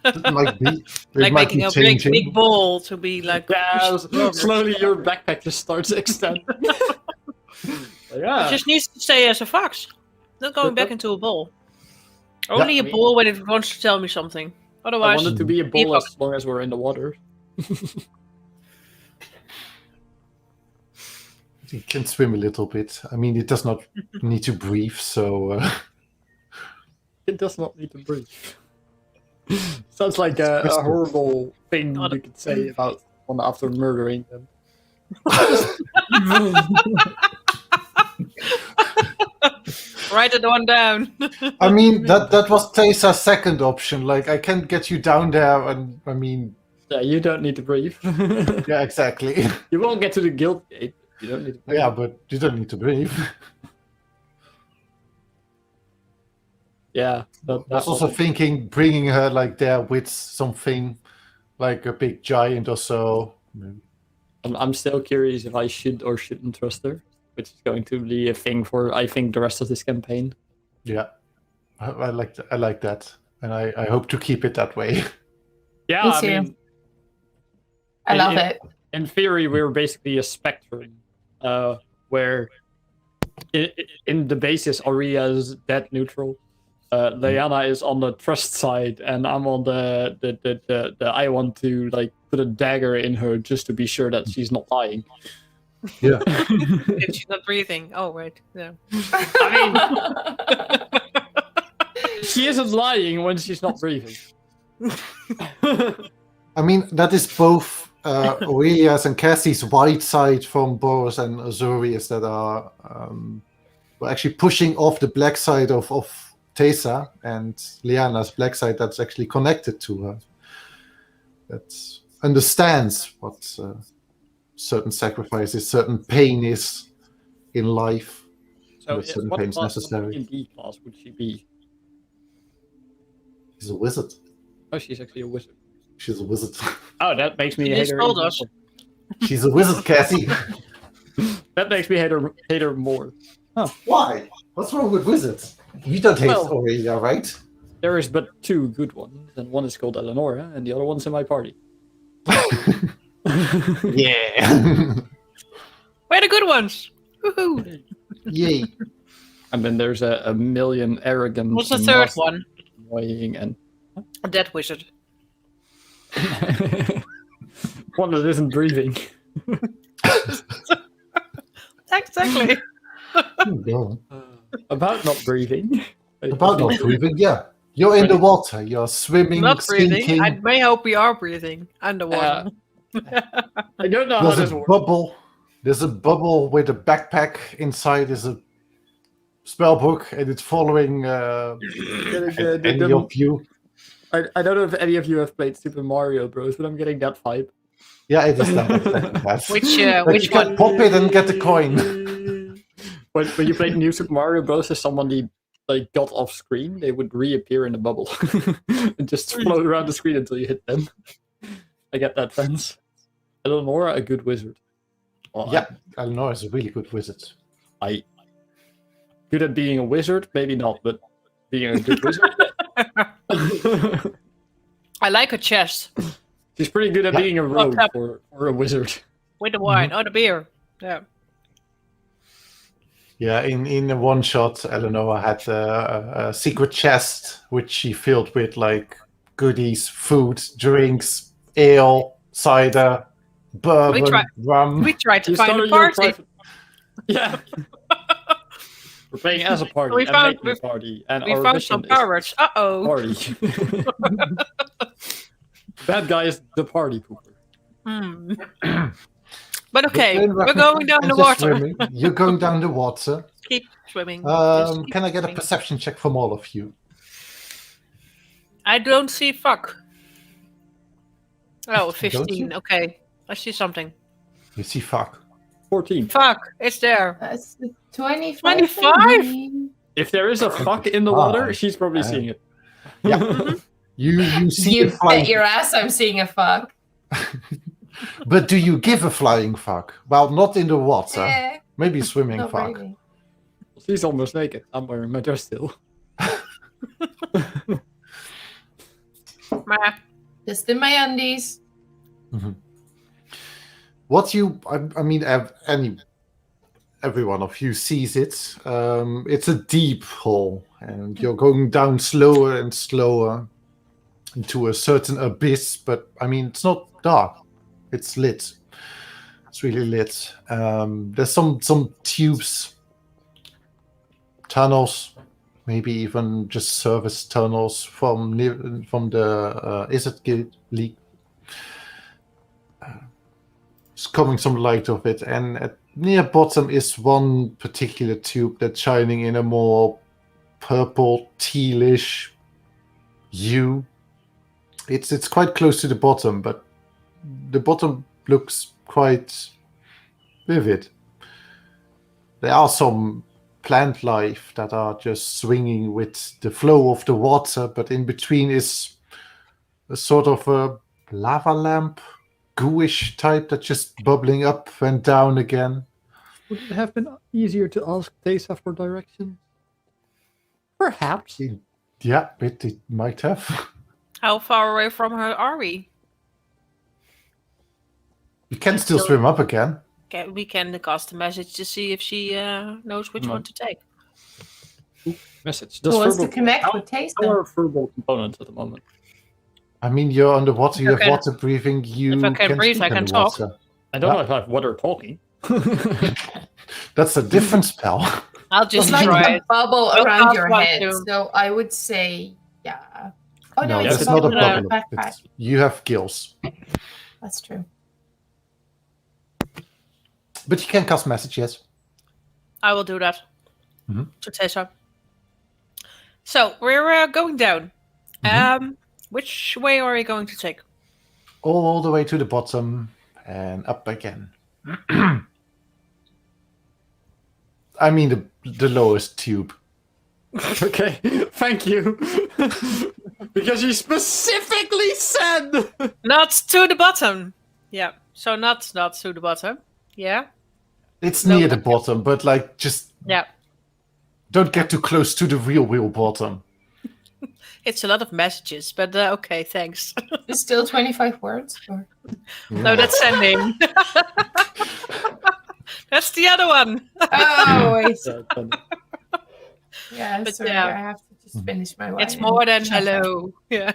A: It might be. It
B: Like
A: might
B: making
A: be
B: a
A: changing.
B: big ball to be like.
E: Yeah,
B: pushed forward.
E: slowly your backpack just starts extending. Yeah.
B: It just needs to stay as a fox, not going back into a ball. Only
E: I
B: a
E: mean-
B: ball when it wants to tell me something.
E: I
B: Otherwise,
E: want it to be a
B: be a
E: ball
B: fox.
E: as long as we're in the water.
A: It can swim a little bit. I mean, it does not need to breathe, so...
E: It does not need to breathe. Sounds like a horrible thing you could say about one after murdering them.
B: Write it one down.
A: I mean, that was Tesa's second option. Like, I can't get you down there, and I mean...
E: Yeah, you don't need to breathe.
A: Yeah, exactly.
E: You won't get to the guild gate. You don't need to breathe.
A: Yeah, but you don't need to breathe.
E: Yeah.
A: I was also thinking bringing her like there with something like a big giant or so.
E: I'm still curious if I should or shouldn't trust her, which is going to be a thing for, I think, the rest of this campaign.
A: Yeah, I like that, and I hope to keep it that way.
E: Yeah,
D: Me
E: I
D: too.
E: mean,
D: I love it.
E: in theory, we're basically a spectrum, where in the basis, Aurea is dead neutral. Leanna is on the trust side, and I'm on the I want to like put a dagger in her just to be sure that she's not lying.
A: Yeah,
B: If she's not breathing. Oh, wait. Yeah.
E: I mean, she isn't lying when she's not breathing.
A: I mean that is both Aurelia's and Cassie's white side from Boros and Azorius that are well, actually pushing off the black side of Tesa, and Liana's black side that's actually connected to her. That understands what certain sacrifices, certain pain is in life.
E: So,
A: With certain
E: what
A: pains
E: class,
A: necessary.
E: what D&D class would she be?
A: She's a wizard.
E: Oh, she's actually a wizard.
A: She's a wizard.
E: Oh, that makes me
B: She
E: hate
B: just
E: her.
B: told
E: even
B: us.
E: more.
A: She's a wizard, Cassie.
E: That makes me hate her more.
A: Why? What's wrong with wizards? You don't hate
E: Well-
A: Aurelia, right?
E: There is but two good ones, and one is called Eleonora, and the other one's in my party.
A: Yeah.
B: We're the good ones. Woohoo.
A: Yay.
E: And then there's a million arrogant.
B: What's the
E: and
B: third
E: nasty,
B: one?
E: Annoying and
B: A dead wizard.
E: one that isn't breathing.
B: Exactly.
A: Yeah.
E: About not breathing.
A: About not breathing, yeah. You're in the water. You're swimming,
B: Not breathing.
A: sinking.
B: I may hope we are breathing underwater.
E: I don't know how
A: There's
E: this
A: a
E: works.
A: bubble. There's a bubble with a backpack inside. Is a spell book, and it's following any of you.
E: I don't know if any of you have played Super Mario Bros, but I'm getting that vibe.
A: Yeah, it is that.
B: Which
A: you can
B: one?
A: pop it and get the coin.
E: When you played New Super Mario Bros, as someone like got off screen, they would reappear in the bubble and just float around the screen until you hit them. I get that sense. Eleonora, a good wizard. Well,
A: Yeah, Eleanor is a really good wizard.
E: I good at being a wizard, maybe not, but being a good wizard.
B: I like a chest
E: She's pretty good at
A: Yeah.
E: being a rogue
B: tap.
E: for a wizard.
B: with the wine or the beer. Yeah.
A: Yeah, in a one shot, Eleanor had a secret chest which she filled with like goodies, food, drinks, ale, cider, bourbon, rum.
B: We tried to
E: You
B: find a
E: started your
B: party.
E: private- Yeah. We're playing as a party
B: We
E: and
B: found-
E: making a party, and
B: We
E: our
B: found
E: mission
B: some
E: is
B: pirates. Uh-oh.
E: party. Bad guy is the party pooper.
B: Hmm. But okay,
A: Then
B: we're going down
A: and
B: the
A: just
B: water.
A: swimming. You're going down the water.
B: Keep swimming. Just keep
A: Can I get a
B: swimming.
A: perception check from all of you?
B: I don't see fuck. Oh,
A: Don't
B: 15.
A: you?
B: Okay. I see something.
A: You see fuck.
E: 14.
B: Fuck, it's there.
D: That's the 25.
B: 25?
E: If there is a fuck in the water,
A: Fine.
E: she's probably seeing it.
A: Yeah. You see
D: You
A: a flying,
D: bet your ass I'm seeing a fuck.
A: but do you give a flying fuck? Well, not in the water.
D: Eh,
A: Maybe swimming
D: not
A: fuck.
D: really.
E: She's almost naked. I'm wearing my dress still.
B: Meh.
D: Just in my undies.
A: What you, I mean, every one of you sees it. It's a deep hole, and you're going down slower and slower into a certain abyss. But I mean, it's not dark; it's lit. It's really lit. There's some tubes, tunnels, maybe even just service tunnels from the Izzet Guild League. It's coming some light of it, and at near bottom is one particular tube that's shining in a more purple tealish hue. It's quite close to the bottom, but the bottom looks quite vivid. There are some plant life that are just swinging with the flow of the water, but in between is a sort of a lava lamp, gooish type that's just bubbling up and down again.
E: Would it have been easier to ask Tessa for direction? Perhaps.
A: Yeah, it might have.
B: How far away from her are we?
A: You can still swim up again.
B: Okay, we can cast a message to see if she knows which one to take.
E: Message.
D: Who wants to
E: verbal-
D: connect
E: how-
D: with Taste?
E: How are verbal components at the moment?
A: I mean, you're underwater, you have
B: Okay.
A: water breathing, you
B: If I can breathe,
A: speak
B: I can talk.
A: underwater.
E: I don't
A: Yeah.
E: know if I have water talking.
A: That's a different spell.
B: I'll
D: It's
B: just
D: like
B: try
D: a
B: it.
D: bubble
B: We'll
D: around
B: cast
D: your
B: one
D: head.
B: too.
D: So I would say, yeah. Oh no,
A: No,
D: it's
A: that's
D: a
A: not a
D: bubble in
A: bubble.
D: your backpack.
A: You have gills.
D: That's true.
A: But you can cast messages.
B: I will do that.
A: Mhm.
B: To Tessa. So, we're going down. Which way are we going to take?
A: All the way to the bottom and up again. I mean the lowest tube.
E: Okay, thank you. Because you specifically said.
B: Not to the bottom. Yeah. So not to the bottom. Yeah.
A: It's
B: No,
A: near the
B: okay.
A: bottom, but like just
B: Yeah.
A: don't get too close to the real bottom.
B: It's a lot of messages, but okay, thanks.
D: It's still 25 words. Or...
B: No, that's sending. That's the other one.
D: Oh, wait. Yeah,
B: But
D: sorry.
B: yeah.
D: I have to just finish my wine.
B: It's more than
D: Shut up.
B: hello. Yeah.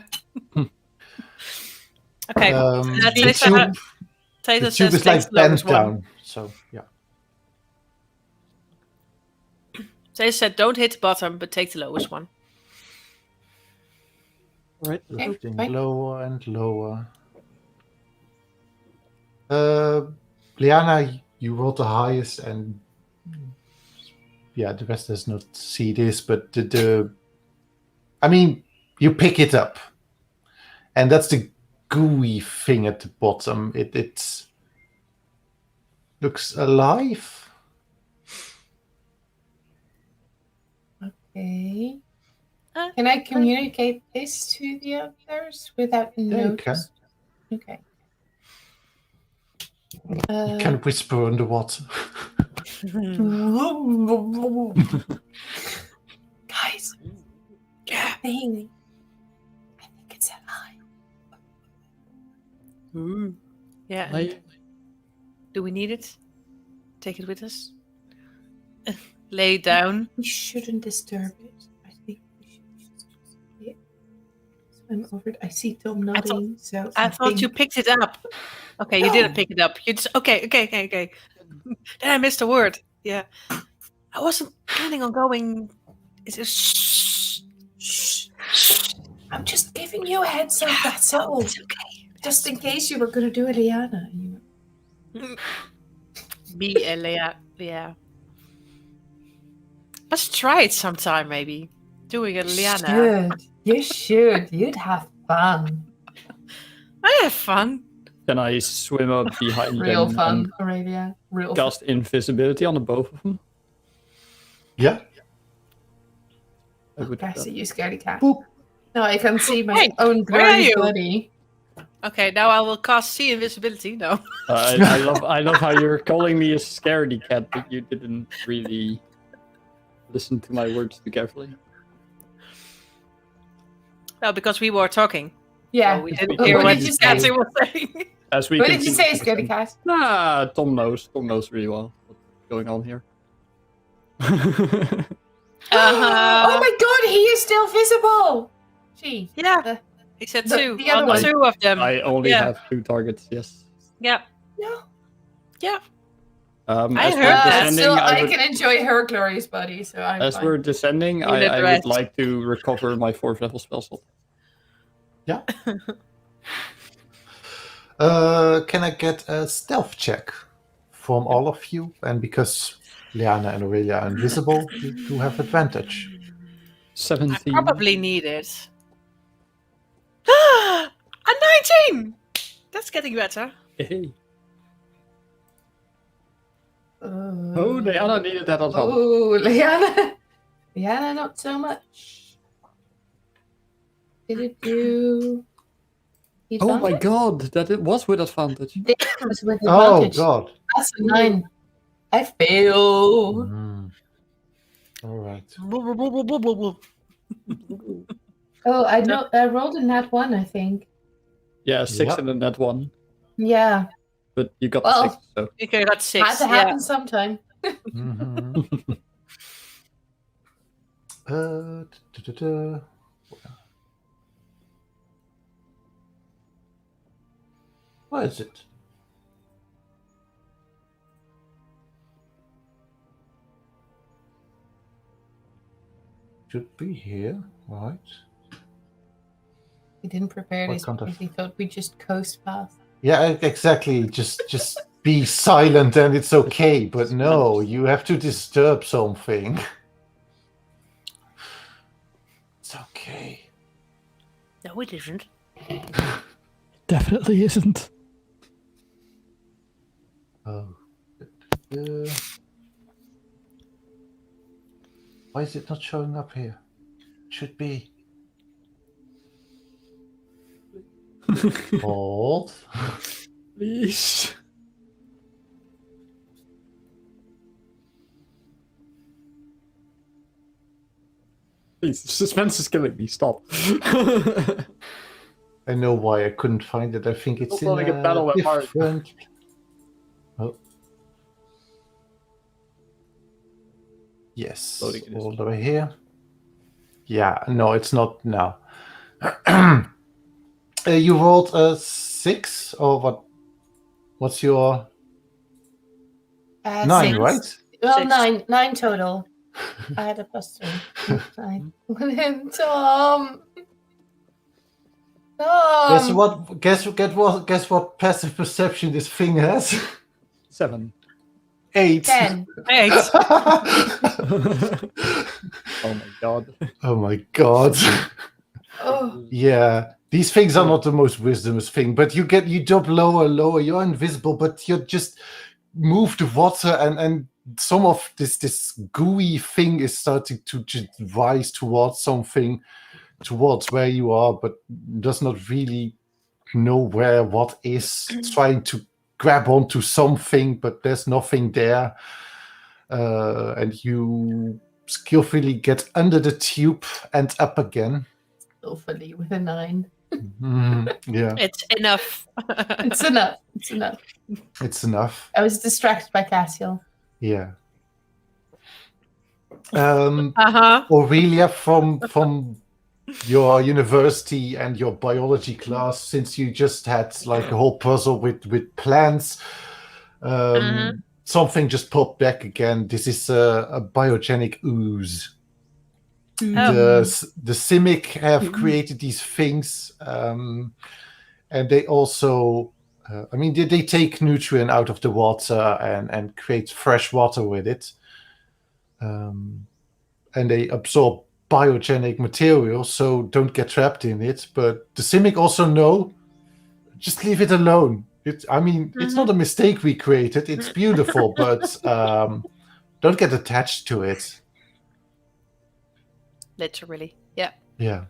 B: Okay.
A: The
B: Tessa
A: tube,
B: Tessa
A: the
B: says
A: tube is
B: takes
A: like
B: the lowest
A: bent
B: one.
A: down. So yeah.
B: Tessa said, "Don't hit the bottom, but take the lowest one."
E: Right.
D: Okay,
A: Drifting
D: fine.
A: lower and lower. Liana, you rolled the highest, and yeah, the rest does not see this, but I mean, you pick it up, and that's the gooey thing at the bottom. It looks alive.
D: Okay. Can I communicate this to the others without
A: you
D: notice? Okay.
A: You can whisper underwater.
D: Guys,
B: Yeah.
D: thing. I think it's an eye.
B: Yeah. Do we need it? Take it with us. Lay it down.
D: We shouldn't disturb it. I think we should just yeah. swim over it. I see Tom nodding.
B: I thought you picked it up. Okay, you didn't pick it up. You just okay. Then I missed a word. Yeah, I wasn't planning on going. Is it? Shh.
D: I'm just giving you a heads up. That's all.
B: It's okay.
D: Just in case you were going to do a Liana.
B: Be a Leia. Yeah. Let's try it sometime, maybe. Doing a Liana.
D: You should. You'd have fun.
B: I have fun.
E: Can I swim up behind
D: Real
E: them
D: fun,
E: and
D: Aurelia. Real fun.
E: cast invisibility on the both of them?
A: Yeah.
E: I would do
D: I
E: that.
D: see you, scaredy cat.
A: Boop.
D: No, I can see my
B: Hey,
D: own
B: where are
D: glorious
B: you?
D: body.
B: Okay, now I will cast see invisibility. No.
E: I love how you're calling me a scaredy cat, but you didn't really listen to my words too carefully.
B: No, because we were talking.
D: Yeah.
B: So we didn't
D: What
B: hear
D: did
B: what
D: you
B: Kathy
D: say?
B: was saying.
E: As we
D: What did you
E: continue
D: say,
E: to
D: scaredy
E: descend-
D: cat?
E: Nah, Tom knows. Tom knows really well what's going on here.
D: Oh my god, he is still visible! Gee.
B: Yeah. He said
D: The-
B: two.
D: the other
B: Well,
D: one.
B: two of them.
E: I only
B: Yeah.
E: have 2 targets, yes.
B: Yeah.
D: No.
B: Yeah. I
E: As
B: heard
E: we're
B: that.
E: descending,
D: Still,
E: I
D: I
E: would,
D: can enjoy her glorious body, so I'm
E: as
D: fine.
E: we're descending,
B: You need
E: I would
B: rest.
E: like to recover my 4th level spell slot.
A: Yeah. Can I get a stealth check from all of you? And because Liana and Aurelia are invisible, you do have advantage.
B: I
E: 17.
B: probably need it. A 19! That's getting better.
E: Hey.
D: Oh,
E: Oh, Diana needed that on top.
D: Oh, Liana. Liana, not so much. Did it do?
E: Oh my
D: advantage?
E: god, that it was with advantage.
D: This was with
A: Oh
D: advantage.
A: god.
D: That's a 9. I fail.
A: Mm. All right.
D: Oh, I know. I rolled a nat 1, I think.
E: Yeah, 6
A: Yep.
E: and then that 1.
D: Yeah.
E: But you got
D: Well,
E: the 6, so.
B: Okay, that's 6.
D: Had to happen sometime.
A: Mhm. Da-da-da. Where is it? Should be here, right?
D: We didn't prepare
A: What
D: this
A: kind of-
D: because we thought we'd just coast past.
A: Yeah, exactly. Just be silent and it's okay. But no, you have to disturb something. It's okay.
B: No, it isn't.
E: Definitely isn't.
A: Oh. Why is it not showing up here? It should be. Hold.
E: Please. Please, suspense is killing me. Stop.
A: I know why I couldn't find it. I think it's in
E: Uploading a battle
A: a
E: with Mark.
A: different. Oh. Yes.
E: Loading it is-
A: All the way here. Yeah. No, it's not now. You rolled a 6 or what? What's your 9,
D: 6.
A: right?
D: Well,
B: 6.
D: 9 total. I had a +3. 9. Tom.
A: Guess what? Guess what passive perception this thing has?
E: 7.
A: 8.
D: 10.
B: 8.
E: Oh my god.
A: Oh my god.
D: Oh,
A: Yeah, these things are not the most wisdomous thing, but you drop lower, you're invisible, but you just move the water and some of this gooey thing is starting to just rise towards where you are, but does not really know where what is. Trying to grab onto something, but there's nothing there. And you skillfully get under the tube and up again.
D: hopefully with a 9.
A: Yeah,
B: It's enough.
D: It's enough. It's enough.
A: it's enough.
D: I was distracted by Cassiel.
A: Yeah.
B: Uh-huh.
A: Aurelia, from your university and your biology class, since you just had like a whole puzzle with plants, something just popped back again. This is a biogenic ooze. The Simic have created these things, and they also, they take nutrient out of the water and create fresh water with it. And they absorb biogenic material, so don't get trapped in it. But the Simic also know, just leave it alone. It's not a mistake we created. It's beautiful, but don't get attached to it.
B: Literally, yeah.
A: Yeah.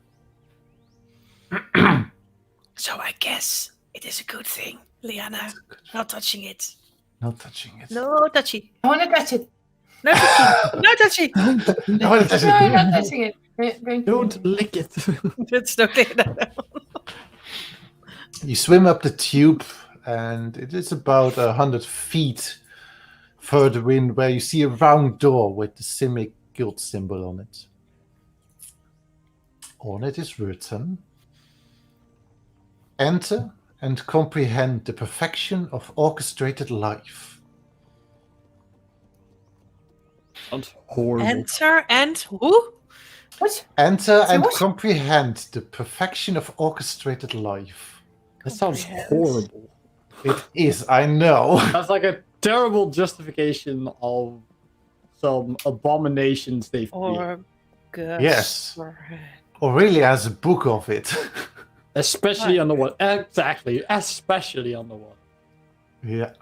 B: So I guess it is a good thing, Liana. Not touching it.
A: Not touching it.
B: No touchy.
D: I want to touch it.
B: No touchy. No touchy.
A: I want to touch
D: No, I'm
A: it.
D: not touching it.
E: Don't lick it.
B: It's okay.
A: You swim up the tube, and it is about 100 feet further in, where you see a round door with the Simic guild symbol on it. On it is written, "Enter and comprehend the perfection of orchestrated life."
E: Sounds horrible.
B: Enter and who?
D: What?
A: Enter and
D: what?
A: comprehend the perfection of orchestrated life.
E: That sounds
B: Comprehend.
E: horrible.
A: It is, I know.
E: That's like a terrible justification of some abominations they've created.
B: Or Gus.
A: Yes. Aurelia has a book of it.
E: Especially on the one. Exactly. Especially on the one.
A: Yeah.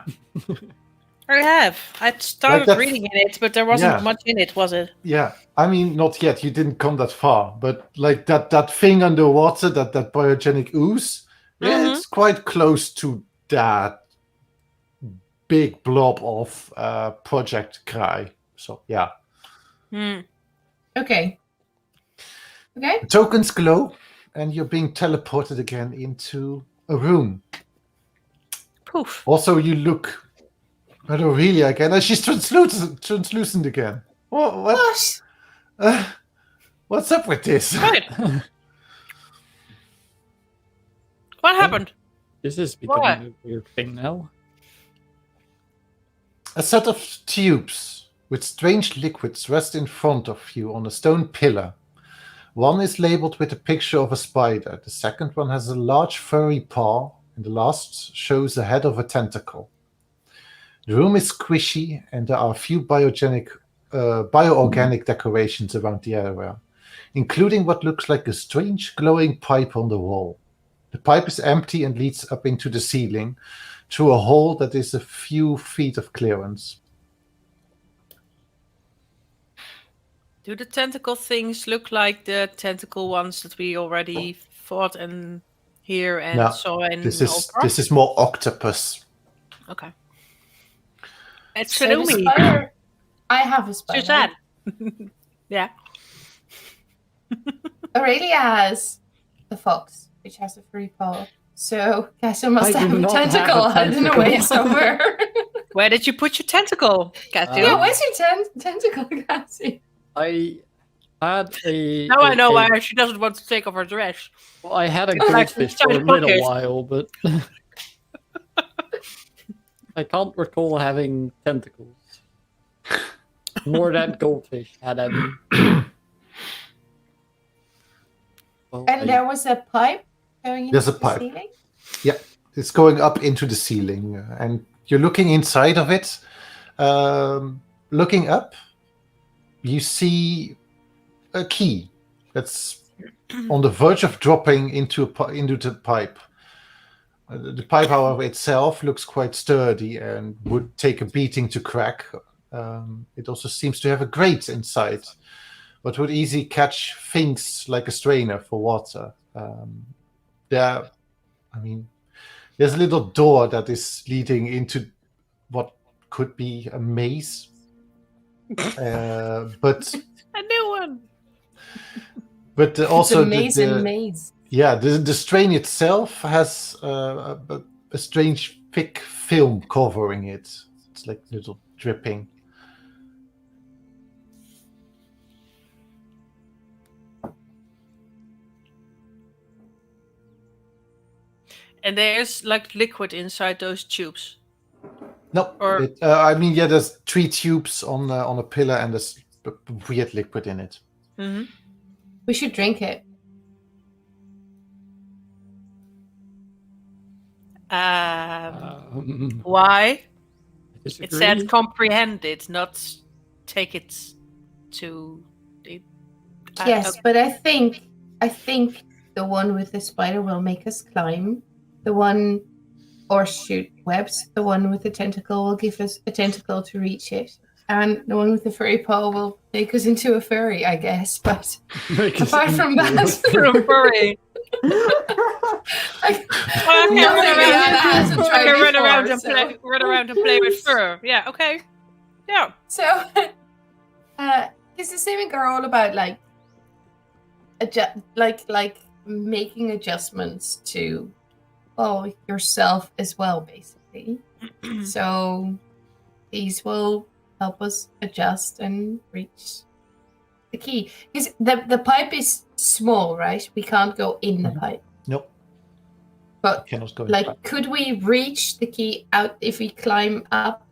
B: I have. I started
A: that's-
B: reading in it, but there wasn't
A: Yeah.
B: much in it, was it?
A: Yeah. Not yet. You didn't come that far. But like that thing underwater, that biogenic ooze,
B: Mhm.
A: it's quite close to that big blob of Project Cry. So yeah.
D: Okay. Okay.
A: The tokens glow, and you're being teleported again into a room.
B: Poof.
A: Also, you look at Aurelia again, and she's translucent again. What?
D: What?
A: What's up with this?
B: Right. What happened?
E: This is
B: Why?
E: becoming a weird thing now.
A: A set of tubes with strange liquids rest in front of you on a stone pillar. One is labeled with a picture of a spider. The second one has a large furry paw, and the last shows the head of a tentacle. The room is squishy, and there are a few bioorganic decorations around the area, including what looks like a strange glowing pipe on the wall. The pipe is empty and leads up into the ceiling through a hole that is a few feet of clearance.
B: Do the tentacle things look like the tentacle ones that we already fought and here and
A: No,
B: saw in
A: This is
B: Ultra?
A: more octopus.
B: Okay. It's
D: So the
B: Shanumi.
D: spider. I have a spider.
B: Suzanne. Yeah.
D: Aurelia has the fox, which has a free paw. So Cassia must
E: I do
D: have a
E: not have a
D: tentacle hidden
E: tentacle.
D: away somewhere.
B: Where did you put your tentacle, Kathy?
D: Yeah, where's your tentacle, Cassie?
E: I had a.
B: Now I know why she doesn't want to take off her dress.
E: Well, I had a
B: Like
E: goldfish
B: inside
E: for a
B: the
E: little
B: pocket.
E: while, but I can't recall having tentacles. More than goldfish had any. Well,
D: And there was a pipe going into
A: There's a
D: the
A: pipe.
D: ceiling.
A: It's going up into the ceiling, and you're looking inside of it. Looking up, you see a key that's on the verge of dropping into the pipe. The pipe, however, itself looks quite sturdy and would take a beating to crack. It also seems to have a grate inside, but would easily catch things like a strainer for water. There's a little door that is leading into what could be a maze. But
B: A new one.
A: Also
D: it's a maze.
A: yeah, the strain itself has a strange thick film covering it. It's like little dripping.
B: And there's like liquid inside those tubes.
A: No,
B: Or-
A: there's 3 tubes on a pillar, and there's weird liquid in it.
B: Mm-hmm.
D: We should drink it.
B: Why?
E: I
B: It
E: disagree.
B: said comprehend it, not take it to the.
D: Yes,
B: okay.
D: but I think the one with the spider will make us climb. The one or shoot webs. The one with the tentacle will give us a tentacle to reach it. And the one with the furry paw will make us into a furry, I guess. But apart from that,
B: Furry. I can run around and play with fur. Yeah, okay. Yeah.
D: So, is the Simic are all about like making adjustments to yourself as well, basically. So these will help us adjust and reach the key. Because the pipe is small, right? We can't go in the pipe.
A: Nope.
D: But
A: Cannot go in
D: like,
A: the pipe.
D: could we reach the key out if we climb up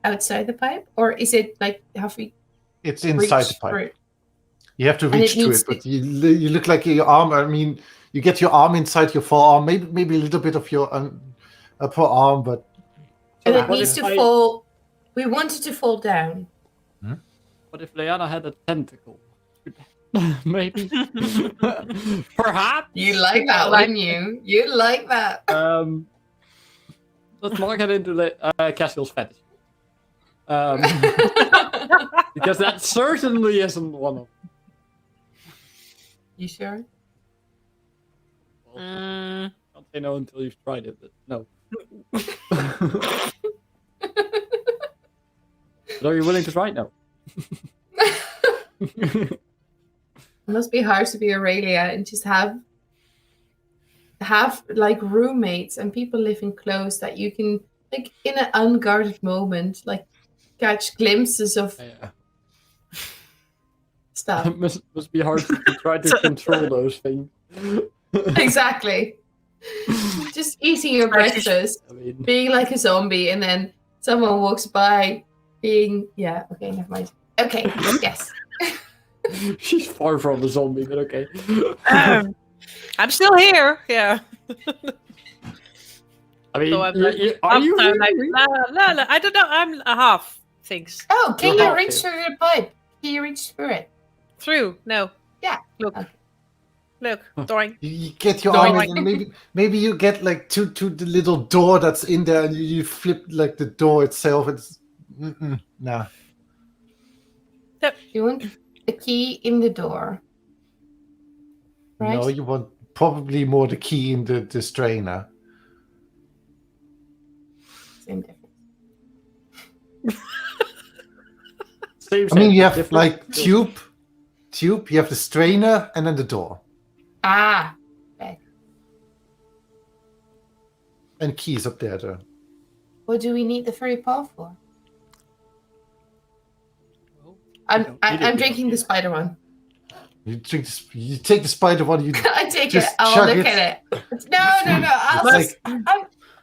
D: outside the pipe, or is it like have we?
A: It's inside the pipe.
D: Through?
A: You have to
D: And
A: reach
D: it
A: to
D: needs
A: it, but you look like your arm. I mean, you get your arm inside your forearm, maybe a little bit of your upper arm, but
D: And it needs to fall. We want it to fall down.
E: What if Leanna had a tentacle? Maybe. Perhaps.
D: You like that, wouldn't you? You like that.
E: Let's not get into Cassiel's fetish. Because that certainly isn't one of them.
D: You sure?
E: Can't say no until you've tried it, but no. But are you willing to try it now?
D: It must be hard to be Aurelia and just have like roommates and people living close that you can like in an unguarded moment like catch glimpses of stuff.
E: It must be hard to try to control those things.
D: Exactly. Just eating your breakfast, being like a zombie, and then someone walks by being okay, never mind. Okay, yes.
E: She's far from a zombie, but okay.
B: I'm still here. Yeah.
E: I mean,
B: So
E: are you
B: like,
E: really?
B: la. I don't know. I'm a half things.
D: Oh, can
E: You're
D: you reach through the pipe? Can you reach through it?
B: Through? No.
D: Yeah.
B: Look.
D: Okay.
B: Look. Doing.
A: you get your arm in, and maybe you get like to the little door that's in there, and you flip like the door itself. It's nah.
D: You want the key in the door, right?
A: No, you want probably more the key in the strainer.
D: Same difference.
A: I mean, you have like tube. You have the strainer, and then the door.
D: Ah, okay.
A: And keys up there, though.
D: What do we need the furry paw for?
E: Well,
D: I'm drinking the spider one.
A: You take the spider one. You
D: I take it.
A: just
D: I'll
A: chug
D: look
A: it.
D: at it. No.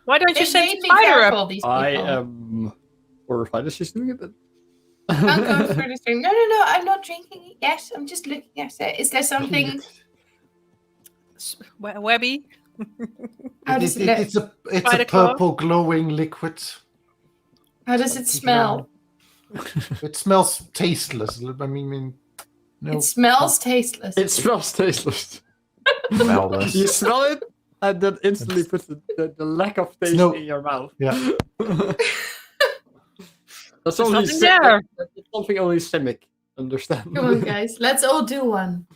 B: Why don't you
D: They
B: send
D: made me
B: spider
D: careful,
B: up?
D: these
E: I
D: people.
E: am horrified that she's doing it, but
D: I'm going for the string. No. I'm not drinking it yet. I'm just looking at it. Is there something?
B: Webby?
D: How does it look?
A: It's a
B: Spider claw?
A: purple glowing liquid.
D: How does it smell?
A: It smells tasteless. I mean, no.
D: It smells tasteless.
E: it smells tasteless.
A: Smellless.
E: You smell it, and then instantly puts the lack of taste in your mouth.
A: Yeah.
E: That's
B: There's
E: only
B: nothing there.
E: That's something only Simic understand.
D: Come on, guys. Let's all do one.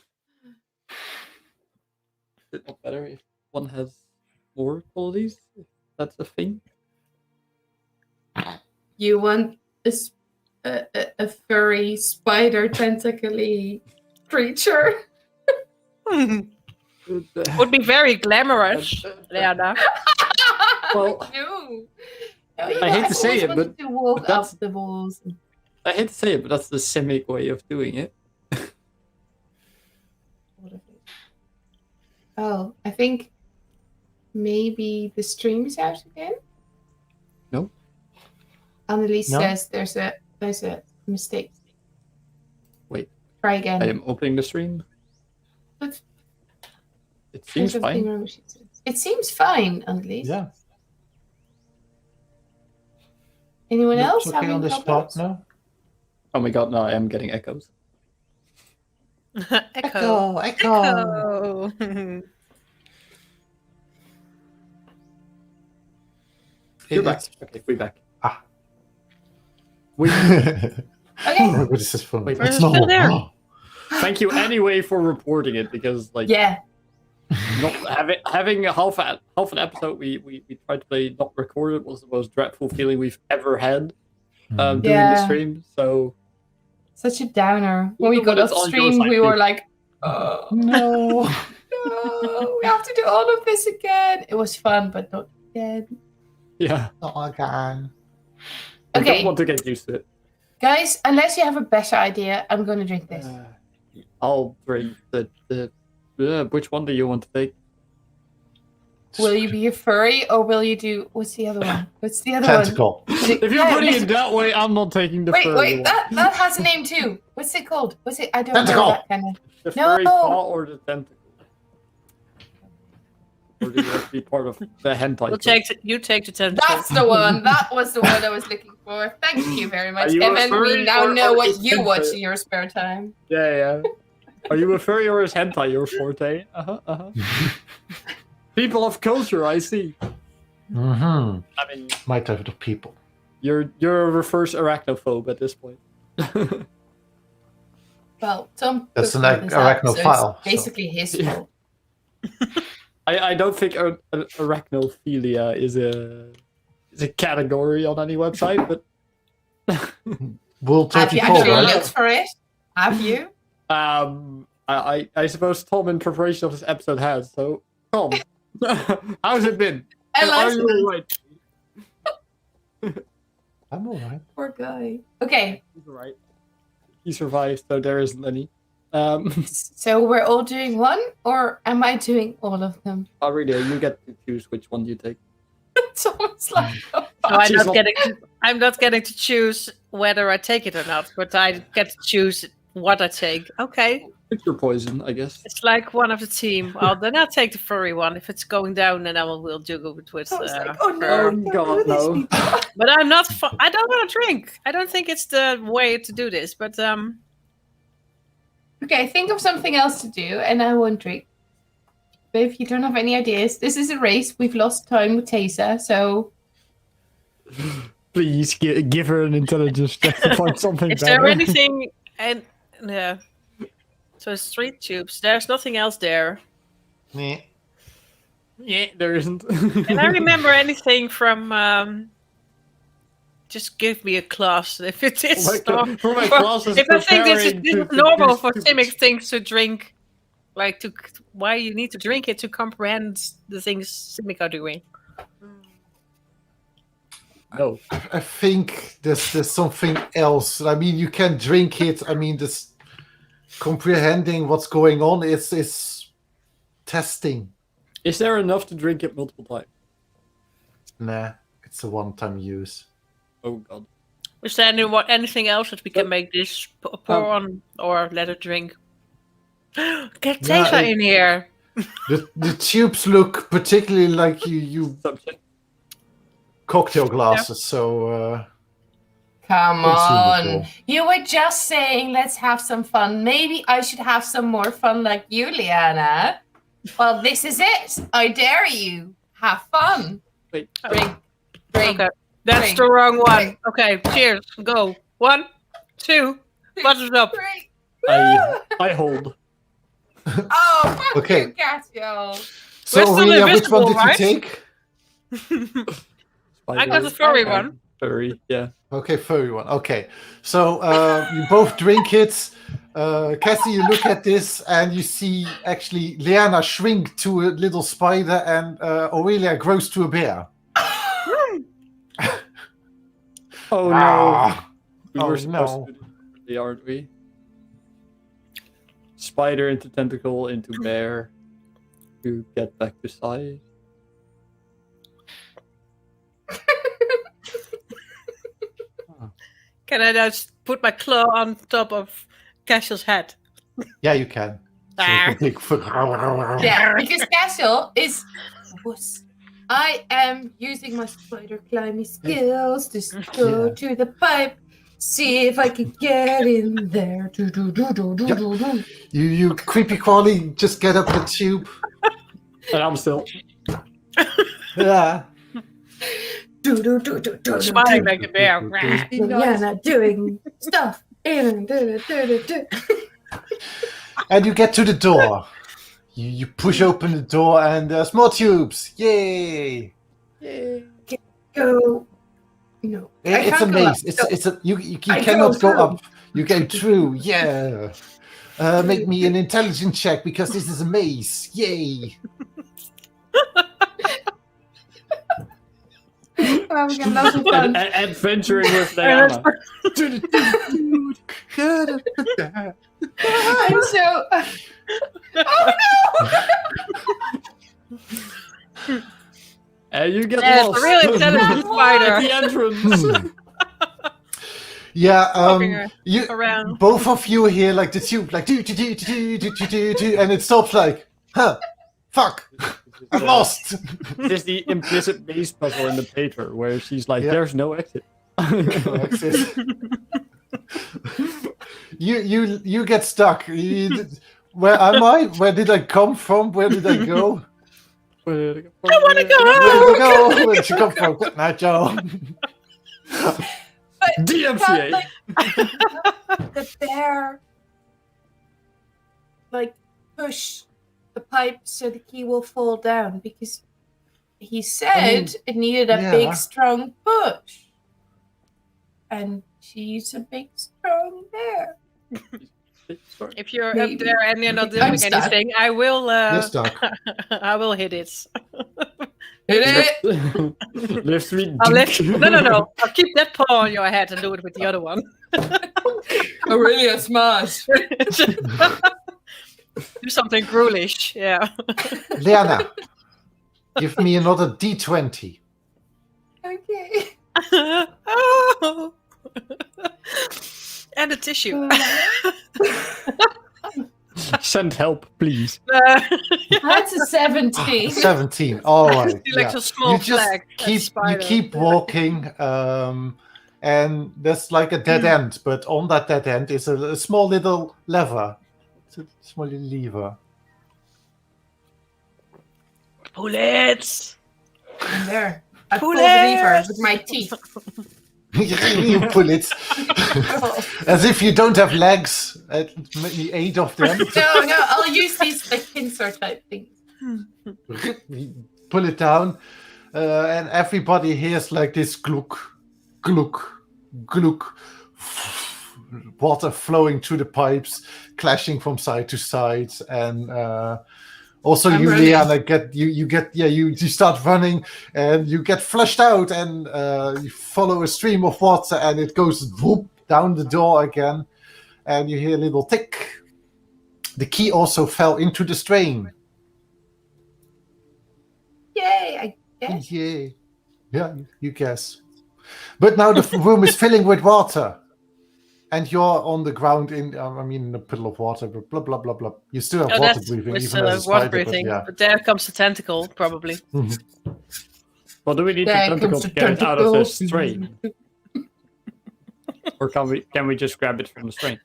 E: Is it not better if one has more qualities? If that's a thing.
D: You want a furry spider tentacly creature?
B: Would be very glamorous, Leanna.
E: Well,
D: No,
E: I hate to say it, but
D: to walk
E: but that's-
D: up the walls.
E: I hate to say it, but that's the Simic way of doing it.
D: Oh, I think maybe the stream is out again.
E: No.
D: Annalise
A: No?
D: says there's a mistake.
E: Wait.
D: Try again.
E: I am opening the stream.
D: But
E: It seems
D: there's something
E: fine.
D: wrong with it. It seems fine, Annalise.
A: Yeah.
D: Anyone else
A: Looks okay
D: having
A: on the
D: problems?
A: spot now.
E: Oh my god, no, I am getting echoes.
B: Echo.
A: Echo.
E: You're back. Okay, we're back.
D: Okay.
A: Oh, this is fun.
E: Wait,
A: It's
B: we're still
A: normal.
B: there.
A: Oh.
E: Thank you anyway for reporting it, because like
D: Yeah.
E: not having half an episode we tried to play not recorded was the most dreadful feeling we've ever had doing the
D: Yeah.
E: stream. So
D: Such a downer. When we
E: Even
D: got
E: when
D: off
E: it's on your
D: stream,
E: side,
D: we were
E: people-
D: like, oh,
A: No.
D: no, we have to do all of this again. It was fun, but not again.
E: yeah,
A: Oh, again.
E: I
D: Okay.
E: don't want to get used to it.
D: Guys, unless you have a better idea, I'm going to drink this.
E: I'll drink the which one do you want to take?
D: Will you be a furry or will you do... What's the other one? What's the other
A: Tentacle.
D: one?
E: If you're
D: Yeah,
E: putting
D: this-
E: it that way, I'm not taking the
D: Wait,
E: furry one.
D: that has a name too. What's it called? What's it? I don't
A: Tentacle.
D: know that kind of...
E: The
D: No.
E: furry paw or the tentacle? Or do you have to be part of the hentai?
B: You take the tentacle.
D: That's the one. That was the one I was looking for. Thank you very much,
E: Are you a
D: Evan.
E: furry
D: We now
E: or
D: know what
E: is
D: you
E: hentai?
D: watch in your spare time.
E: Yeah. Are you a furry or is hentai your forte? People of culture, I see.
A: Mm-hmm.
E: I mean,
A: My type of people.
E: you're a reverse arachnophobe at this point.
D: Well, Tom.
A: That's
D: took
A: an
D: all this out, so
A: arachnophile,
D: it's basically his
E: Yeah.
D: fault.
E: I don't think arachnophilia is a category on any website, but
A: World
D: Have you
A: 34,
D: actually
A: right?
D: looked for it? Have you?
E: I suppose Tom in preparation of this episode has. So Tom, how's it been? And are you alright?
A: I'm alright.
D: Poor guy. Okay,
E: He's alright. He survived, so there isn't any.
D: so we're all doing one, or am I doing all of them?
E: Aurelia, you get to choose which one you take.
D: Tom's like, oh,
B: So I'm
E: She's
B: not
E: not-
B: getting to choose whether I take it or not, but I get to choose what I take. Okay.
E: Pick your poison, I guess.
B: It's like one of the team. Well, then I'll take the furry one. If it's going down, then we'll do it with.
D: Tom's like, oh no,
E: Oh,
D: don't
E: God,
D: do this,
E: no.
D: people.
B: But I'm not. I don't want to drink. I don't think it's the way to do this. But
D: Okay, think of something else to do, and I won't drink. But if you don't have any ideas, this is a race. We've lost time with Taysa, so
E: Please give her an intelligence check to find something
B: is there anything? And yeah. So it's 3 tubes. There's nothing else there.
A: Meh.
E: Yeah, there isn't.
B: Can I remember anything from? Just give me a class if it is.
E: For my classes,
B: If I think this is normal for
E: Simic
B: Simic things to drink, like to why you need to drink it to comprehend the things Simic are doing.
E: No.
A: I think there's something else. I mean, you can drink it. I mean, this comprehending what's going on is testing.
E: Is there enough to drink it multiple times?
A: Nah, it's a one-time use.
E: Oh god.
B: Is there anything else that we can make this pour on or let it drink? Get
A: Yeah,
B: Taysa in here.
A: The tubes look particularly like you
E: Subject.
A: cocktail glasses. So
D: come
A: Consumable.
D: on. You were just saying let's have some fun. Maybe I should have some more fun like you, Liana. Well, this is it. I dare you. Have fun.
E: Wait.
D: Drink. Drink.
B: Okay, that's
D: drink,
B: the wrong one.
D: drink.
B: Okay, cheers. Go. 1, 2. Butters up.
D: Drink.
E: I hold.
D: Oh, fuck
A: Okay.
D: you, Casio.
A: so
B: We're still
A: Aurelia, which one
B: invisible,
A: did
B: right?
A: you take?
B: I got the furry
E: Okay.
B: one.
E: Furry, yeah.
A: Okay, furry one. Okay, so you both drink it. Cassie, you look at this and you see actually Liana shrink to a little spider and Aurelia grows to a bear.
E: Oh no.
A: Ah,
E: We
A: Oh,
E: were supposed
A: no.
E: to do it differently, aren't we? Spider into tentacle into bear. To get back to size.
B: Can I just put my claw on top of Cashel's head?
A: yeah, you can. So you
B: Ah.
A: can take-
D: Yeah, because Casio is a wuss. I am using my spider climbing skills to go
A: Yeah.
D: to the pipe. See if I can get in there. Do, do, do, do, do,
A: Yep.
D: do, do.
A: You creepy crawly, just get up the tube.
E: And I'm still.
A: Yeah.
B: Smiling like the bear.
D: Yana doing stuff. And
A: And you get to the door. You push open the door, and there's more tubes. Yay!
D: go. No,
A: It's a maze. You cannot go up. You go through. Yeah. Make me an intelligence check because this is a maze. Yay!
D: Having a lot of fun.
E: Adventuring with Diana.
D: I'm so. Oh no!
E: And you get
B: Yes,
E: lost.
B: a real intelligent spider.
E: At the entrance.
A: Yeah, you
B: Around.
A: both of you hear like the tube, like do, and it stops like, huh, fuck, I'm lost.
E: This is the implicit maze puzzle in the paper where she's like,
A: Yeah.
E: "There's no exit."
A: You get stuck. Where am I? Where did I come from? Where did I go?
B: I want to go
A: Where
B: home.
A: did I go? Where did you come from? Good night, Joe.
E: DMCA.
D: Like, the bear, like, push the pipe so the key will fall down because he said it needed a
A: yeah.
D: big, strong push. And she's a big, strong bear.
B: If you're
D: Maybe.
B: up there and you're not
D: I'm
B: doing
D: stuck.
B: anything, I will.
A: You're stuck.
B: I will hit it.
E: Lift me.
B: I'll lift. No. I'll keep that paw on your head and do it with the other one.
D: Really smart.
B: Do something ghoulish. Yeah.
A: Liana, give me another D20.
D: Okay.
B: Oh. And a tissue.
E: Send help, please.
D: That's a 17.
A: 17. All right.
B: You like
A: yeah.
B: a small
A: You just
B: flag. That's
A: you
B: spider.
A: keep walking, and there's like a dead end, but on that dead end is a small little lever. It's a small little lever.
B: Pull it.
D: I'm there. I
B: Pull
D: pulled the lever
B: it.
D: with my teeth.
A: You pull it as if you don't have legs. Maybe 8 of them.
D: No, I'll use these like pincer type things.
A: You pull it down, and everybody hears like this gluk, gluk, gluk, water flowing through the pipes, clashing from side to side, and also
D: I'm
A: you,
D: running.
A: Liana, you start running, and you get flushed out, and you follow a stream of water, and it goes whoop down the door again, and you hear a little tick. The key also fell into the strain.
D: Yay, I guess.
A: Yeah, you guess. But now the room is filling with water, and you're on the ground in a puddle of water. But blah blah blah blah. You still have
B: Oh,
A: water
B: that's
A: breathing,
B: with
A: even as a
B: water
A: spider.
B: breathing.
A: But
B: But there comes the tentacle, probably.
E: What do we need
D: There
E: the tentacle
D: comes
E: to
D: the
E: get it out of the
D: tentacle.
E: strain? Or can we just grab it from the strain?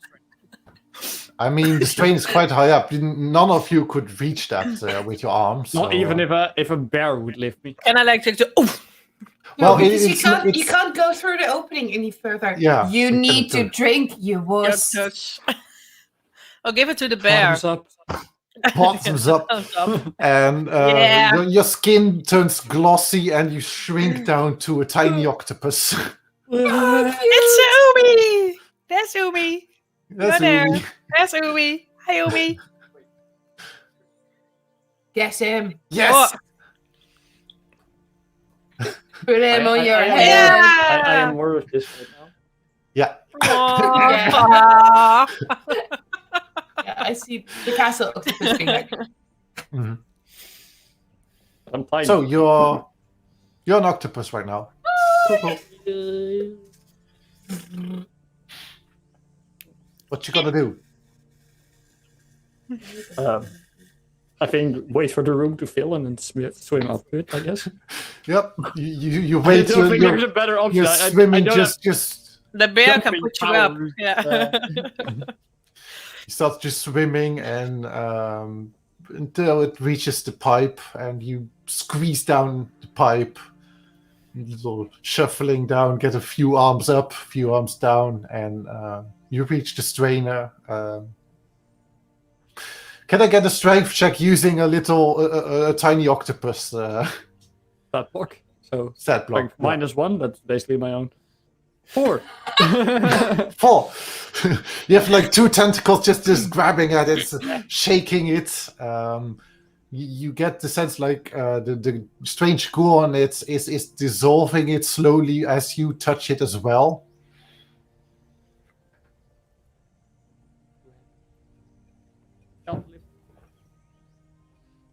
A: I mean, the strain is quite high up. None of you could reach that with your arms.
E: Not
A: so,
E: even if a bear would lift me.
B: Can I like take the? Oh,
A: Well,
D: No, because
A: it's-
D: you can't go through the opening any further.
A: Yeah,
D: You
A: you
D: need to
A: cannot do
D: drink, you wuss.
B: touch. I'll give it to the bear.
E: Thumbs up.
A: bottoms up,
B: Thumbs up.
A: and
B: Yeah.
A: your skin turns glossy, and you shrink down to a tiny octopus.
B: It's Umi. There's Umi.
A: That's
B: there.
A: Umi.
B: There's Umi. Hi, Umi.
D: Get him.
A: Yes.
D: Put him on your
E: I am-
D: head.
B: Yeah.
E: I am aware of this right now.
A: Yeah.
B: Aw.
D: Yeah, I see the castle octopus being like,
A: Mhm.
E: I'm tiny.
A: So you're an octopus right now. What you gonna do?
E: I think wait for the room to fill and then swim up to it, I guess.
A: Yep. You
E: I
A: wait
E: don't
A: till
E: think there's
A: you're,
E: a better option.
A: you're
E: I
A: swimming.
E: don't
A: Just
B: The bear can
E: Jumping
B: put you up.
E: powers.
B: Yeah.
A: you start just swimming, and until it reaches the pipe, and you squeeze down the pipe, little shuffling down, get a few arms up, few arms down, and you reach the strainer. Can I get a strength check using a tiny octopus?
E: That block. So
A: Stat block.
E: strength -1. That's basically my own. 4.
A: 4. You have like 2 tentacles just grabbing at it, shaking it. You get the sense like the strange goo on it is dissolving it slowly as you touch it as well.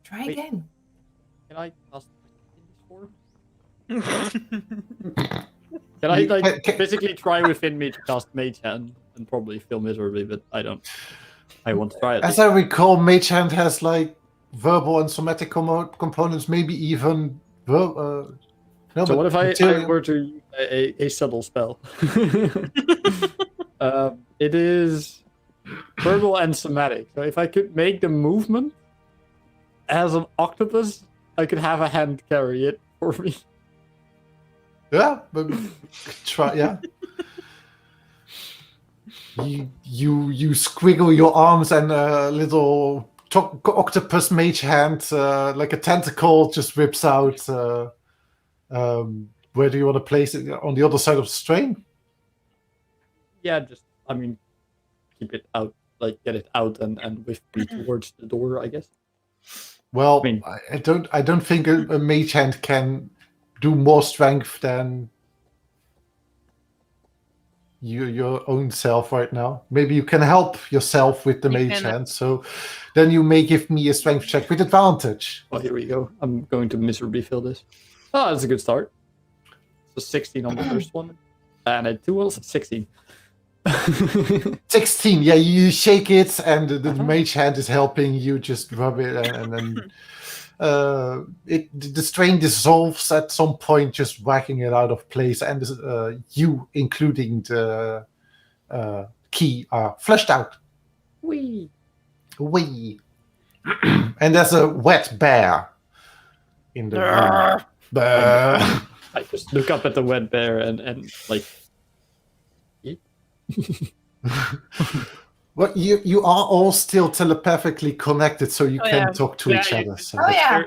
D: Try again.
E: Can I cast in this form? Can I physically try within me to cast Mage Hand and probably fail miserably, but I want to try it.
A: As I recall, Mage Hand has like verbal and somatic components, maybe even
E: so what if I were to use a subtle spell? It is verbal and somatic. So if I could make the movement as an octopus, I could have a hand carry it for me.
A: Yeah, but try. Yeah. You squiggle your arms and a little octopus mage hand, like a tentacle, just whips out. Where do you want to place it? On the other side of the strain?
E: Yeah, keep it out, like get it out and whiff me towards the door, I guess.
A: Well, I don't think a mage hand can do more strength than your own self right now. Maybe you can help yourself with the mage hand. So then you may give me a strength check with advantage.
E: Well, here we go. I'm going to miserably fail this. Oh, that's a good start. So 16 on the first one, and a 2 also 16.
A: 16. Yeah, you shake it, and the mage hand is helping you just rub it, and then the strain dissolves at some point, just whacking it out of place, and you, including the key, are flushed out.
E: Wee.
A: And there's a wet bear in the room.
E: I just look up at the wet bear and like.
A: Well, you are all still telepathically connected, so you can talk to each other. So.
D: Oh yeah.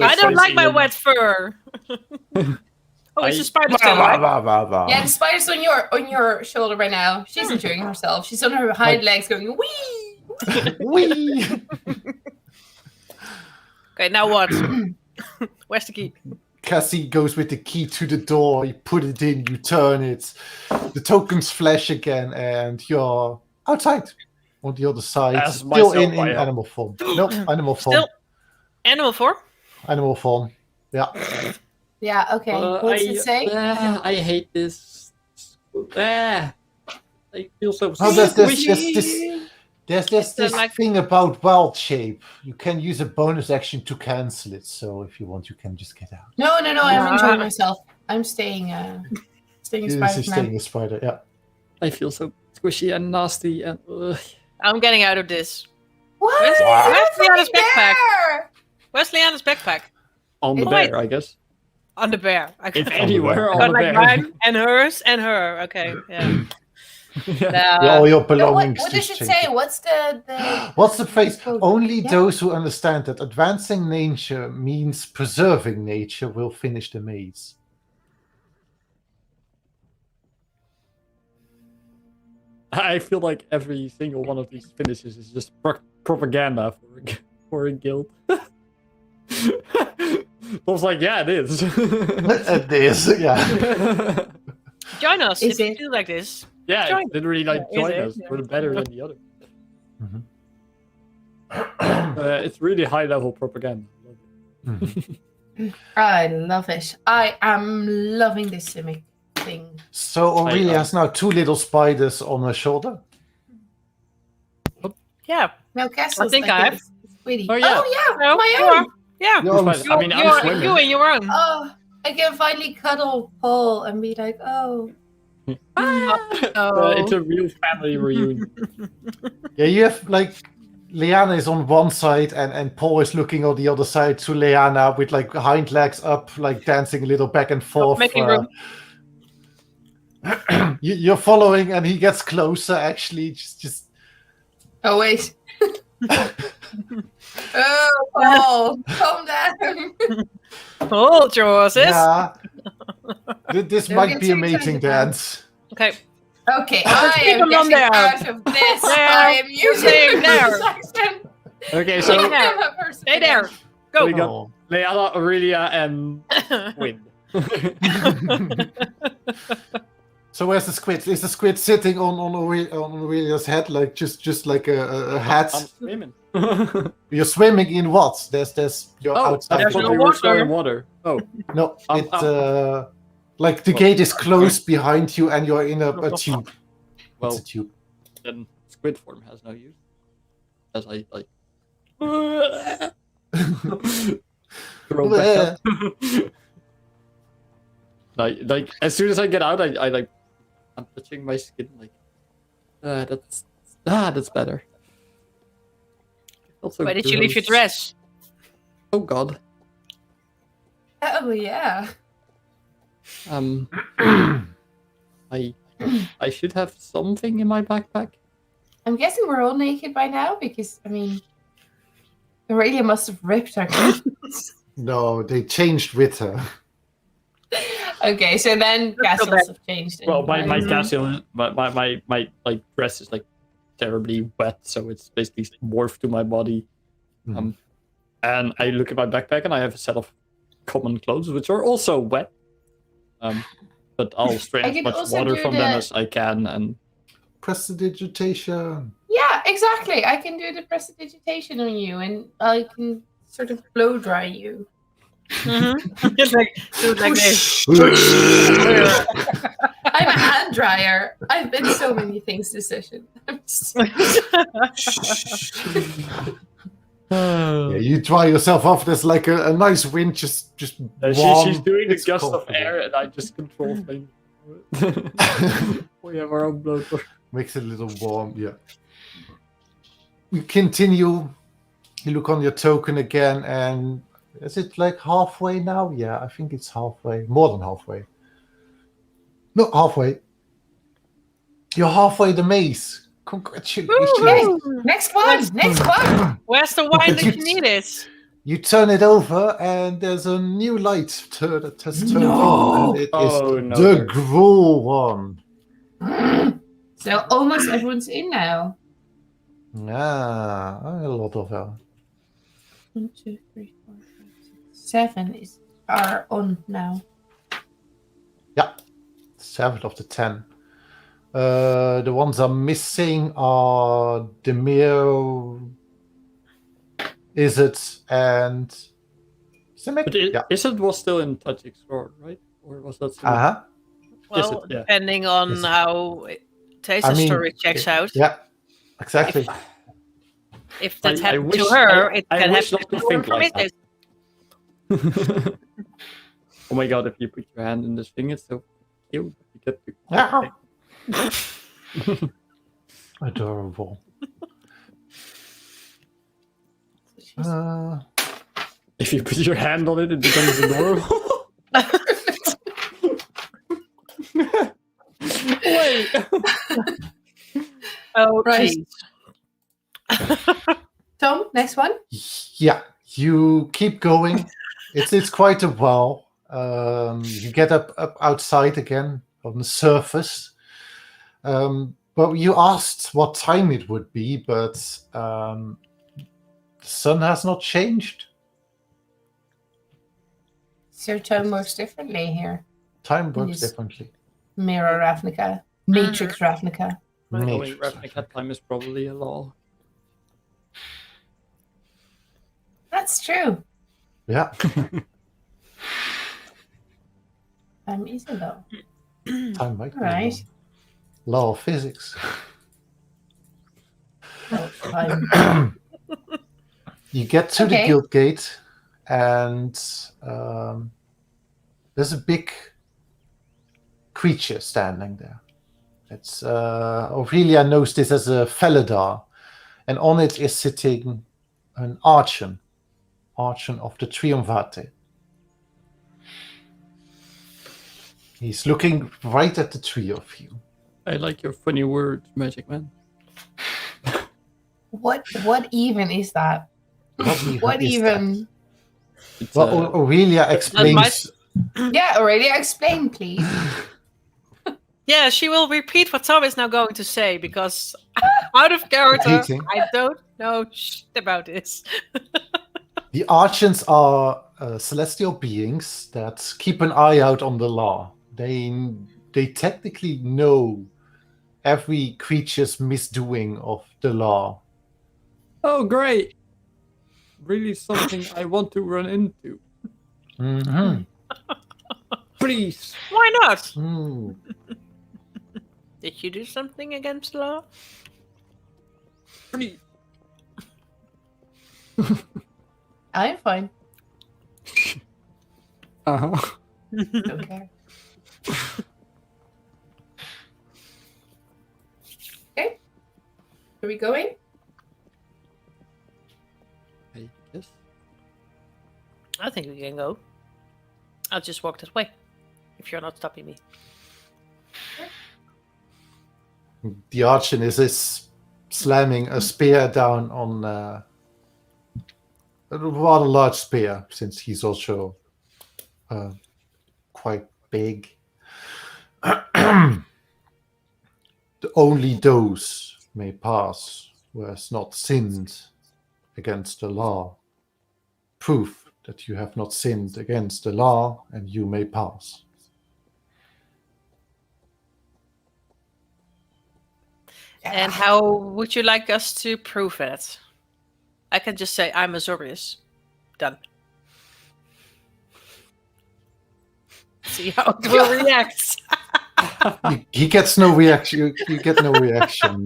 B: I don't like my wet fur. It's a spider still, right?
D: Yeah, the spider's on your shoulder right now. She's enjoying herself. She's on her hind legs going wee.
A: Wee.
B: Okay, now what? Where's the key?
A: Cassie goes with the key to the door. You put it in, you turn it. The tokens flash again, and you're outside on the other side. Still in animal form. No, animal form.
B: Still animal form?
A: Animal form. Yeah.
D: Yeah, okay. What does it say?
E: I hate this. I feel so
A: There's this thing about wild shape. You can use a bonus action to cancel it. So if you want, you can just get out.
D: No. I'm enjoying myself. I'm staying a spider.
A: Staying a spider. Yeah.
E: I feel so squishy and nasty and.
B: I'm getting out of this.
D: What?
B: Where's Leanna's backpack? Where's Leanna's backpack?
E: On the bear, I guess.
B: On the bear.
E: If anywhere on the bear.
B: Mine and hers and her. Okay. Yeah.
A: All your belongings.
D: What does it say? What's the
A: What's the phrase? Only those who understand that advancing nature means preserving nature will finish the maze.
E: I feel like every single one of these finishes is just propaganda for a guild. I was like, yeah, it is.
A: It is, yeah.
B: Join us if you feel like this.
E: Yeah, literally join us. We're better than the other. It's really high level propaganda.
D: I love it. I am loving this Simic thing.
A: So Aurelia has now 2 little spiders on her shoulder.
B: Yeah.
D: No, Castle's
B: I think I have.
D: Sweetie.
E: Oh yeah.
B: No,
D: my
B: you
D: own.
B: are. Yeah.
E: I'm swimming.
B: You and your own.
D: Oh, I can finally cuddle Paul and be like, oh.
E: It's a real family reunion.
A: Yeah, you have like Liana is on one side, and Paul is looking on the other side to Liana with like hind legs up, like dancing a little back and forth.
B: making room.
A: You're following, and he gets closer. Actually, just.
D: Oh wait. Oh, Paul, calm down.
B: Hold your horses.
A: Yeah. This
D: Don't
A: might
D: get
A: be a
D: too
A: mating
D: excited now.
A: dance.
B: Okay.
D: Okay, I
B: keep
D: am
B: him on
D: getting
B: there.
D: out of this.
B: There.
D: I am using
B: Staying there.
D: this action.
E: Okay,
B: Stay
E: so
B: there. Stay there. Go.
E: we got
A: Oh.
E: Leana, Aurelia, and Win.
A: So where's the squid? Is the squid sitting on Aurelia's head, like just like a hat?
E: I'm swimming.
A: You're swimming in what? You're outside.
E: I
B: There's
E: thought
B: no
E: we were
B: water.
E: still in water. Oh,
A: No,
E: Um,
A: like the gate is closed behind you, and you're in a tube.
E: well,
A: It's a tube.
E: then squid form has no use. As I like. Throw back up. like as soon as I get out, I like I'm touching my skin like that's better. Also
B: Where did you leave your
E: gross.
B: dress?
E: Oh god.
D: Oh yeah.
E: I should have something in my backpack.
D: I'm guessing we're all naked by now because I mean, Aurelia must have ripped her clothes.
A: No, they changed with her.
D: Okay, so then
B: Let's go
D: castles have changed.
E: Well, my
D: anyway.
E: castle, my like dress is like terribly wet, so it's basically morphed to my body.
A: Mhm.
E: And I look at my backpack, and I have a set of common clothes, which are also wet. But I'll strain
D: I
E: as
D: can
E: much
D: also
E: water
D: do
E: from them
D: the-
E: as I can, and
A: Prestidigitation.
D: Yeah, exactly. I can do the prestidigitation on you, and I can sort of blow dry you.
B: Just like do it like this.
D: I'm a hand dryer. I've been so many things this session. I'm so-
A: Yeah, you dry yourself off. There's like a nice wind, just warm.
E: she's doing the
A: It's
E: gust of
A: comfortable.
E: air, and I just control things. We have our own blower.
A: Makes it a little warm, yeah. We continue. You look on your token again, and is it like halfway now? Yeah, I think it's halfway. More than halfway. No, halfway. You're halfway the maze. Congratulations.
B: Woo!
D: Next one. Next one.
B: Where's the wine that you needed?
A: You turn it over, and there's a new light that has turned on, and it is
E: Oh, no.
A: the gruel one.
D: So almost everyone's in now.
A: Ah, a lot of them.
D: 1, 2, 3, 4, 5, 6, 7 are on now.
A: Yeah, 7 of the 10. The ones I'm missing are Demir, Izzet, and Simic.
E: But
A: Yeah.
E: Izzet was still in Touch Explore, right? Or was that still...
A: Uh-huh.
B: Well,
E: Yes, yeah.
B: depending on
A: Yes.
B: how Tesa's story checks out.
A: Yeah, exactly.
B: If that's
E: I
B: happened
E: wish-
B: to her,
E: I-
B: it
E: I
B: can
E: wish
B: happen
E: not to
B: to
E: think
B: her
E: like
B: from
E: that. Oh my god, if you put your hand in this thing, it's so cute. You get to...
A: Yeah. Adorable.
E: If you put your hand on it, it becomes adorable. Wait.
B: Oh,
D: Right.
B: jeez.
D: Tom, next one.
A: Yeah, you keep going. It's quite a while. You get up outside again on the surface. But you asked what time it would be, but the sun has not changed.
D: So time works differently here.
A: Time works
D: Yes.
A: differently.
D: Mirror Ravnica. Matrix Ravnica.
E: Knowing
A: Matrix.
E: Ravnica time is probably a law.
D: That's true.
A: Yeah.
D: Is a law.
A: Time might be
D: Right.
A: wrong. Law of physics.
D: Oh, time.
A: You get to the
D: Okay.
A: guild gate, and there's a big creature standing there. It's Aurelia knows this as a Felidar. and on it is sitting an archon of the Triumvirate. He's looking right at the three of you.
E: I like your funny words, Magic Man.
D: What even is that? What
A: is
D: even?
E: It's,
A: that? Well, Aurelia explains.
D: Yeah, Aurelia, explain, please.
B: Yeah, she will repeat what Tom is now going to say because out of character,
A: Repeating.
B: I don't know shit about this.
A: The Archons are celestial beings that keep an eye out on the law. They technically know every creature's misdoing of the law.
E: Oh, great! Really something I want to run into.
A: Mm-hmm.
E: Please.
B: Why not?
A: Mm.
B: Did you do something against the law?
E: Please.
D: I'm fine.
E: Uh-huh.
D: Don't care. Okay. Are we going?
E: I guess.
B: I think we can go. I'll just walk this way if you're not stopping me.
A: The Archon is slamming a spear down on a rather large spear, since he's also quite big. Only those may pass who has not sinned against the law. Proof that you have not sinned against the law, and you may pass.
B: And how would you like us to prove it? I can just say I'm Azorius. Done. See how it will react.
A: He gets no reaction. You get no reaction.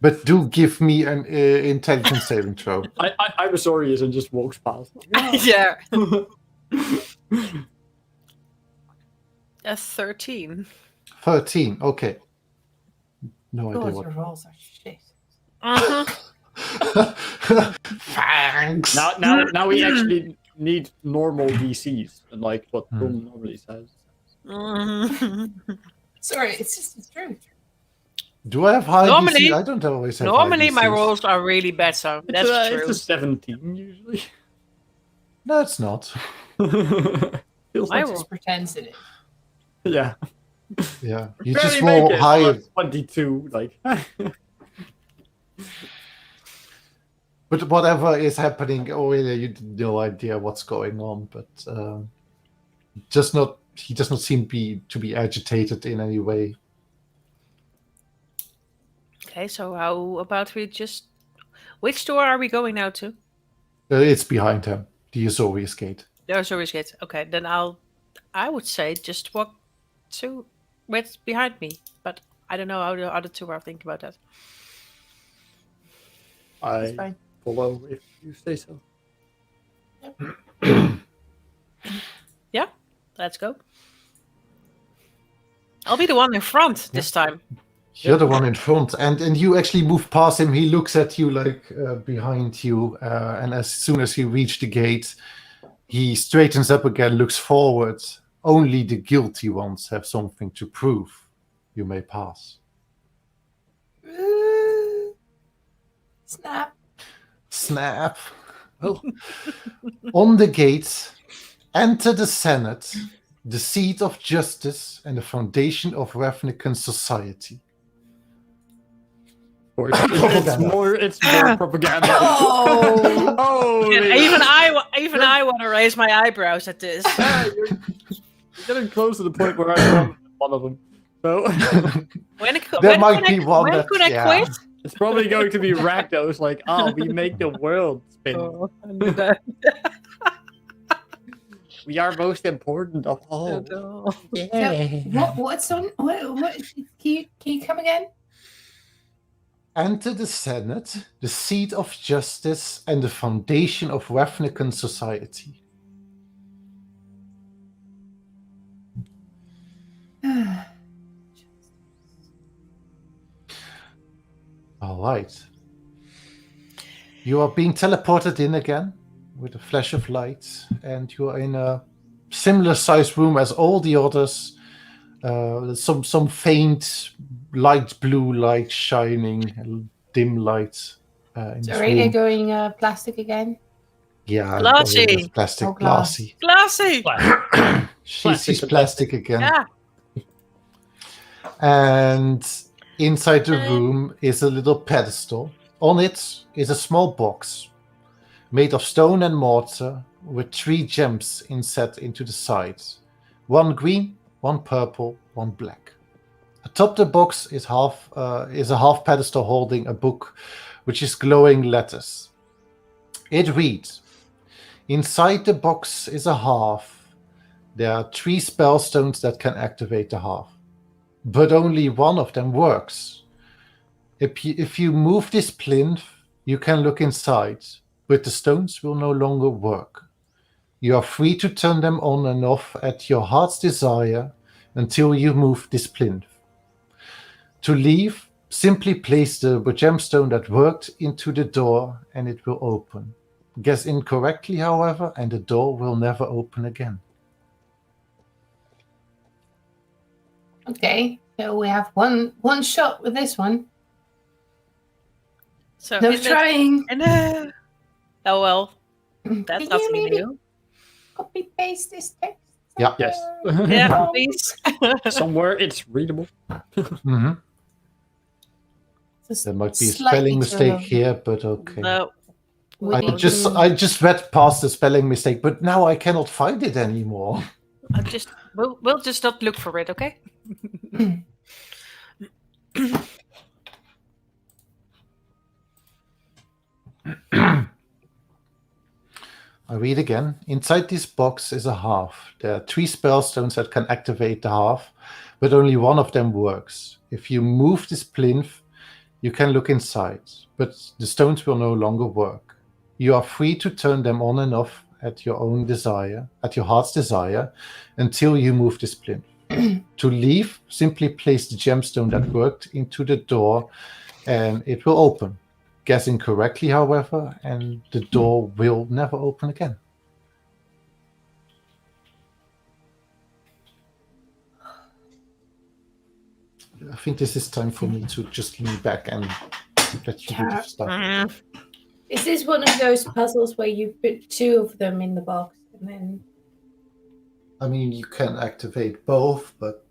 A: But do give me an intelligence saving throw.
E: I'm sorry, and just walks past.
B: Yeah. A 13.
A: 13. Okay. No idea
D: Those
A: what.
D: rolls are shit.
B: Uh-huh.
A: Thanks.
E: Now we actually need normal DCs, and like what Tom normally says.
D: Sorry, it's true.
A: Do I have high
B: Normally-
A: DC? I don't always have
B: Normally
A: high
B: my
A: DCs.
B: rolls are really bad, so that's
E: It's
B: true.
E: a 17 usually.
A: No, it's not.
E: Feels
B: My
E: like
B: roll.
D: Just pretends it is.
E: yeah.
A: Yeah, you
E: Barely
A: just
E: make
A: roll
E: it
A: higher.
E: on a 22, like.
A: But whatever is happening, Aurelia, you have no idea what's going on. But he does not seem to be agitated in any way.
B: Okay, so how about we just... Which door are we going now to?
A: It's behind him, the Azorius gate.
B: There's always gate. Okay, then I would say just walk to what's behind me. But I don't know how the other two are thinking about that.
D: It's
E: I
D: fine.
E: follow if you say so.
B: Yeah, let's go. I'll be the one in front this time.
A: You're the one in front, and you actually move past him. He looks at you like behind you, and as soon as you reach the gate, he straightens up again, looks forward. Only the guilty ones have something to prove. You may pass.
D: Snap.
A: Snap. Well, on the gate, enter the Senate, the seat of justice and the foundation of Ravnican society.
E: Of course, it's more propaganda.
D: Oh!
E: Oh,
B: Yeah, even I want to raise my eyebrows at this.
E: you're getting close to the point where I'm one of them. So
B: When
A: might be one
B: when
A: that-
B: could I
A: yeah.
B: quit?
E: it's probably going to be Rakdos like, we make the world spin.
B: Oh, I knew that.
E: We are most important of all.
B: Oh,
D: So, what's on? What? Can you come again?
A: Enter the Senate, the seat of justice and the foundation of Ravnican society. All right. You are being teleported in again with a flash of light, and you are in a similar sized room as all the others. Some faint light blue light shining, dim light in
D: Is
A: this
D: Aurelia
A: room.
D: going plastic again?
A: Yeah,
B: Glassy.
A: Aurelia's plastic,
D: Oh, glass.
A: glassy.
B: Classy.
A: She's
E: Plastic.
A: plastic again.
B: Yeah.
A: And inside the room is a little pedestal. On it is a small box made of stone and mortar with 3 gems inset into the sides. 1 green, 1 purple, 1 black. Atop the box is a half pedestal holding a book which is glowing letters. It reads, "Inside the box is a half. There are 3 spell stones that can activate the half, but only one of them works. If you move this plinth, you can look inside, but the stones will no longer work. You are free to turn them on and off at your heart's desire until you move this plinth. To leave, simply place the gemstone that worked into the door and it will open. Guess incorrectly, however, and the door will never open again."
D: Okay, so we have one shot with this one.
B: So
D: No
B: in the-
D: trying.
B: Oh well, that's
D: Can you
B: nothing
D: maybe
B: new.
D: copy paste this text?
A: Yeah.
E: Yes.
B: Yeah, please.
E: Somewhere it's readable.
A: Mm-hmm.
D: Just
A: There might be a
D: slightly
A: spelling
D: too
A: mistake
D: long.
A: here, but okay.
B: No.
D: We
A: I
D: need
A: just
D: to-
A: read past the spelling mistake, but now I cannot find it anymore.
B: We'll just not look for it, okay?
A: I read again. "Inside this box is a half. There are 3 spell stones that can activate the half, but only one of them works. If you move this plinth, you can look inside, but the stones will no longer work. You are free to turn them on and off at your own desire, at your heart's desire, until you move this plinth. To leave, simply place the gemstone that worked into the door and it will open. Guess incorrectly, however, and the door will never open again." I think this is time for me to just lean back and let you do the stuff.
D: Is this one of those puzzles where you put 2 of them in the box and then
A: I mean, you can activate both, but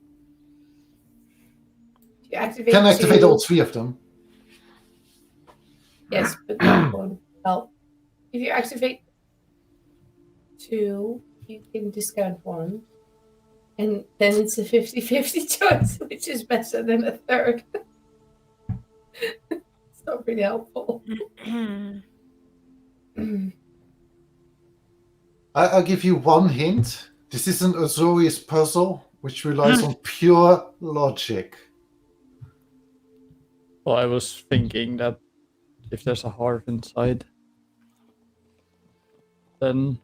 D: you activate?
A: can activate
D: 2?
A: all 3 of them.
D: Yes, but that won't help. If you activate 2, you can discount 1. And then it's a 50-50 choice, which is better than a third. It's not really helpful.
A: I'll give you one hint. This is an Azorius puzzle which relies on pure logic.
E: Well, I was thinking that if there's a heart inside, then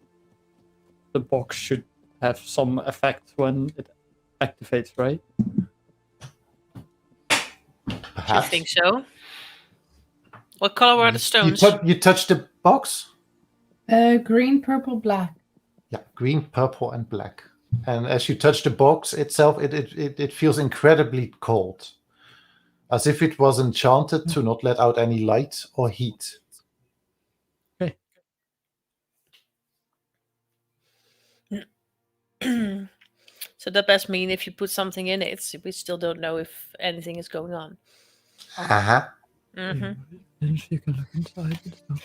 E: the box should have some effect when it activates, right?
B: I
A: Perhaps.
B: think so. What color were the stones?
A: You touch the box?
D: Green, purple, black.
A: Yeah, green, purple, and black. And as you touch the box itself, it feels incredibly cold. As if it was enchanted to not let out any light or heat.
E: Okay.
B: So that must mean if you put something in it, we still don't know if anything is going on.
A: Uh-huh.
B: Mm-hmm.
E: Then you can look inside and stuff.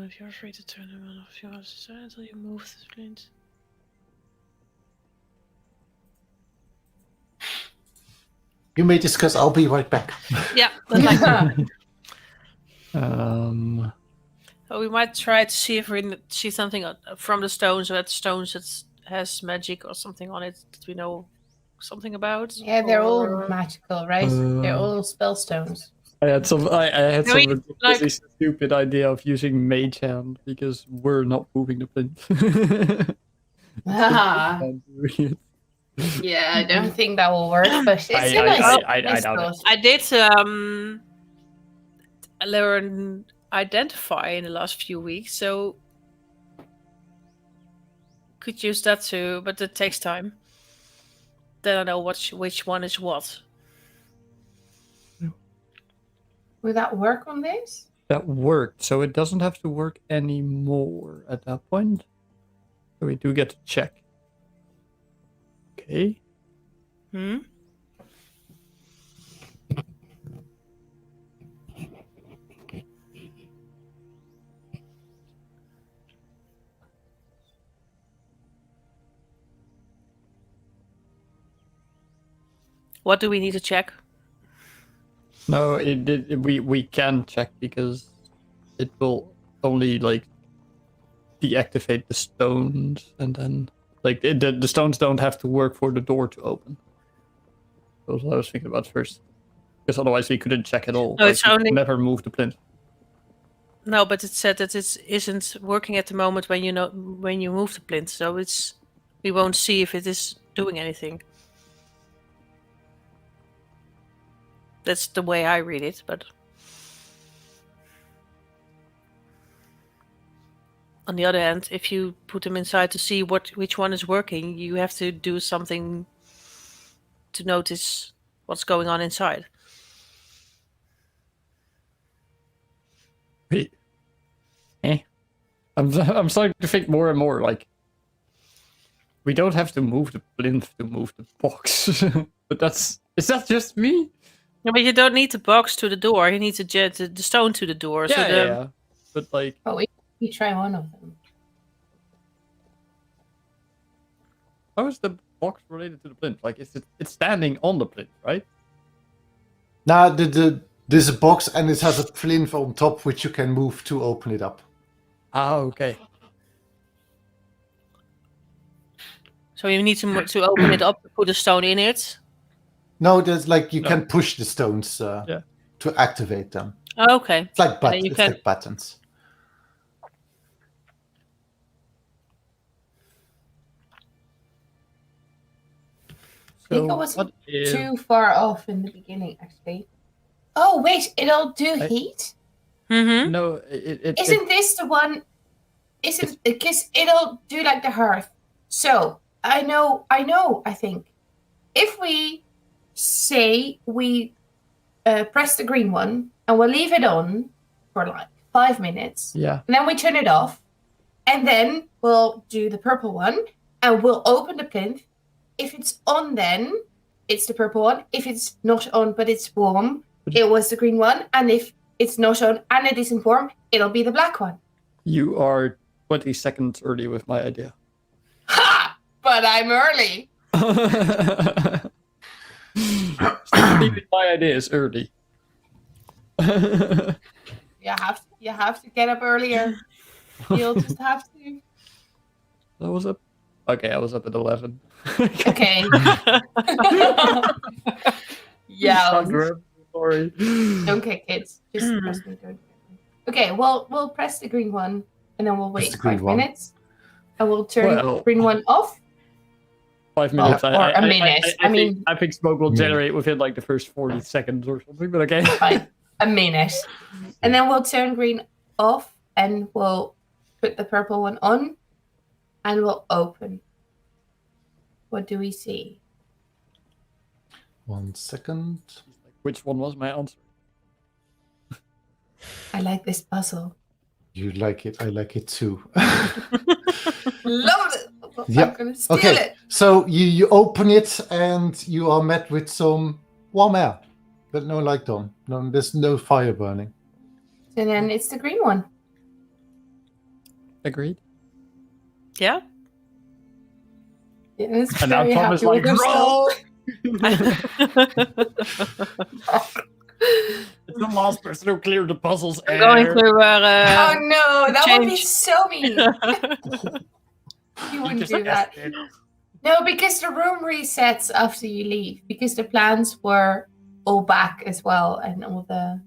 B: If you're free to turn them on off your desire until you move the splint.
A: You may discuss. I'll be right back.
B: Yeah, that's like
E: Um,
B: we might try to see if we can see something from the stones, or that stones that has magic or something on it that we know something about.
D: Yeah, they're
B: or-
D: all magical, right? They're all spell stones.
E: I had some
B: No,
E: some
B: you-
E: ridiculously stupid idea of using Mage Hand because we're not moving the plinth.
D: Ah, yeah, I don't think that will work, but it's a nice
E: doubt it.
D: thought.
B: I did learn identify in the last few weeks, so could use that too, but it takes time. Then I know which one is what.
D: Will that work on this?
C: That worked, so it doesn't have to work anymore at that point. So we do get to check. Okay.
B: Hmm? What do we need to check?
C: No, we can check because it will only like deactivate the stones, and then like the stones don't have to work for the door to open. That's what I was thinking about first, because otherwise we couldn't check at all.
B: No,
C: like,
B: it's
C: we could
B: only-
C: never move the plinth.
B: No, but it said that it isn't working at the moment when you move the plinth, so we won't see if it is doing anything. That's the way I read it, but on the other hand, if you put them inside to see which one is working, you have to do something to notice what's going on inside.
C: Wait. I'm starting to think more and more like we don't have to move the plinth to move the box. But is that just me?
B: No, but you don't need the box to the door. You need the stone to the door.
C: Yeah,
B: so
C: yeah. But like,
D: Oh, we try one of them.
C: how is the box related to the plinth? Like, it's standing on the plinth, right?
A: Now, there's a box and it has a plinth on top which you can move to open it up.
C: Ah, okay.
B: So you need to open it up, put a stone in it.
A: No, there's like you
C: No.
A: can push the stones to activate them.
B: Oh, okay.
A: It's like
B: then you can-
A: like buttons.
D: I think I was too far off in the beginning, actually. Oh, wait, it'll do heat?
B: Mm-hmm.
C: No,
D: Isn't this the one? Isn't because it'll do like the hearth. So I know, I think. If we say we press the green one and we'll leave it on for like 5 minutes.
C: Yeah.
D: And then we turn it off. And then we'll do the purple one and we'll open the plinth. If it's on, then it's the purple one. If it's not on but it's warm, it was the green one. And if it's not on and it isn't warm, it'll be the black one.
C: You are 20 seconds early with my idea.
D: Ha! But I'm early.
C: Even my idea is early.
D: You have to get up earlier. You'll just have to.
C: I was up. Okay, I was up at 11.
D: Okay. Yeah.
C: Sorry.
D: Don't kick kids. Just press me. Don't. Okay. Well, we'll press the green one, and then we'll
A: Press
D: wait
A: the green
D: 5
A: one.
D: minutes, and we'll turn
C: Well-
D: the green one off.
C: 5 minutes.
D: or a minute.
C: I think smoke will generate within like the first 40 seconds or something, but okay.
D: Fine. A minute, and then we'll turn green off, and we'll put the purple one on, and we'll open. What do we see?
A: 1 second.
C: Which one was my answer?
D: I like this puzzle.
A: You like it? I like it too.
D: Love it.
A: Yeah.
D: I'm gonna steal
A: Okay,
D: it.
A: so you open it and you are met with some warm air, but no light on. No, there's no fire burning.
D: And then it's the green one.
C: Agreed.
B: Yeah.
D: Yes,
C: And now
D: very
C: Tom is
D: happy
C: like,
D: with herself.
C: It's the last person who cleared the puzzles.
B: I'm going to.
D: Oh no, that would be
B: change.
D: so mean. You wouldn't do that. No, because the room resets after you leave. Because the plans were all back as well, and all the.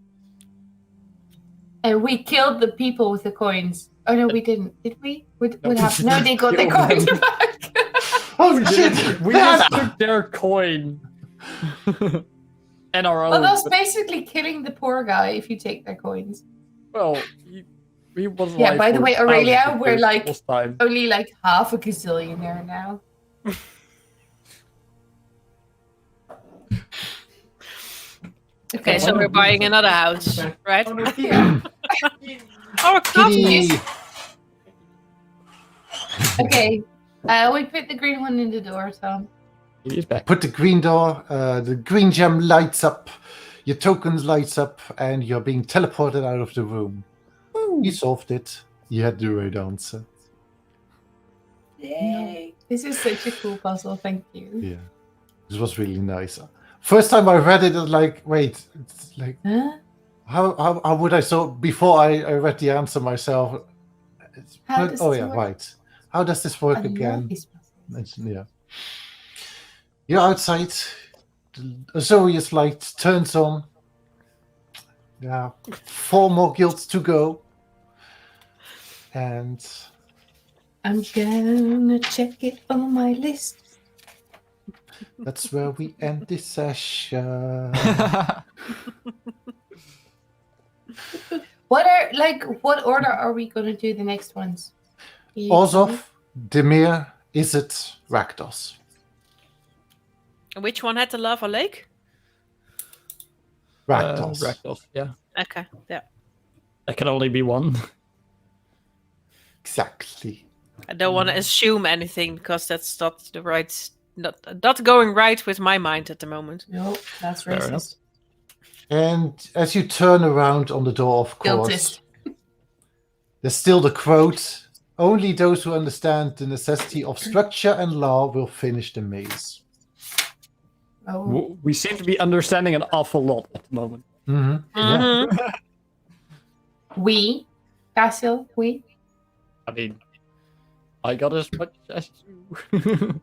D: And we killed the people with the coins. Oh no, we didn't. Did we? Would have no? They got the
C: Killed them.
D: coins back.
A: Oh shit!
E: We just took their coin. And our own.
D: Well, that's basically killing the poor guy if you take their coins.
E: Well, he was
D: Yeah,
E: alive
D: by the
E: for
D: way,
E: thousands
D: Aurelia,
E: of
D: we're
E: years
D: like
E: this time.
D: only like half a gazillionaire now.
B: Okay, so we're buying another house, right?
D: Yeah.
B: Our
A: Kitty!
B: couple.
D: Okay. We put the green one in the door, Tom.
E: He is back.
A: Put the green door, the green gem lights up, your tokens lights up, and you're being teleported out of the room. You solved it. You had the right answer.
D: Yay! This is such a cool puzzle. Thank you.
A: Yeah. This was really nice. First time I read it, I was like, wait, it's like,
D: Huh?
A: how would I solve before I read the answer myself?
D: How does
A: Oh
D: this
A: yeah,
D: work?
A: right. How does this
D: I
A: work
D: love
A: again?
D: these puzzles.
A: Yeah. You're outside. The Azorius light turns on. Yeah. 4 more guilds to go. And
D: I'm gonna check it on my list.
A: that's where we end this session.
D: What order are we gonna do the next ones?
A: Orzhov, Demir, Izzet, Rakdos.
B: And which one had the lava lake?
A: Rakdos.
E: Rakdos, yeah.
B: Okay, yeah.
E: That can only be one.
A: Exactly.
B: I don't want to assume anything because that's not the right, not going right with my mind at the moment.
D: No, that's
E: Fair enough.
D: racist.
A: And as you turn around on the door, of course,
D: Guiltist.
A: there's still the quote, only those who understand the necessity of structure and law will finish the maze.
D: Oh.
E: We seem to be understanding an awful lot at the moment.
A: Mm-hmm. Yeah.
B: Mhm.
D: We, Castle, we.
E: I mean, I got as much as you.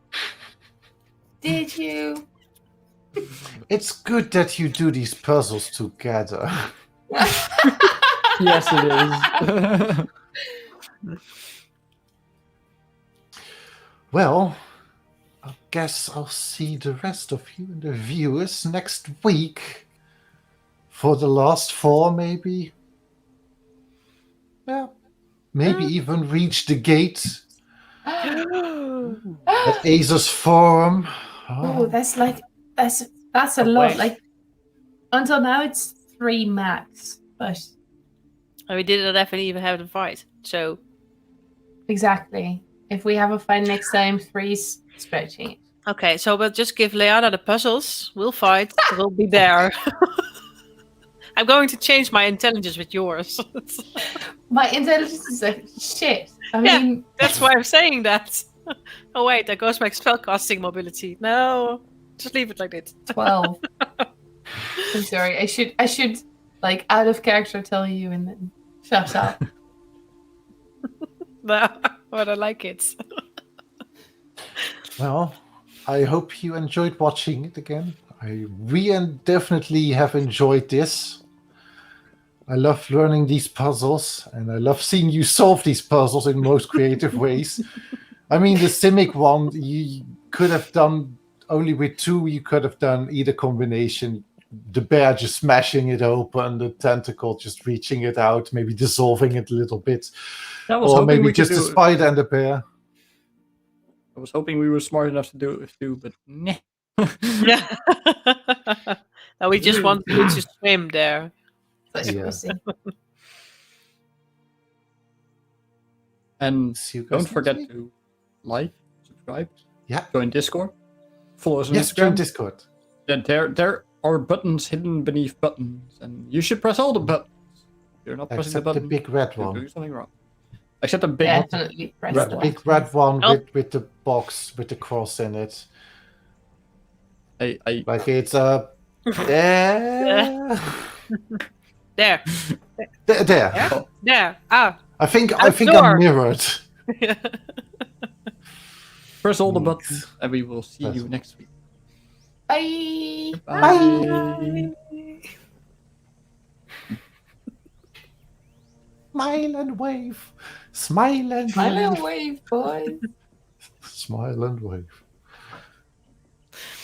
D: Did you?
A: It's good that you do these puzzles together.
E: Yes, it is.
A: Well, I guess I'll see the rest of you and the viewers next week for the last 4, maybe. Yeah, maybe even reach the gate at Asus Forum.
D: Oh, that's a lot.
E: wait.
D: Like until now, it's 3 max. But
B: And we didn't even have the fight, so
D: exactly, if we have a fight next time, 3's stretching it.
B: okay. So we'll just give Leanna the puzzles. We'll fight. We'll be there. I'm going to change my intelligence with yours.
D: My intelligence is like shit. I
B: Yeah.
D: mean,
B: That's why I'm saying that. Oh wait, there goes my spellcasting mobility. No, just leave it like this.
D: 12. I'm sorry. I should like out of character tell you and then shut up.
B: No, but I like it.
A: Well, I hope you enjoyed watching it again. We definitely have enjoyed this. I love learning these puzzles, and I love seeing you solve these puzzles in most creative ways. I mean, the Simic one, you could have done only with 2, you could have done either combination. The bear just smashing it open, the tentacle just reaching it out, maybe dissolving it a little bit.
E: I was
A: Or
E: hoping
A: maybe
E: we could
A: just
E: do
A: a spider and a bear.
E: I was hoping we were smart enough to do it with 2, but nah.
B: Yeah. No, we just want you to swim there.
D: Such
A: Yeah.
D: pussy.
E: And
A: See you guys
E: don't
A: next
E: forget
A: week.
E: to like, subscribe,
A: Yeah.
E: join Discord, follow us on
A: Yes,
E: Instagram.
A: join Discord.
E: Yeah, there are buttons hidden beneath buttons, and you should press all the buttons. If you're not pressing
A: Except
E: the
A: the
E: button,
A: big red
E: you're
A: one.
E: doing something wrong. Except the big
D: Definitely press
A: Red,
D: the
A: big red one
B: Oh.
A: with the box with the cross in it.
E: I
A: Like it's there.
B: There.
A: There.
B: There. Ah.
A: I think
B: Outdoor.
A: I'm mirrored.
E: press all the
A: Neat.
E: buttons, and we will see you next week.
D: Bye.
E: Bye.
A: Smile and wave. Smile and
D: Smile
A: wave.
D: and wave, boys.
A: Smile and wave.